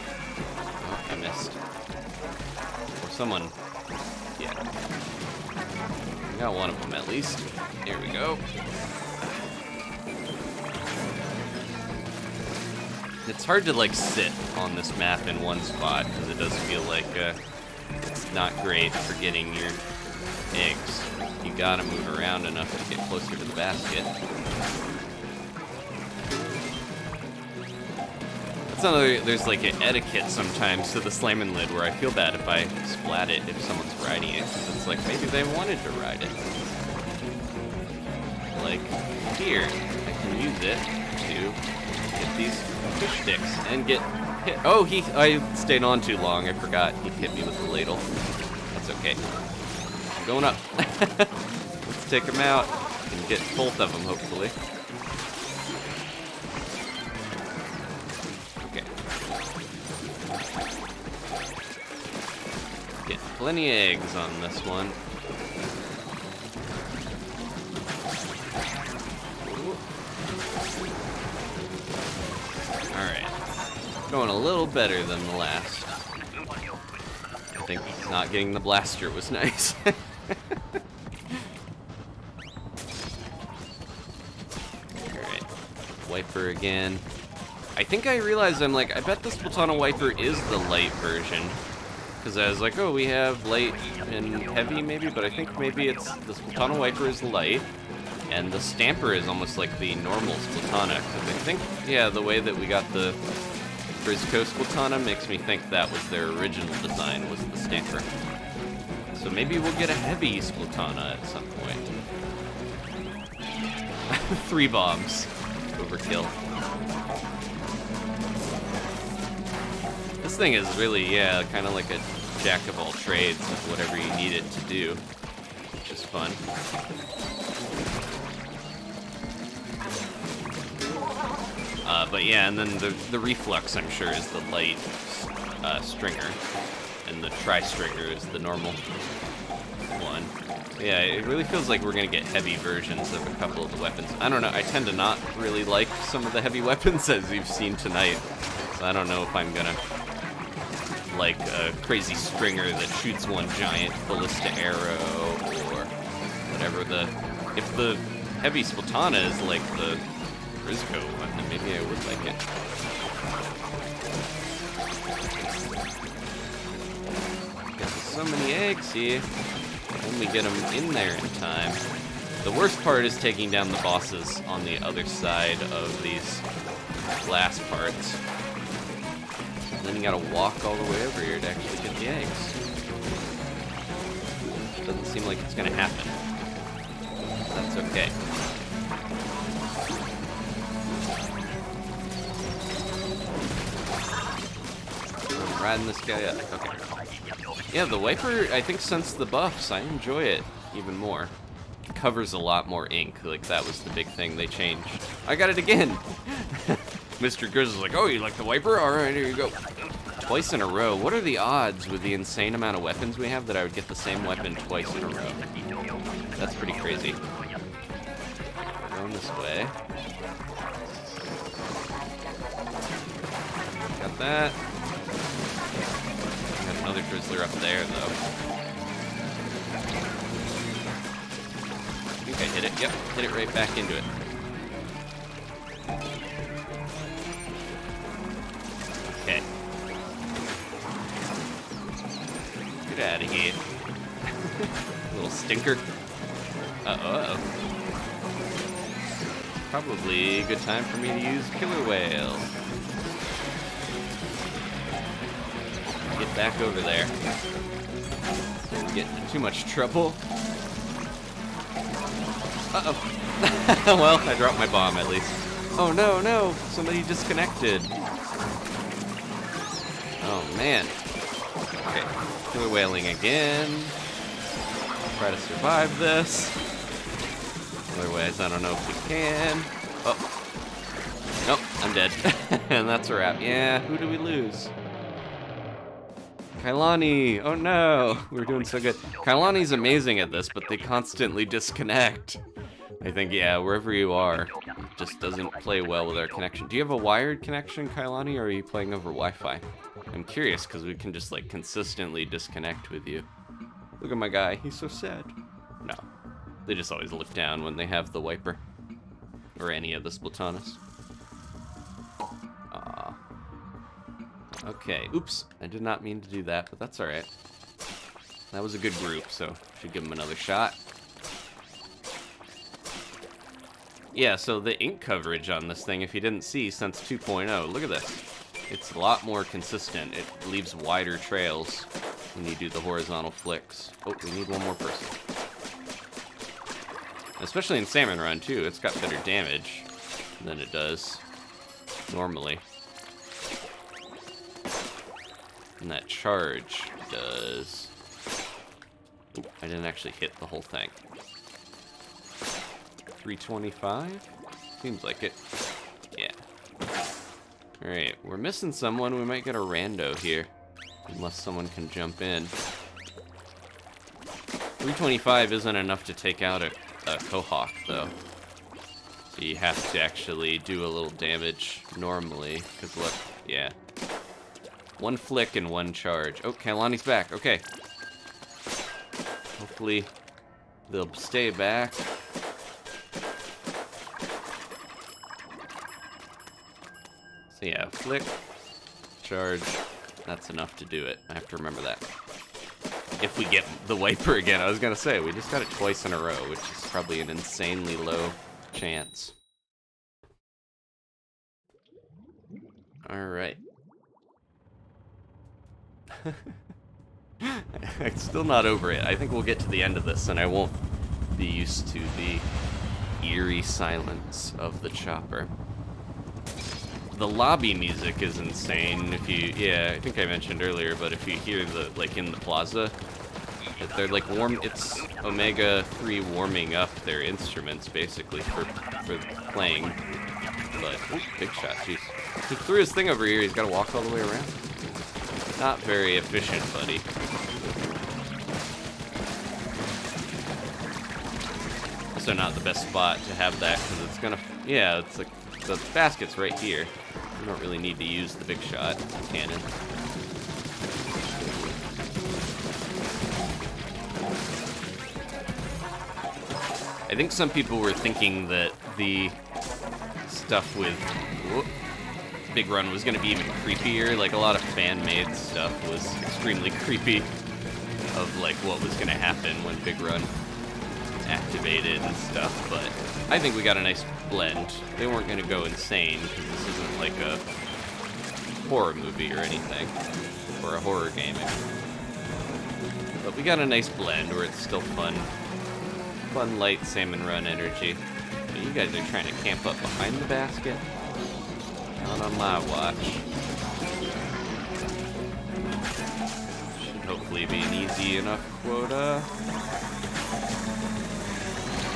Oh, I missed. Or someone. Yeah. I got one of them at least. Here we go. It's hard to like sit on this map in one spot because it does feel like it's not great for getting your eggs. You gotta move around enough to get closer to the basket. That's another, there's like an etiquette sometimes to the Salmon lid where I feel bad if I splat it if someone's riding it. It's like maybe they wanted to ride it. Like here, I can use it to get these fish sticks and get hit. Oh, I stayed on too long. I forgot he hit me with the ladle. That's okay. I'm going up. Let's take him out and get both of them, hopefully. Okay. Get plenty of eggs on this one. Alright. Going a little better than the last. I think not getting the blaster was nice. Alright. Wiper again. I think I realized I bet the Splatoon wiper is the light version. Because I was like, oh, we have light and heavy maybe, but I think maybe it's the Splatoon wiper is the light. And the stamper is almost like the normal Splatana. Because I think, yeah, the way that we got the grizzco Splatana makes me think that was their original design, was the stamper. So maybe we'll get a heavy Splatana at some point. 3 bombs. Overkill. This thing is really, yeah, kind of like a jack of all trades of whatever you need it to do, which is fun. But yeah, and then the reflux, I'm sure, is the light stringer, and the tri-stringer is the normal one. Yeah, it really feels like we're gonna get heavy versions of a couple of the weapons. I don't know, I tend to not really like some of the heavy weapons, as you've seen tonight. So I don't know if I'm gonna like a crazy stringer that shoots one giant ballista arrow, or whatever if the heavy Splatana is like the grizzco one, then maybe I would like it. Got so many eggs here. When we get them in there in time. The worst part is taking down the bosses on the other side of these glass parts. And then you gotta walk all the way over here to actually get the eggs. Doesn't seem like it's gonna happen. That's okay. I'm riding this guy up. Okay. Yeah, the wiper, I think since the buffs, I enjoy it even more. It covers a lot more ink. Like, that was the big thing they changed. I got it again! Mr. Grizzle's like, oh, you like the wiper? Alright, here you go. Twice in a row. What are the odds with the insane amount of weapons we have that I would get the same weapon twice in a row? That's pretty crazy. Going this way. Got that. Got another Drizzler up there, though. I think I hit it. Yep, hit it right back into it. Okay. Get out of here. Little stinker. Uh-oh. Probably a good time for me to use Killer Whale. Get back over there. Get into too much trouble. Uh-oh. Well, I dropped my bomb at least. Oh no, no! Somebody disconnected. Oh man. Okay. Killer whaling again. Try to survive this. Otherwise, I don't know if we can. Oh. Nope, I'm dead. And that's a wrap. Yeah, who do we lose? Kailani! Oh no! We're doing so good. Kailani's amazing at this, but they constantly disconnect. I think, yeah, wherever you are, it just doesn't play well with our connection. Do you have a wired connection, Kailani, or are you playing over Wi-Fi? I'm curious, because we can just, like, consistently disconnect with you. Look at my guy. He's so sad. No. They just always look down when they have the wiper. Or any of the Splatanas. Aww. Okay. Oops. I did not mean to do that, but that's alright. That was a good group, so should give them another shot. Yeah, so the ink coverage on this thing, if you didn't see, since 2.0, look at this. It's a lot more consistent. It leaves wider trails when you do the horizontal flicks. Oh, we need one more person. Especially in Salmon Run, too. It's got better damage than it does normally. And that charge does... Ooh, I didn't actually hit the whole thing. 325? Seems like it. Yeah. Alright, we're missing someone. We might get a rando here. Unless someone can jump in. 325 isn't enough to take out a Cohawk, though. So you have to actually do a little damage normally. Because look, yeah. One flick and one charge. Oh, Kailani's back. Okay. Hopefully they'll stay back. So yeah, flick, charge, that's enough to do it. I have to remember that. If we get the wiper again, I was gonna say, we just got it twice in a row, which is probably an insanely low chance. Alright. I'm still not over it. I think we'll get to the end of this and I won't be used to the eerie silence of the chopper. The lobby music is insane. If you, yeah, I think I mentioned earlier, but if you hear the, like in the plaza, they're like it's Omega 3 warming up their instruments basically for playing. But, ooh, big shot, jeez. He threw his thing over here, he's gotta walk all the way around. Not very efficient, buddy. also not the best spot to have that, because it's gonna... Yeah, it's like... The basket's right here. You don't really need to use the big shot cannon. I think some people were thinking that the stuff with Big Run was going to be even creepier. Like, a lot of fan-made stuff was extremely creepy of, like, what was going to happen when Big Run activated and stuff, but I think we got a nice blend. They weren't going to go insane, because this isn't like a horror movie or anything, or a horror game. But we got a nice blend where it's still fun. Fun, light Salmon Run energy. But you guys are trying to camp up behind the basket? Not on my watch. Should hopefully be an easy enough quota.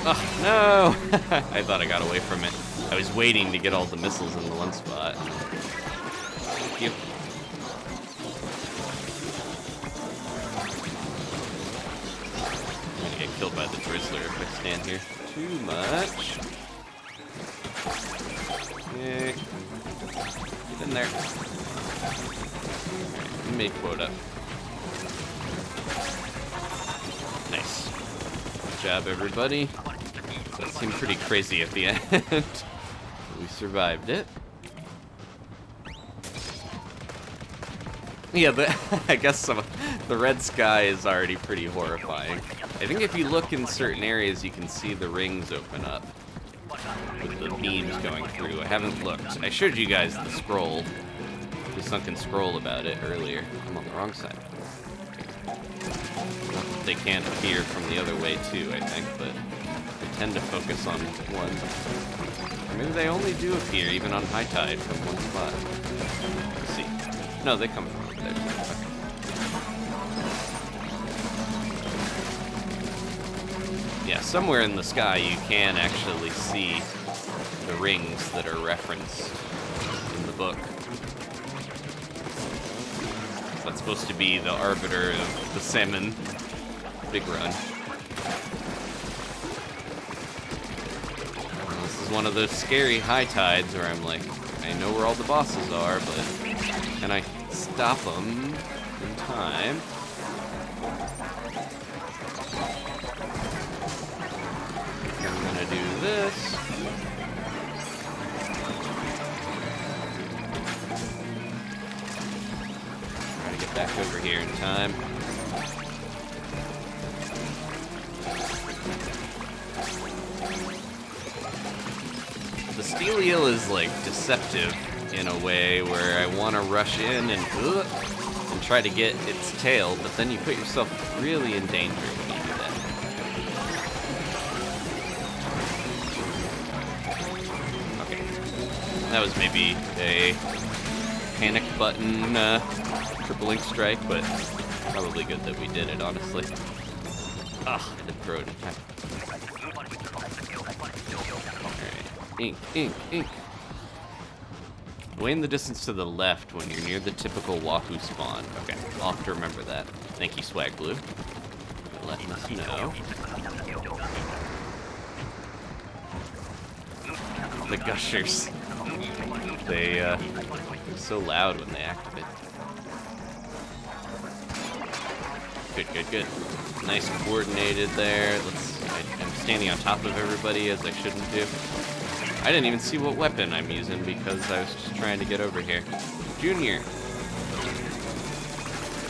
Oh, no! I thought I got away from it. I was waiting to get all the missiles in the one spot. Thank you. I'm gonna get killed by the Drizzler if I stand here too much. Okay. Get in there. Alright, we made quota. Nice. Good job, everybody. That seemed pretty crazy at the end. We survived it. Yeah, I guess the red sky is already pretty horrifying. I think if you look in certain areas, you can see the rings open up with the beams going through. I haven't looked. I showed you guys the scroll, the sunken scroll about it earlier. I'm on the wrong side. Not that they can't appear from the other way too, I think, but they tend to focus on one. Or maybe they only do appear even on high tide from one spot. Let's see. No, they come from over there. Yeah, somewhere in the sky you can actually see the rings that are referenced in the book. So that's supposed to be the arbiter of the salmon Big Run. And this is one of those scary high tides where I'm like, I know where all the bosses are, but can I stop them in time? I'm gonna do this. Try to get back over here in time. The steel eel is like deceptive in a way where I want to rush in and try to get its tail, but then you put yourself really in danger when you do that. Okay. That was maybe a panic button triple link strike, but probably good that we did it, honestly. Ugh, I didn't throw it in time. Alright. Ink, ink, ink. Way in the distance to the left when you're near the typical Wahoo spawn. Okay, I'll have to remember that. Thank you, Swag Blue. Letting us know. The gushers. They're so loud when they activate. Good, good, good. Nice coordinated there. I'm standing on top of everybody as I shouldn't do. I didn't even see what weapon I'm using because I was just trying to get over here. Junior.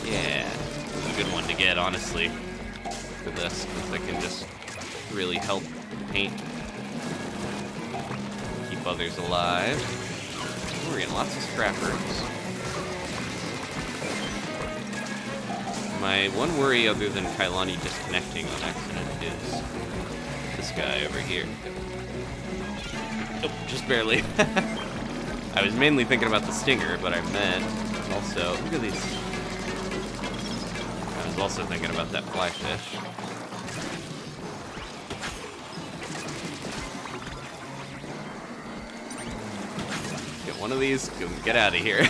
Yeah. It's a good one to get, honestly, for this, because I can just really help paint. Keep others alive. Ooh, we're getting lots of scrappers. My one worry, other than Kailani disconnecting on accident, is this guy over here. Oh, just barely. I was mainly thinking about the stinger, but I meant also... Look at these. I was also thinking about that fly fish. Get one of these, get out of here.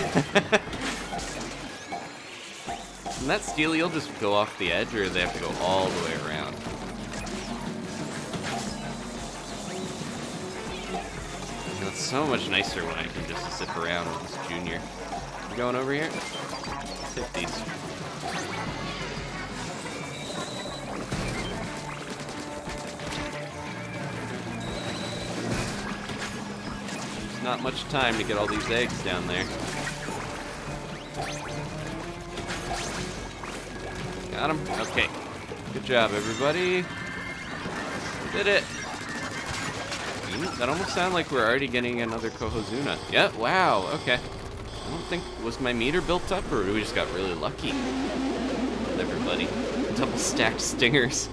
Can that steel eel just go off the edge, or do they have to go all the way around? so much nicer when I can just zip around with this junior. You going over here? Let's hit these. There's not much time to get all these eggs down there. Got him? Okay. Good job, everybody. Did it. That almost sounded like we're already getting another Cohozuna. Yeah, wow, okay. I don't think, was my meter built up, or we just got really lucky with everybody? Double stacked stingers.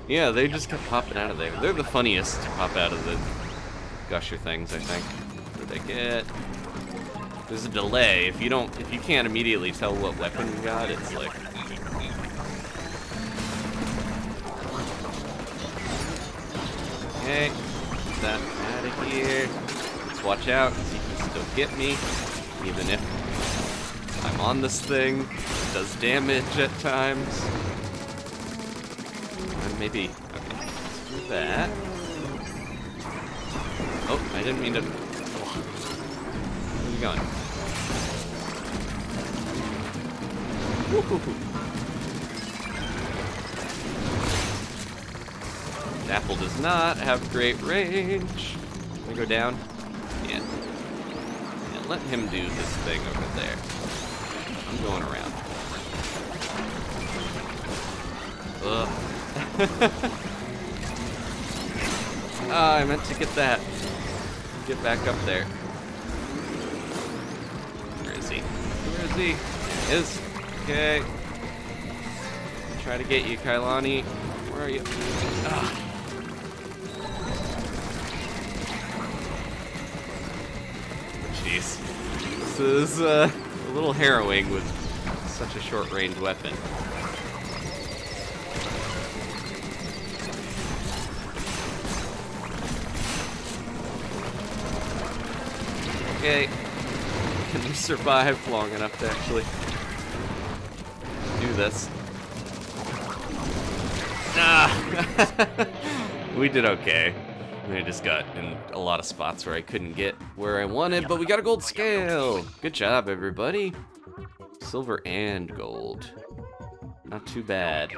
Yeah, they just kept popping out of there. They're the funniest to pop out of the gusher things, I think. What did I get? There's a delay. If you can't immediately tell what weapon you got, it's like... Okay, get that out of here. Let's watch out, because he can still get me, even if I'm on this thing. It does damage at times. And maybe, okay, let's do that. Oh, I didn't mean to. Where are you going? Woo-hoo-hoo. Apple does not have great range. Can I go down? Yeah. Yeah, let him do this thing over there. I'm going around. Ugh. Ah, I meant to get that. Get back up there. Where is he? Where is he? There he is. Okay. Try to get you, Kailani. Where are you? Ah. Jeez. This is a little harrowing with such a short-range weapon. Okay. Can we survive long enough to actually do this? Ah! We did okay. I just got in a lot of spots where I couldn't get where I wanted, but we got a gold scale. Good job, everybody. Silver and gold. Not too bad.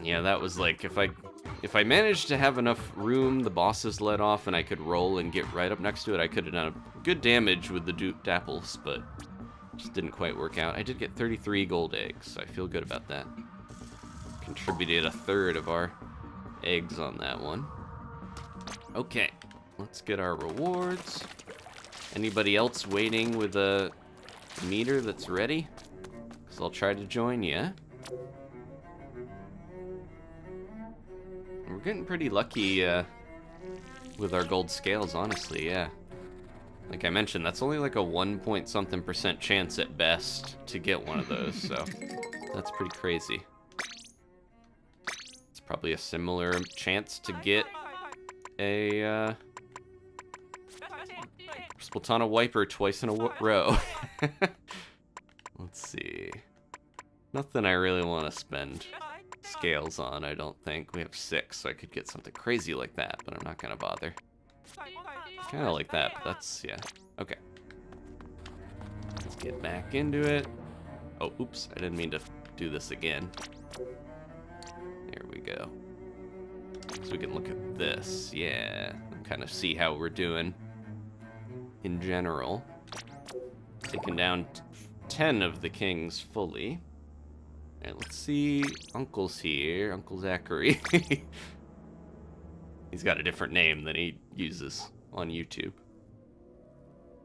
Yeah, that was like, if I managed to have enough room, the bosses let off, and I could roll and get right up next to it, I could have done good damage with the duped apples, but just didn't quite work out. I did get 33 gold eggs, so I feel good about that. Contributed a third of our eggs on that one. Okay, let's get our rewards. Anybody else waiting with a meter that's ready? Because I'll try to join you. We're getting pretty lucky with our gold scales, honestly, yeah. Like I mentioned, that's only like a 1-point-something% chance at best to get one of those, so that's pretty crazy. It's probably a similar chance to get a Splatana wiper twice in a row. Let's see. Nothing I really want to spend scales on, I don't think. We have 6, so I could get something crazy like that, but I'm not gonna bother. Kind of like that, but that's, yeah. Okay. Let's get back into it. Oh, oops, I didn't mean to do this again. There we go. So we can look at this, yeah. And kind of see how we're doing in general. Taking down 10 of the kings fully. Alright, let's see. Uncle's here. Uncle Zachary. He's got a different name than he uses on YouTube.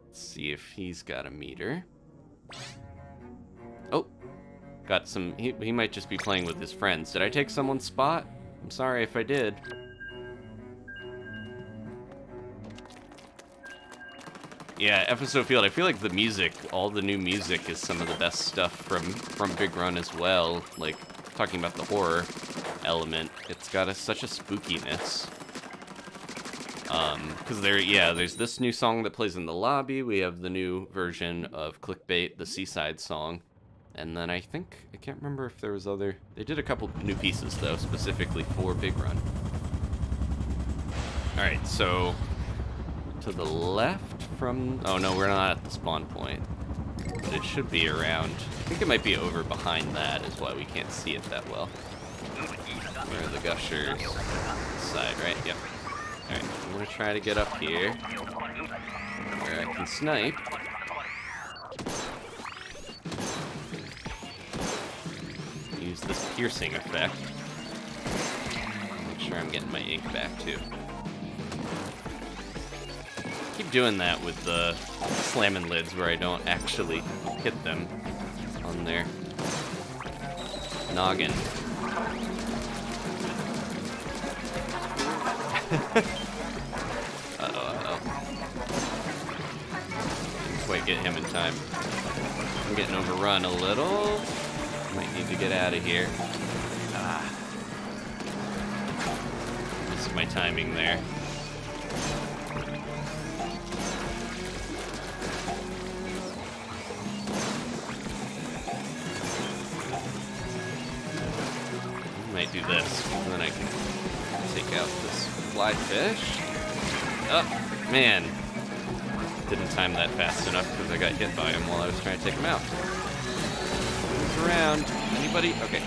Let's see if he's got a meter. Oh, got some. He might just be playing with his friends. Did I take someone's spot? I'm sorry if I did. Yeah, FSO Field, I feel like the music, all the new music is some of the best stuff from Big Run as well. Like, talking about the horror element, it's got such a spookiness. Because there's this new song that plays in the lobby, we have the new version of Clickbait, the Seaside song, and then I can't remember if there was other, they did a couple new pieces though, specifically for Big Run. Alright, so to the left from... Oh, no, we're not at the spawn point. But it should be around... I think it might be over behind that is why we can't see it that well. Where are the gushers? This side, right? Yep. Alright, I'm gonna try to get up here. Where I can snipe. Use this piercing effect. Make sure I'm getting my ink back, too. Keep doing that with the Salmonids where I don't actually hit them on their noggin. Uh-oh. Didn't quite get him in time. I'm getting overrun a little. Might need to get out of here. Missed my timing there. Might do this, and then I can take out this fly fish. Oh, man. Didn't time that fast enough because I got hit by him while I was trying to take him out. Move around. Anybody? Okay.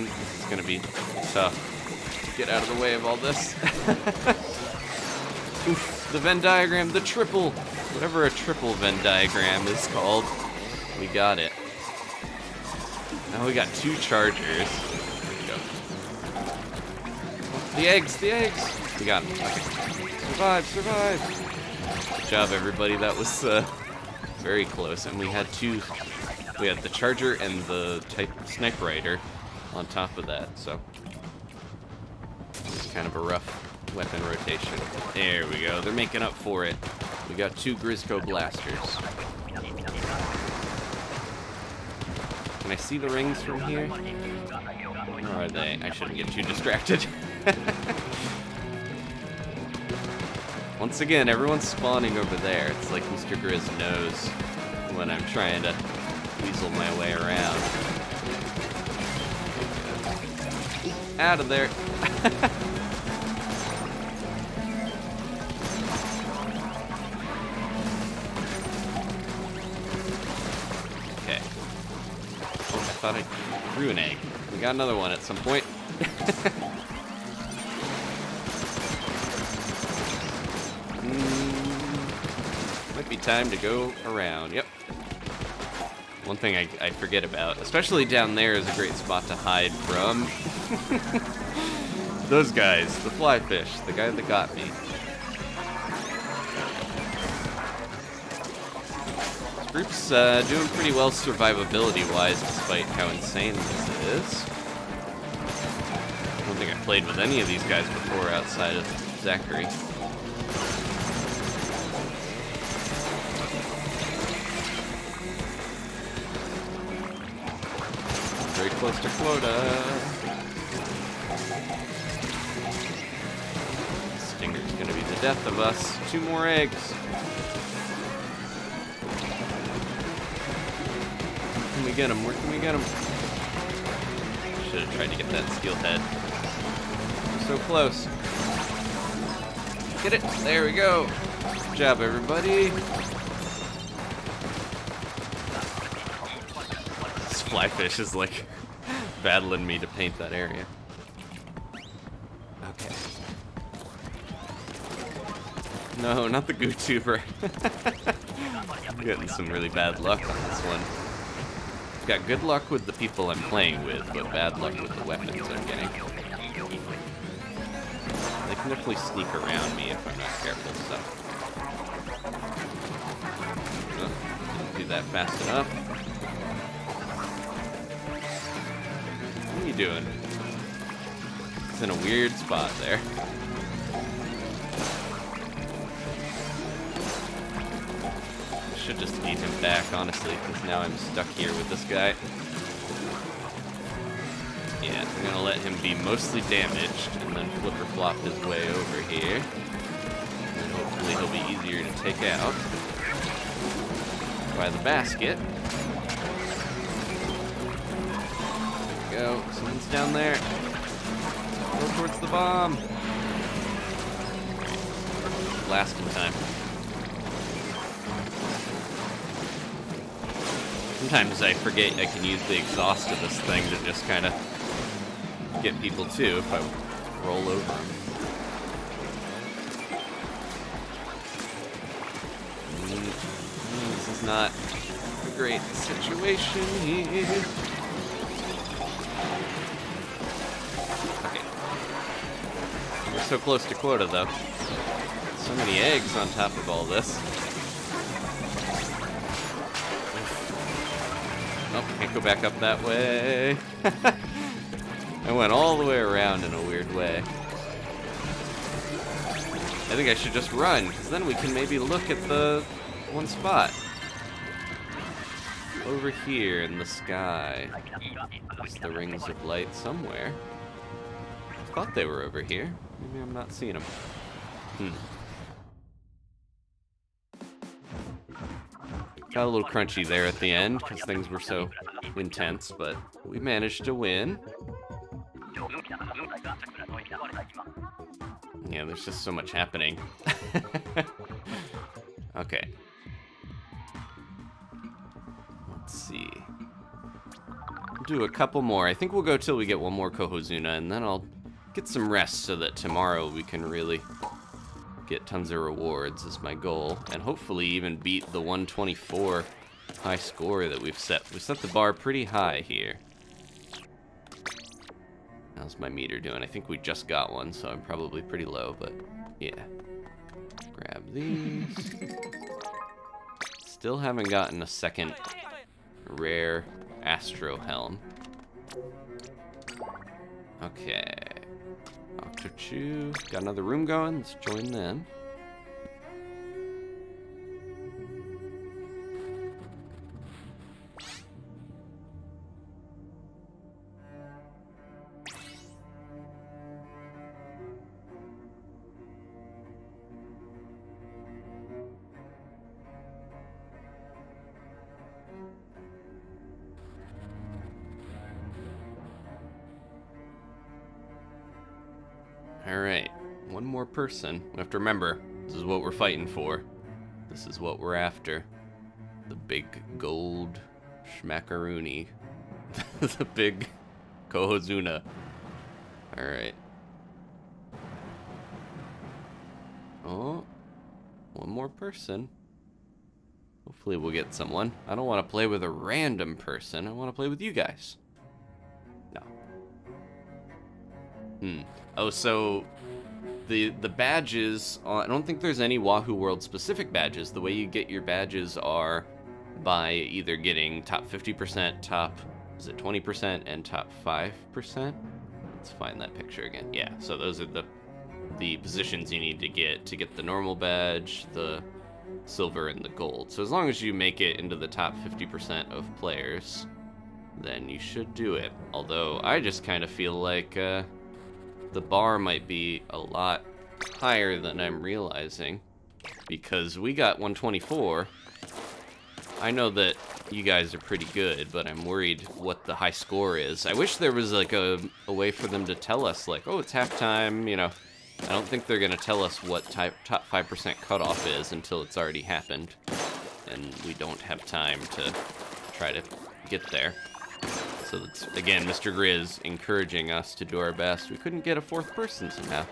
This is gonna be tough to get out of the way of all this. Oof, the Venn diagram, the triple, whatever a triple Venn diagram is called. We got it. Now we got 2 chargers. There we go. The eggs, the eggs! We got them. Okay. Survive, survive! Good job, everybody. That was very close. And we had 2. We had the charger and the sniper rider on top of that, so it's kind of a rough weapon rotation. There we go. They're making up for it. We got 2 grizzco blasters. Can I see the rings from here? Where are they? I shouldn't get too distracted. Once again, everyone's spawning over there. It's like Mr. Grizz knows when I'm trying to weasel my way around. Out of there. Okay. Oh, I thought I threw an egg. We got another one at some point. Might be time to go around. Yep. One thing I forget about, especially down there, is a great spot to hide from those guys, the fly fish, the guy that got me. This group's doing pretty well survivability-wise, despite how insane this is. I don't think I've played with any of these guys before outside of Zachary. Very close to quota. Stinger's gonna be the death of us. 2 more eggs. Where can we get him? Where can we get him? Should have tried to get that steel head. So close. Get it. There we go. Good job, everybody. This fly fish is like battling me to paint that area. Okay. No, not the goo tuber. I'm getting some really bad luck on this one. I've got good luck with the people I'm playing with, but bad luck with the weapons I'm getting. They can definitely sneak around me if I'm not careful, so. Didn't do that fast enough. What are you doing? It's in a weird spot there. I should just lead him back, honestly, because now I'm stuck here with this guy. Yeah, I'm gonna let him be mostly damaged, and then flipper-flop his way over here. And hopefully he'll be easier to take out by the basket. go. Someone's down there. Go towards the bomb. Last in time. Sometimes I forget I can use the exhaust of this thing to just kind of get people too if I roll over them. This is not a great situation here. Okay. We're so close to quota though. So many eggs on top of all this. Oh, can't go back up that way. I went all the way around in a weird way. I think I should just run, because then we can maybe look at the one spot. Over here in the sky. There's the rings of light somewhere. I thought they were over here. Maybe I'm not seeing them. Got a little crunchy there at the end, because things were so intense, but we managed to win. Yeah, there's just so much happening. Okay. Let's see. We'll do a couple more. I think we'll go till we get one more Cohozuna, and then I'll get some rest so that tomorrow we can really get tons of rewards is my goal, and hopefully even beat the 124 high score that we've set. We set the bar pretty high here. How's my meter doing? I think we just got one, so I'm probably pretty low, but yeah. Grab these. Still haven't gotten a second rare Astro Helm. Okay. Octochew. Got another room going. Let's join them. Alright, one more person. We have to remember, this is what we're fighting for. This is what we're after. The big gold schmackaroony. The big Cohozuna. Alright. Oh, one more person. Hopefully we'll get someone. I don't want to play with a random person. I want to play with you guys. No. Oh, so the badges, I don't think there's any Wahoo World specific badges. The way you get your badges are by either getting top 50%, top, is it 20%, and top 5%? Let's find that picture again. Yeah, so those are the positions you need to get the normal badge, the silver, and the gold. So as long as you make it into the top 50% of players, then you should do it. Although I just kind of feel like the bar might be a lot higher than I'm realizing, because we got 124. I know that you guys are pretty good, but I'm worried what the high score is. I wish there was like a way for them to tell us, like, oh, it's halftime, you know. I don't think they're gonna tell us what top 5% cutoff is until it's already happened, and we don't have time to try to get there. So that's, again, Mr. Grizz encouraging us to do our best. We couldn't get a fourth person somehow.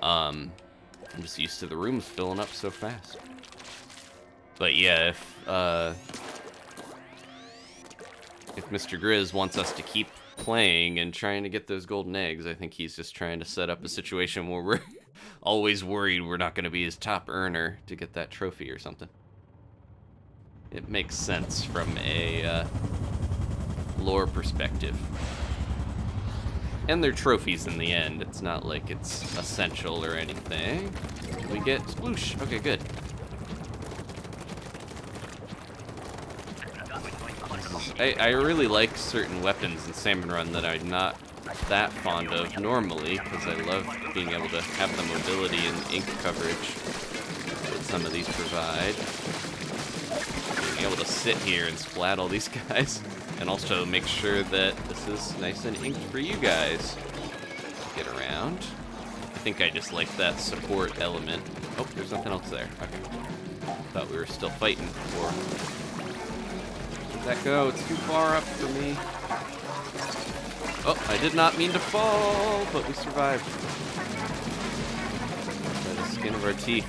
I'm just used to the rooms filling up so fast. But yeah, if Mr. Grizz wants us to keep playing and trying to get those golden eggs, I think he's just trying to set up a situation where we're always worried we're not going to be his top earner to get that trophy or something. It makes sense from a lore perspective. And they're trophies in the end. It's not like it's essential or anything. Did we get sploosh? Okay, good. I really like certain weapons in Salmon Run that I'm not that fond of normally, because I love being able to have the mobility and ink coverage that some of these provide. Being able to sit here and splat all these guys. And also make sure that this is nice and inked for you guys. Get around. I think I just like that support element. Oh, there's nothing else there. Okay. Thought we were still fighting before. Where'd that go? It's too far up for me. Oh, I did not mean to fall, but we survived. By the skin of our teeth.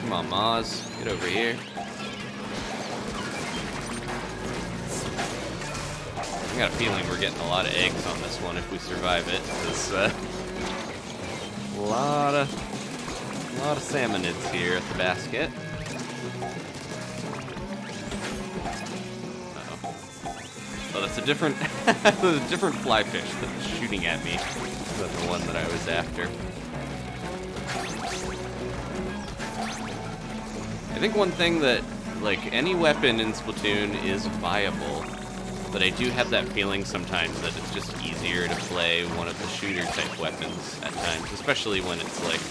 Come on, Maz. Get over here. I got a feeling we're getting a lot of eggs on this one if we survive it. There's a lot of salmonids here at the basket. Uh-oh. Oh, that's a different fly fish that's shooting at me than the one that I was after. I think one thing that, like, any weapon in Splatoon is viable, but I do have that feeling sometimes that it's just easier to play one of the shooter type weapons at times, especially when it's like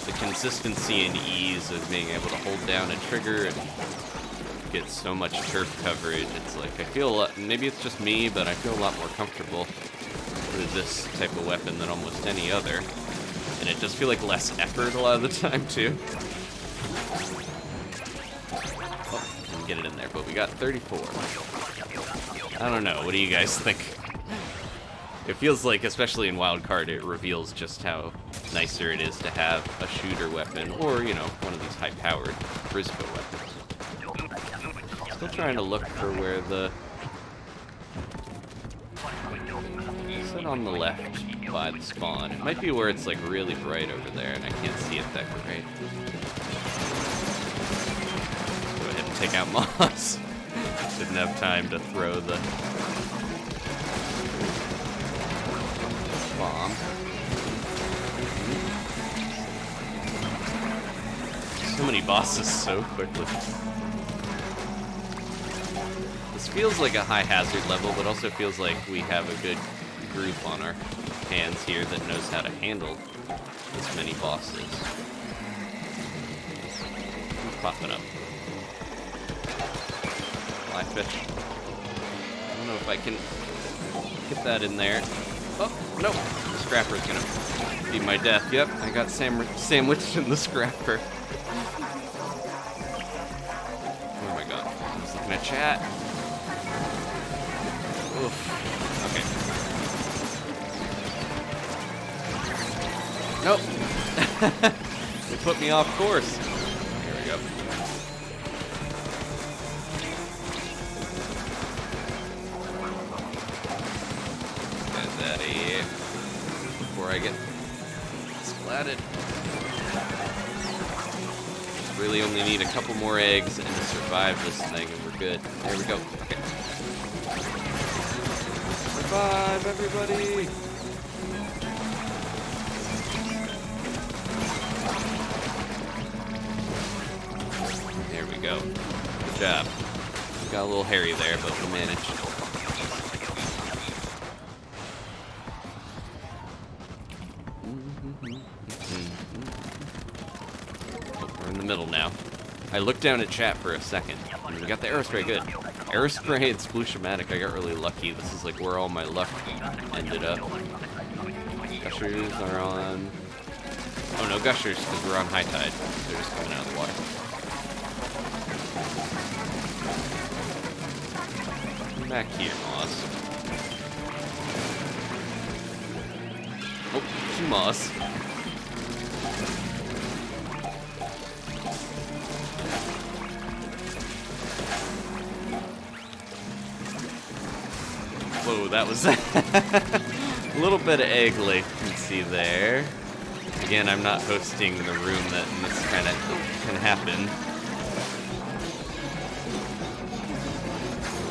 the consistency and ease of being able to hold down a trigger and get so much turf coverage. It's like I feel a lot, maybe it's just me, but I feel a lot more comfortable with this type of weapon than almost any other, and it just feel like less effort a lot of the time too. Get it in there, but we got 34. I don't know, what do you guys think? It feels like, especially in Wildcard, it reveals just how nicer it is to have a shooter weapon, or, you know, one of these high-powered grizzco weapons. Still trying to look for where the... Is it on the left by the spawn? It might be where it's like really bright over there, and I can't see it that great. Take out Moss. Didn't have time to throw the bomb. So many bosses so quickly. This feels like a high hazard level, but also feels like we have a good group on our hands here that knows how to handle this many bosses. Who's popping up? Fish. I don't know if I can get that in there. Oh, no. The scrapper's gonna be my death. Yep, I got sandwiched in the scrapper. Oh my god. I'm just looking at chat. Oof. Okay. Nope. They put me off course. Here we go. Before I get splatted. Just really only need a couple more eggs and to survive this thing and we're good. There we go. Okay. Survive, everybody! There we go. Good job. Got a little hairy there, but we managed. Middle now. I looked down at chat for a second. And we got the Aerospray good. Aerospray and Splooshomatic, I got really lucky. This is like where all my luck ended up. Gushers are on... Oh no, Gushers, because we're on high tide. They're just coming out of the water. Come back here, Moss. Oh, two Moss. Whoa, that was a little bit of egg latency there. Again, I'm not hosting the room that this kind of can happen.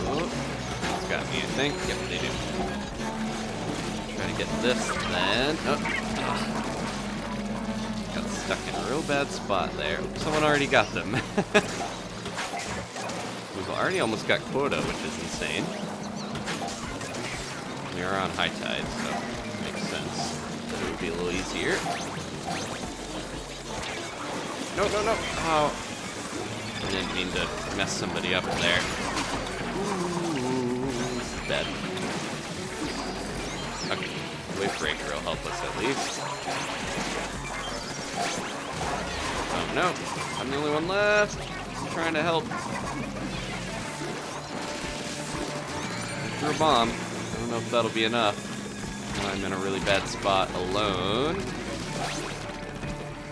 Oh, it's got me, I think. Yep, they do. Try to get this then. Oh, got stuck in a real bad spot there. Someone already got them. We've already almost got quota, which is insane. We are on high tide, so it makes sense that it would be a little easier. No, no, no. Oh. I didn't mean to mess somebody up there. bad. Okay, wave breaker will help us at least. Oh no, I'm the only one left. I'm trying to help. Threw a bomb. I don't know if that'll be enough. Now I'm in a really bad spot alone.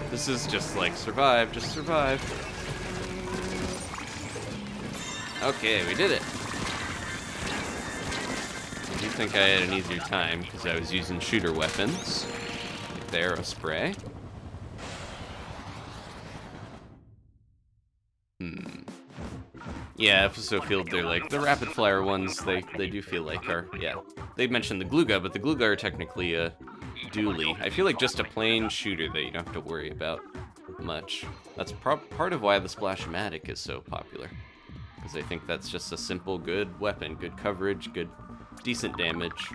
This is just like survive, just survive. Okay, we did it. I do think I had an easier time because I was using shooter weapons, like the arrow spray. Yeah, FSO Field, they're like, the rapid fire ones, they do feel like are, yeah. They mentioned the Gluga, but the Gluga are technically a dually. I feel like just a plain shooter that you don't have to worry about much. That's part of why the Splash-O-Matic is so popular. Because I think that's just a simple, good weapon, good coverage, good, decent damage.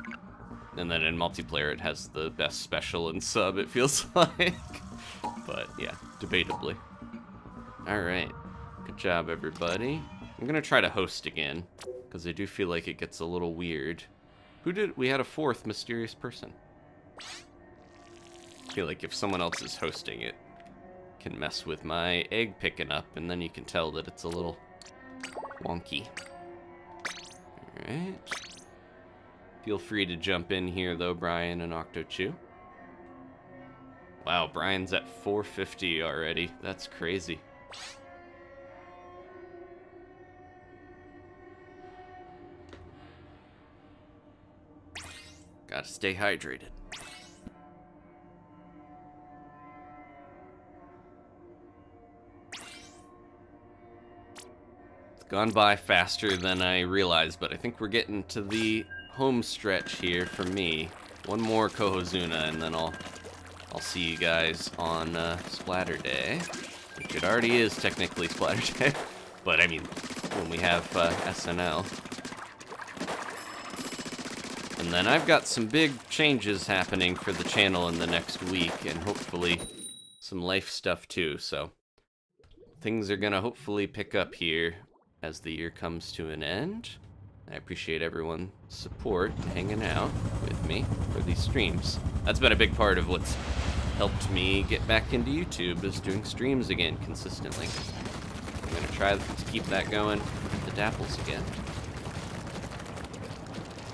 And then in multiplayer it has the best special and sub, it feels like. But yeah, debatably. Alright, good job everybody. I'm gonna try to host again, because I do feel like it gets a little weird. We had a fourth mysterious person. I feel like if someone else is hosting it, can mess with my egg picking up, and then you can tell that it's a little wonky. Alright. Feel free to jump in here though, Brian and Octochew. Wow, Brian's at 450 already. That's crazy. Gotta stay hydrated. It's gone by faster than I realized, but I think we're getting to the home stretch here for me. One more Cohozuna, and then I'll see you guys on Splatter Day, which it already is technically Splatter Day, but I mean, when we have SNL. And then I've got some big changes happening for the channel in the next week, and hopefully some life stuff too, so things are gonna hopefully pick up here as the year comes to an end. I appreciate everyone's support hanging out with me for these streams. That's been a big part of what's helped me get back into YouTube, is doing streams again consistently. I'm gonna try to keep that going with the dapples again.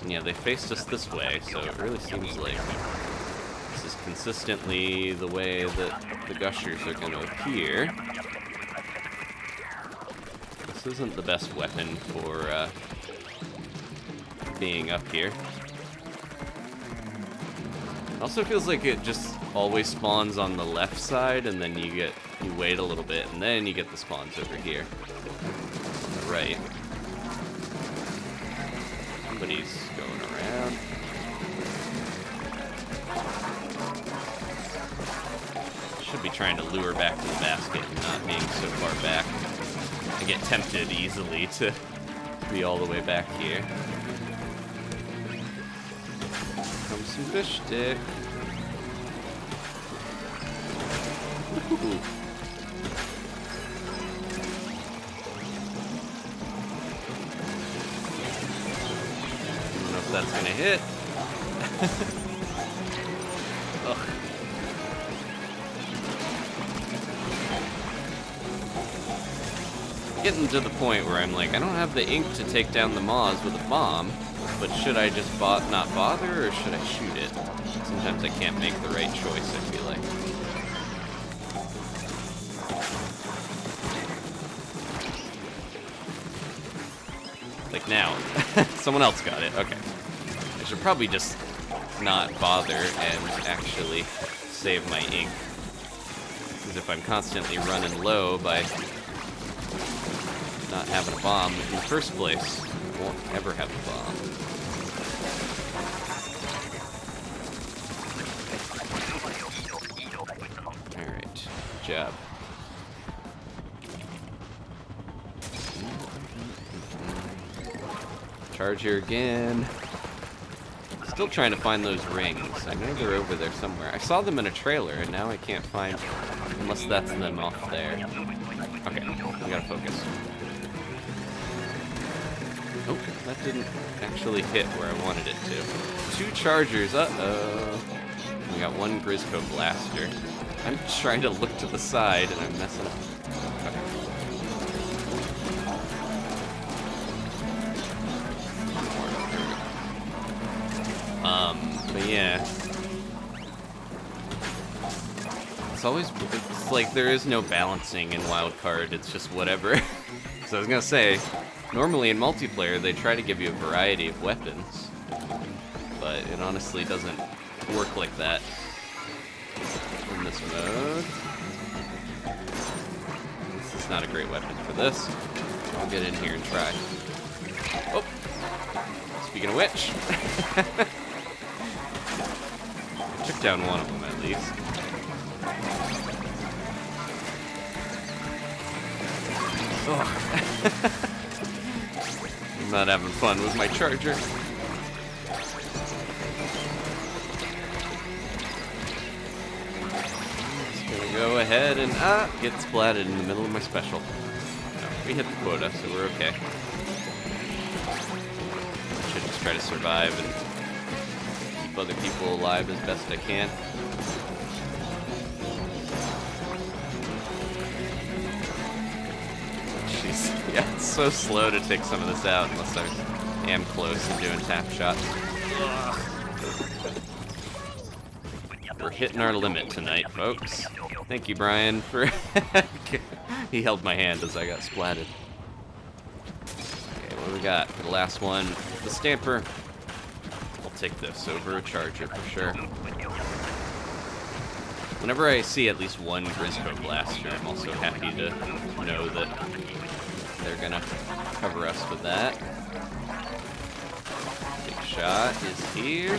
And yeah, they faced us this way, so it really seems like this is consistently the way that the gushers are gonna appear. This isn't the best weapon for being up here. It also feels like it just always spawns on the left side, and then you wait a little bit, and then you get the spawns over here. On the right. Somebody's going around. Should be trying to lure back to the basket and not being so far back. I get tempted easily to be all the way back here. Comes some fish stick. Ooh. I don't know if that's gonna hit. Ugh. Getting to the point where I'm like, I don't have the ink to take down the Moz with a bomb, but should I just not bother, or should I shoot it? Sometimes I can't make the right choice, I feel like. Like now. Someone else got it, okay. I should probably just not bother and actually save my ink. Because if I'm constantly running low by not having a bomb in the first place, I won't ever have a bomb. Alright, good job. Charge here again. Still trying to find those rings. I know they're over there somewhere. I saw them in a trailer, and now I can't find, unless that's them off there. Okay, we gotta focus. Oh. that didn't actually hit where I wanted it to. 2 chargers, uh-oh. We got 1 grizzco blaster. I'm trying to look to the side and I'm messing up. But yeah. It's like there is no balancing in wildcard, it's just whatever. So I was gonna say, normally in multiplayer they try to give you a variety of weapons, but it honestly doesn't work like that in this mode. This is not a great weapon for this. I'll get in here and try. Oh! Speaking of which, I took down one of them at least. I'm not having fun with my charger. Just gonna go ahead and get splatted in the middle of my special. No, we hit the quota, so we're okay. Should just try to survive and keep other people alive as best I can. Yeah, it's so slow to take some of this out unless I am close and doing tap shots. We're hitting our limit tonight, folks. Thank you, Brian, for... He held my hand as I got splatted. Okay, what do we got for the last one? The Stamper. I'll take this over a Charger for sure. Whenever I see at least 1 grizzco blaster, I'm also happy to know that they're gonna cover us with that. Big shot is here.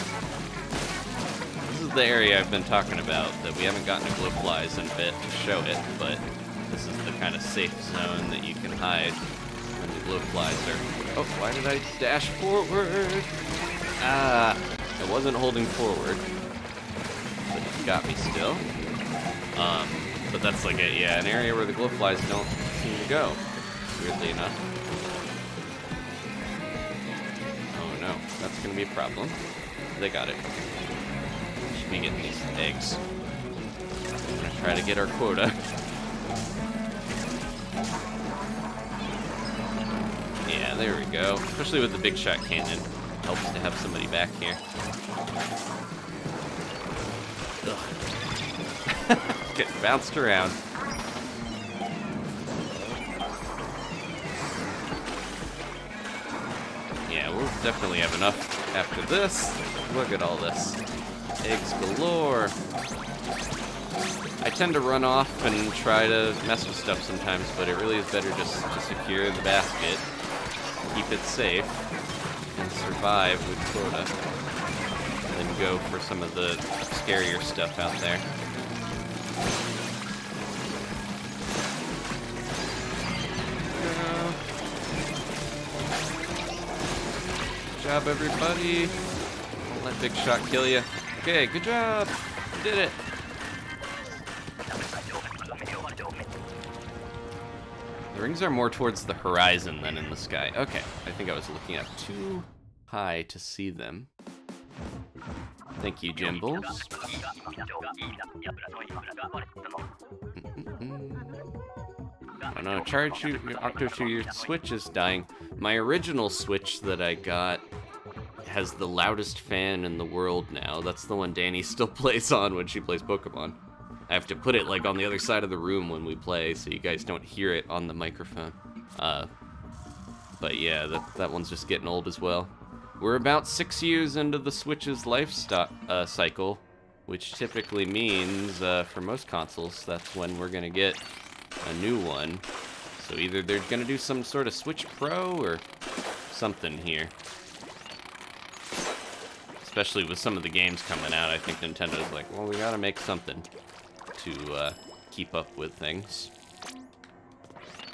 This is the area I've been talking about, that we haven't gotten to glowflies in a bit to show it, but this is the kind of safe zone that you can hide when the glowflies are... Oh, why did I dash forward? I wasn't holding forward, but it got me still. But that's like an area where the glowflies don't seem to go. Weirdly enough. Oh no, that's gonna be a problem. They got it. Should be getting these eggs. I'm gonna try to get our quota. Yeah, there we go. Especially with the big shot cannon. Helps to have somebody back here. Getting bounced around. Yeah, we'll definitely have enough after this. Look at all this. Eggs galore. I tend to run off and try to mess with stuff sometimes, but it really is better just to secure the basket, keep it safe, and survive with quota, than go for some of the scarier stuff out there. Good job, everybody. Don't let big shot kill you. Okay, good job. You did it. The rings are more towards the horizon than in the sky. Okay, I think I was looking up too high to see them. Thank you, Jimbles. Oh no, charge you, Octo, your Switch is dying. My original Switch that I got has the loudest fan in the world now. That's the one Danny still plays on when she plays Pokemon. I have to put it like on the other side of the room when we play so you guys don't hear it on the microphone. But yeah, that one's just getting old as well. We're about 6 years into the Switch's life cycle, which typically means, for most consoles, that's when we're gonna get a new one. So either they're gonna do some sort of Switch Pro or something here. Especially with some of the games coming out, I think Nintendo's like, well, we gotta make something to keep up with things.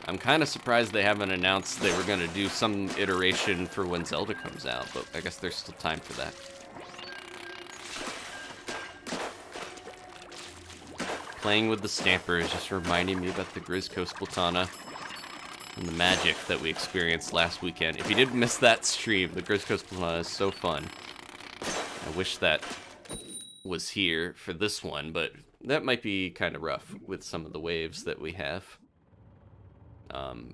I'm kind of surprised they haven't announced they were gonna do some iteration for when Zelda comes out, but I guess there's still time for that. Playing with the Stamper is just reminding me about the grizzco Splatana. and the magic that we experienced last weekend. If you did miss that stream, the grizzco Splatoon is so fun. I wish that was here for this one, but that might be kind of rough with some of the waves that we have.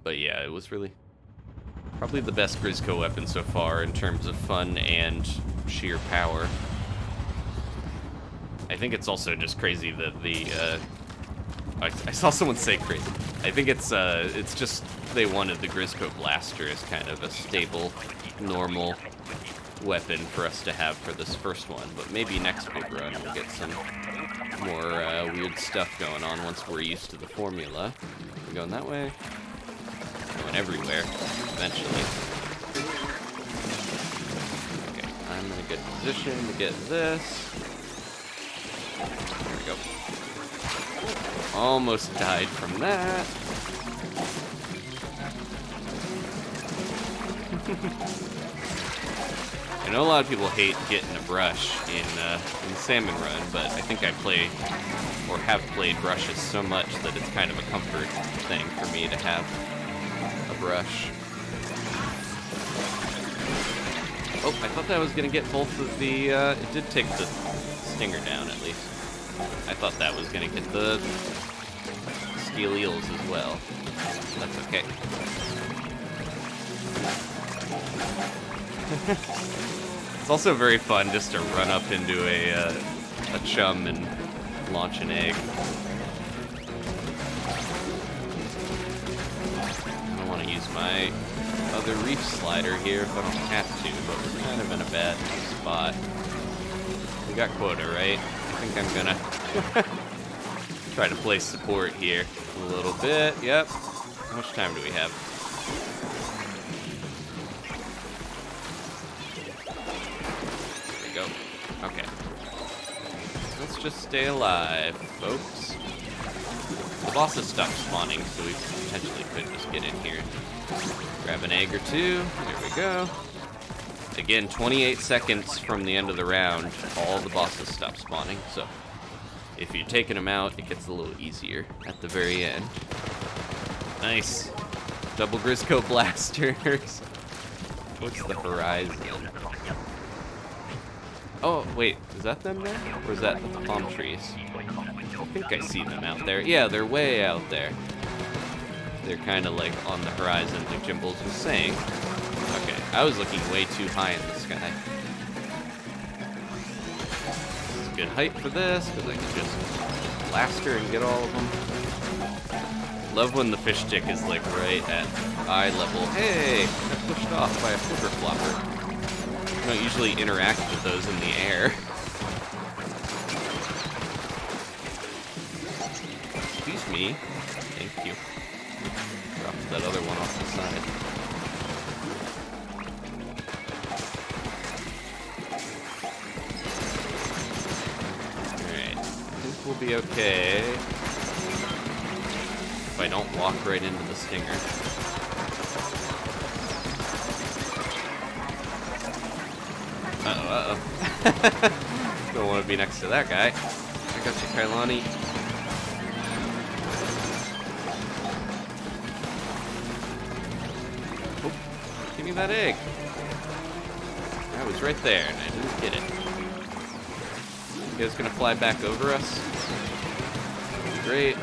But yeah, it was really probably the best grizzco weapon so far in terms of fun and sheer power. I think it's also just crazy that the I saw someone say crazy. I think it's just they wanted the grizzco blaster as kind of a stable, normal weapon for us to have for this first one, but maybe next big run we'll get some more weird stuff going on once we're used to the formula. We're going that way. Going everywhere, eventually. Okay, I'm in a good position to get this. There we go. Almost died from that. I know a lot of people hate getting a brush in Salmon Run, but I think I play, or have played brushes so much that it's kind of a comfort thing for me to have a brush. Oh, I thought that I was going to get both of the, it did take the stinger down at least. I thought that was going to get the steel eels as well. That's okay. It's also very fun just to run up into a chum and launch an egg. I don't want to use my other reef slider here if I don't have to, but we're kind of in a bad spot. We got quota, right? I think I'm gonna try to play support here a little bit. Yep. How much time do we have? There we go. Okay. Let's just stay alive, folks. The boss has stopped spawning, so we potentially could just get in here. Grab an egg or two. There we go. Again, 28 seconds from the end of the round, all the bosses stop spawning, so if you're taking them out, it gets a little easier at the very end. Nice. Double grizzco blasters. What's the horizon? Oh, wait, is that them there? Or is that the palm trees? I think I see them out there. Yeah, they're way out there. They're kind of like on the horizon, like Jimbles was saying. Okay, I was looking way too high in the sky. It's a good height for this, because I can just blast her and get all of them. Love when the fish stick is like right at eye level. Hey, got pushed off by a flipper flopper. I don't usually interact with those in the air. Excuse me. Thank you. Dropped that other one off the side. Alright. I think we'll be okay. If I don't walk right into the stinger. Uh-oh. Don't want to be next to that guy. I got you, Kailani. Oh, give me that egg. I was right there, and I didn't get it. You guys gonna fly back over us? Great.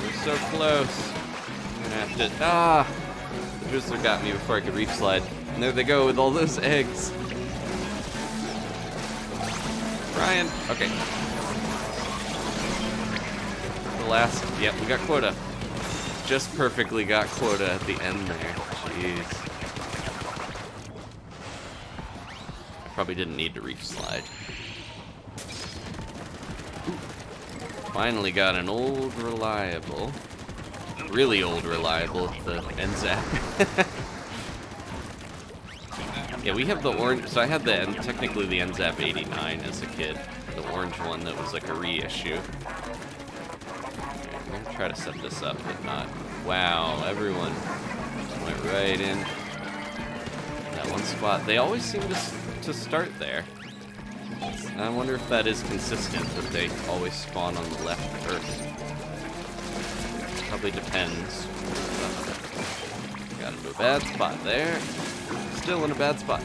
We're so close. I'm gonna have to... Ah! The drizzler got me before I could reef slide. And there they go with all those eggs. Ryan. Okay. The last... Yep, we got quota. Just perfectly got quota at the end there. Jeez. I probably didn't need to reef slide. Ooh. Finally got an old reliable. Really old reliable, the NZAP. Yeah, we have the orange, so I had the, technically the NZAP 89 as a kid. The orange one that was like a reissue. I'm gonna try to set this up, but not. Wow, everyone just went right in that one spot. They always seem to start there. I wonder if that is consistent, that they always spawn on the left first. Probably depends. Got into a bad spot there. Still in a bad spot.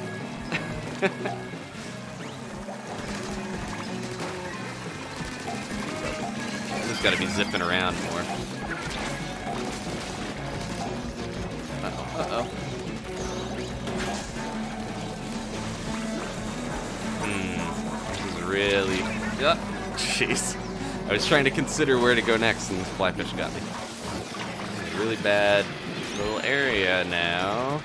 Just gotta be zipping around more. Uh-oh. This is really... Jeez. I was trying to consider where to go next, and this flyfish got me. This is a really bad little area now.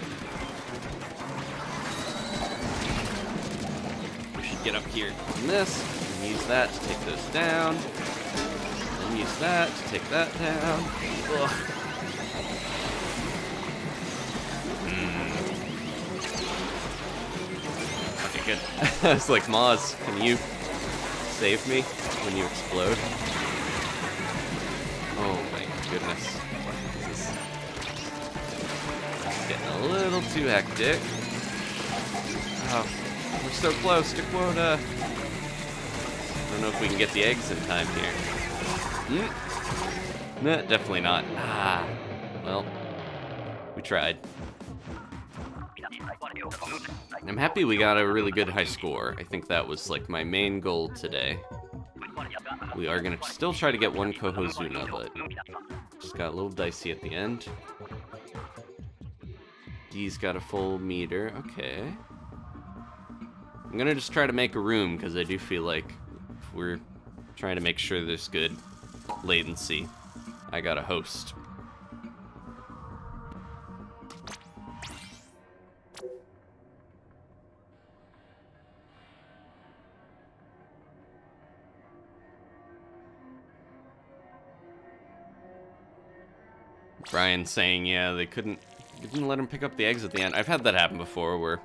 We should get up here on this, and use that to take those down. And use that to take that down. Ugh. Okay, good. It's like, Moz, can you save me when you explode? Oh my goodness. This is getting a little too hectic. Oh, we're so close to quota. I don't know if we can get the eggs in time here. Nah, definitely not. Ah, well, we tried. I'm happy we got a really good high score. I think that was like my main goal today. We are gonna still try to get one Cohozuna, but just got a little dicey at the end. D's got a full meter. Okay. I'm gonna just try to make a room because I do feel like if we're trying to make sure there's good latency, I got a host. Brian saying, yeah, they didn't let him pick up the eggs at the end. I've had that happen before where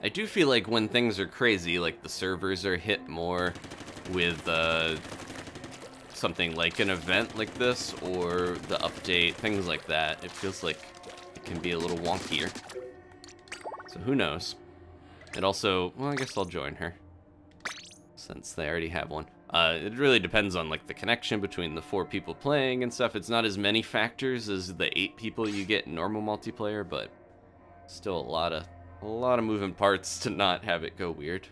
I do feel like when things are crazy, like the servers are hit more with something like an event like this or the update, things like that. It feels like it can be a little wonkier. So who knows? It also, well, I guess I'll join her since they already have one. It really depends on like the connection between the 4 people playing and stuff. It's not as many factors as the 8 people you get in normal multiplayer, but still a lot of moving parts to not have it go weird.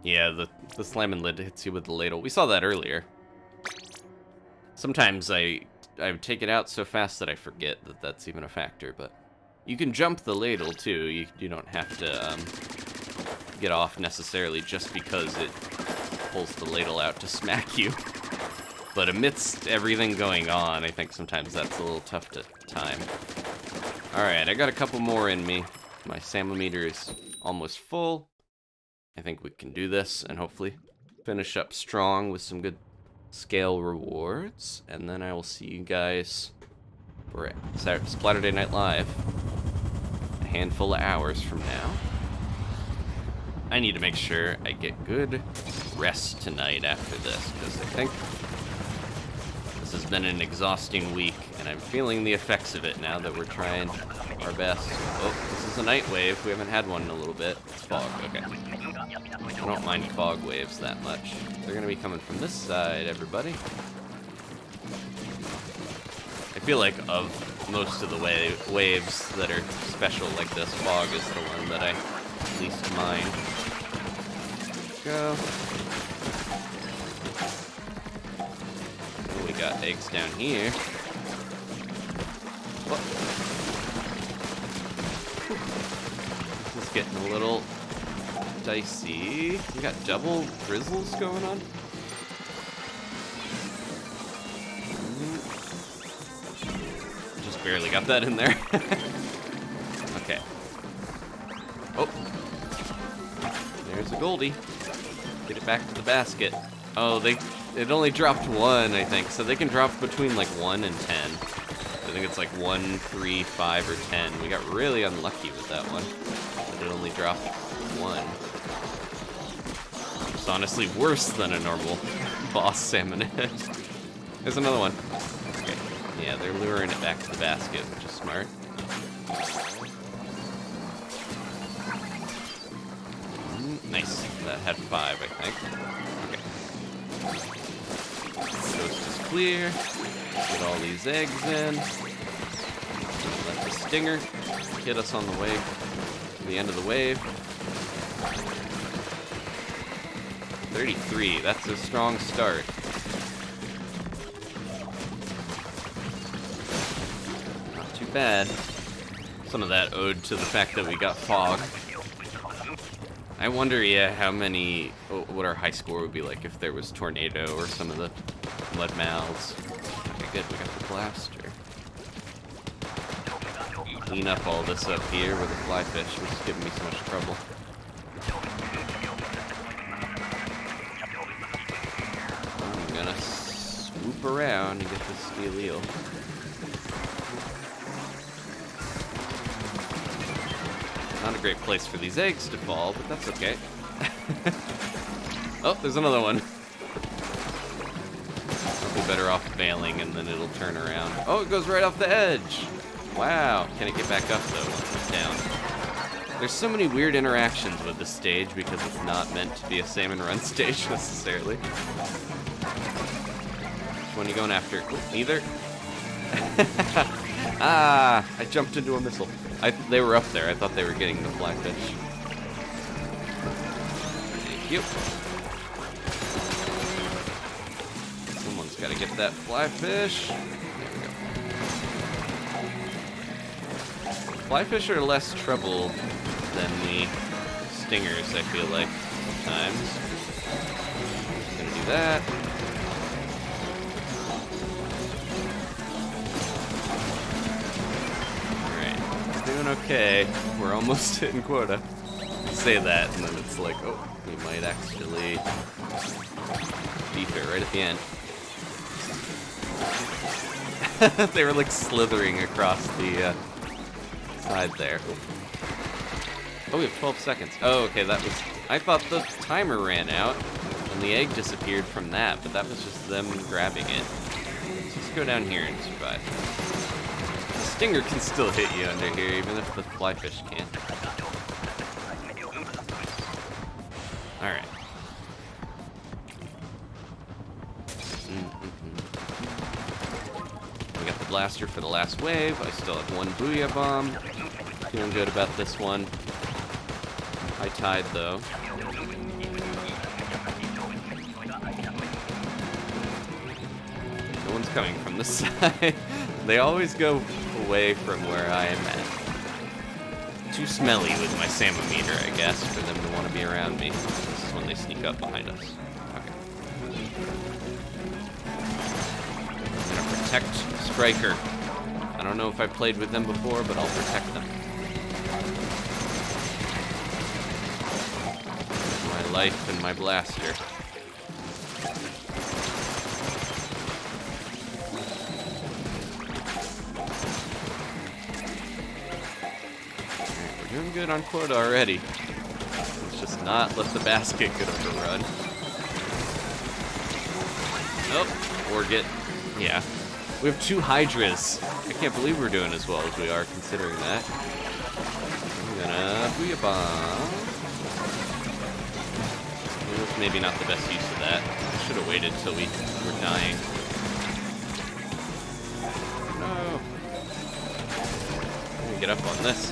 Yeah, the Salmonid hits you with the ladle. We saw that earlier. Sometimes I take it out so fast that I forget that that's even a factor, but you can jump the ladle too. You don't have to get off necessarily just because it pulls the ladle out to smack you. But amidst everything going on, I think sometimes that's a little tough to time. Alright, I got a couple more in me. My salmon meter is almost full. I think we can do this and hopefully finish up strong with some good scale rewards. And then I will see you guys for Saturday Night Live. A handful of hours from now. I need to make sure I get good rest tonight after this, because I think this has been an exhausting week, and I'm feeling the effects of it now that we're trying our best. Oh, this is a night wave. We haven't had one in a little bit. It's fog, okay. I don't mind fog waves that much. They're gonna be coming from this side, everybody. I feel like of most of the waves that are special like this, fog is the one that I least mind. Go. Oh, we got eggs down here. Oh. This is getting a little dicey. We got double grizzles going on. Just barely got that in there. Okay. Oh. There's a Goldie. Get it back to the basket. Oh, it only dropped 1, I think. So they can drop between like 1 and 10. I think it's like 1, 3, 5, or 10. We got really unlucky with that one. But it only dropped 1. It's honestly worse than a normal boss salmonid. There's another one. Okay. Yeah, they're luring it back to the basket, which is smart. Nice. That had 5, I think. Okay. Coast is clear. Get all these eggs in. Let the stinger hit us on the way to the end of the wave. 33. That's a strong start. Not too bad. Some of that owed to the fact that we got fog. I wonder, yeah, how many, what our high score would be like if there was tornado or some of the mud mouths. Okay, good, we got the blaster. Clean up all this up here where the flyfish was giving me so much trouble. I'm gonna swoop around and get this steel eel. Not a great place for these eggs to fall, but that's okay. Oh, there's another one. I'll be better off bailing and then it'll turn around. Oh, it goes right off the edge. Wow. Can it get back up though once it's down? There's so many weird interactions with this stage because it's not meant to be a Salmon Run stage necessarily. Which one are you going after? Oh, neither. Ah, I jumped into a missile. They were up there. I thought they were getting the flyfish. Thank you. Someone's got to get that flyfish. There we go. Flyfish are less trouble than the stingers, I feel like, sometimes. Just gonna do that. Doing okay. We're almost hitting quota. Say that, and then it's like, oh, we might actually beef it right at the end. They were like slithering across the side there. Oh, we have 12 seconds. Oh, okay, that was... I thought the timer ran out, and the egg disappeared from that, but that was just them grabbing it. Let's just go down here and survive. Stinger can still hit you under here, even if the flyfish can't. Alright. We got the blaster for the last wave. I still have 1 booyah bomb. Feeling good about this one. High tide, though. No one's coming from this side. They always go away from where I am at. Too smelly with my salmometer, I guess, for them to want to be around me. This is when they sneak up behind us. Okay. I'm gonna protect Striker. I don't know if I've played with them before, but I'll protect them. My life and my blaster. Doing good on quota already. Let's just not let the basket get overrun. Oh, or get... Yeah. We have 2 hydras. I can't believe we're doing as well as we are, considering that. I'm gonna booyah bomb. That's maybe not the best use of that. I should have waited till we were dying. No. Let me get up on this.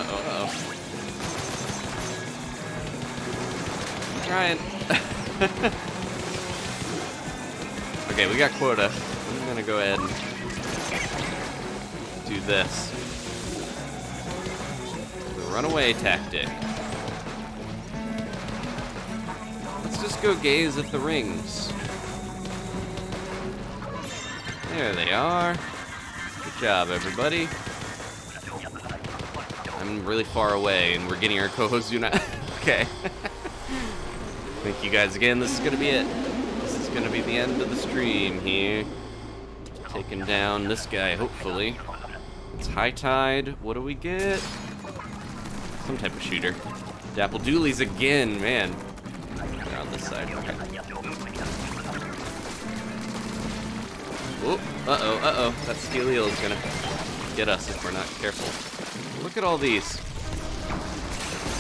Uh-oh. I'm trying. Okay, we got quota. I'm gonna go ahead and do this. The runaway tactic. Let's just go gaze at the rings. There they are. Good job, everybody. I'm really far away, and we're getting our Cohozuna. Okay. Thank you guys again. This is going to be it. This is going to be the end of the stream here. Taking down this guy, hopefully. It's high tide. What do we get? Some type of shooter. Dapple Doolies again, man. They're on this side. Okay. Oh, uh-oh. That steel eel is going to get us if we're not careful. look at all these.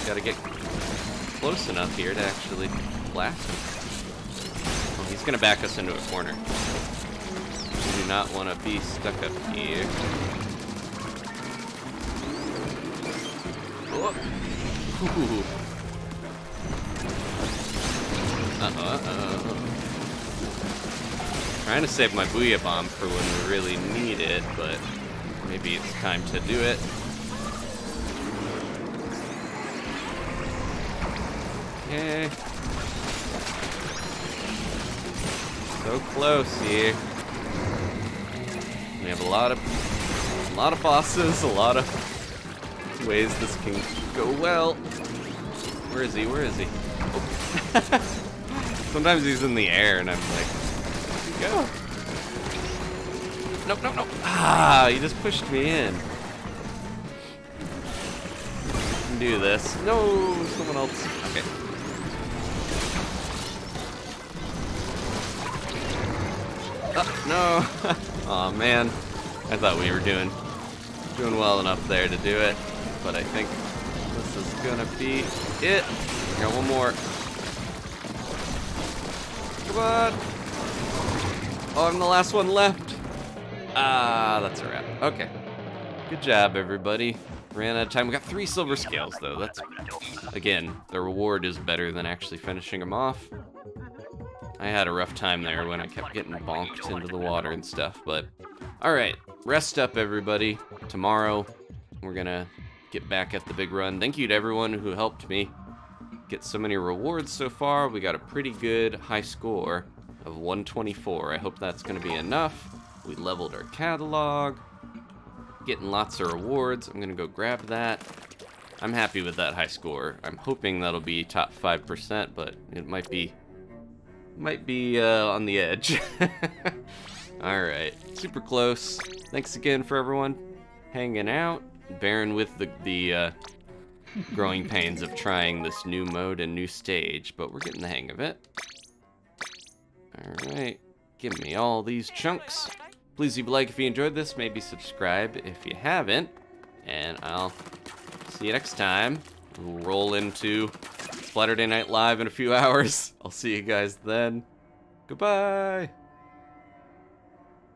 Gotta get close enough here to actually blast him. Oh, he's gonna back us into a corner. We do not want to be stuck up here. Oh. Ooh. Trying to save my Booyah Bomb for when we really need it, but maybe it's time to do it. Okay. So close here. We have a lot of bosses, a lot of ways this can go well. Where is he? Where is he? Oh. Sometimes he's in the air and I'm like, where'd he go? Nope, nope, nope. Ah, he just pushed me in. I can do this. No, someone else. Okay. Oh, no. Aw, man. I thought we were doing well enough there to do it, but I think this is gonna be it. I got one more. Come on. Oh, I'm the last one left. Ah, that's a wrap. Okay. Good job, everybody. Ran out of time. We got 3 silver scales, though. That's, again, the reward is better than actually finishing them off. I had a rough time there when I kept getting bonked into the water and stuff, but alright, rest up everybody. Tomorrow, we're gonna get back at the big run. Thank you to everyone who helped me get so many rewards so far. We got a pretty good high score of 124. I hope that's gonna be enough. We leveled our catalog, getting lots of rewards. I'm gonna go grab that. I'm happy with that high score. I'm hoping that'll be top 5%, but it might be on the edge. Alright, super close. Thanks again for everyone hanging out, bearing with the growing pains of trying this new mode and new stage, but we're getting the hang of it. Alright, give me all these chunks. Please leave a like if you enjoyed this, maybe subscribe if you haven't, and I'll see you next time. We'll roll into Saturday Night Live in a few hours. I'll see you guys then. Goodbye.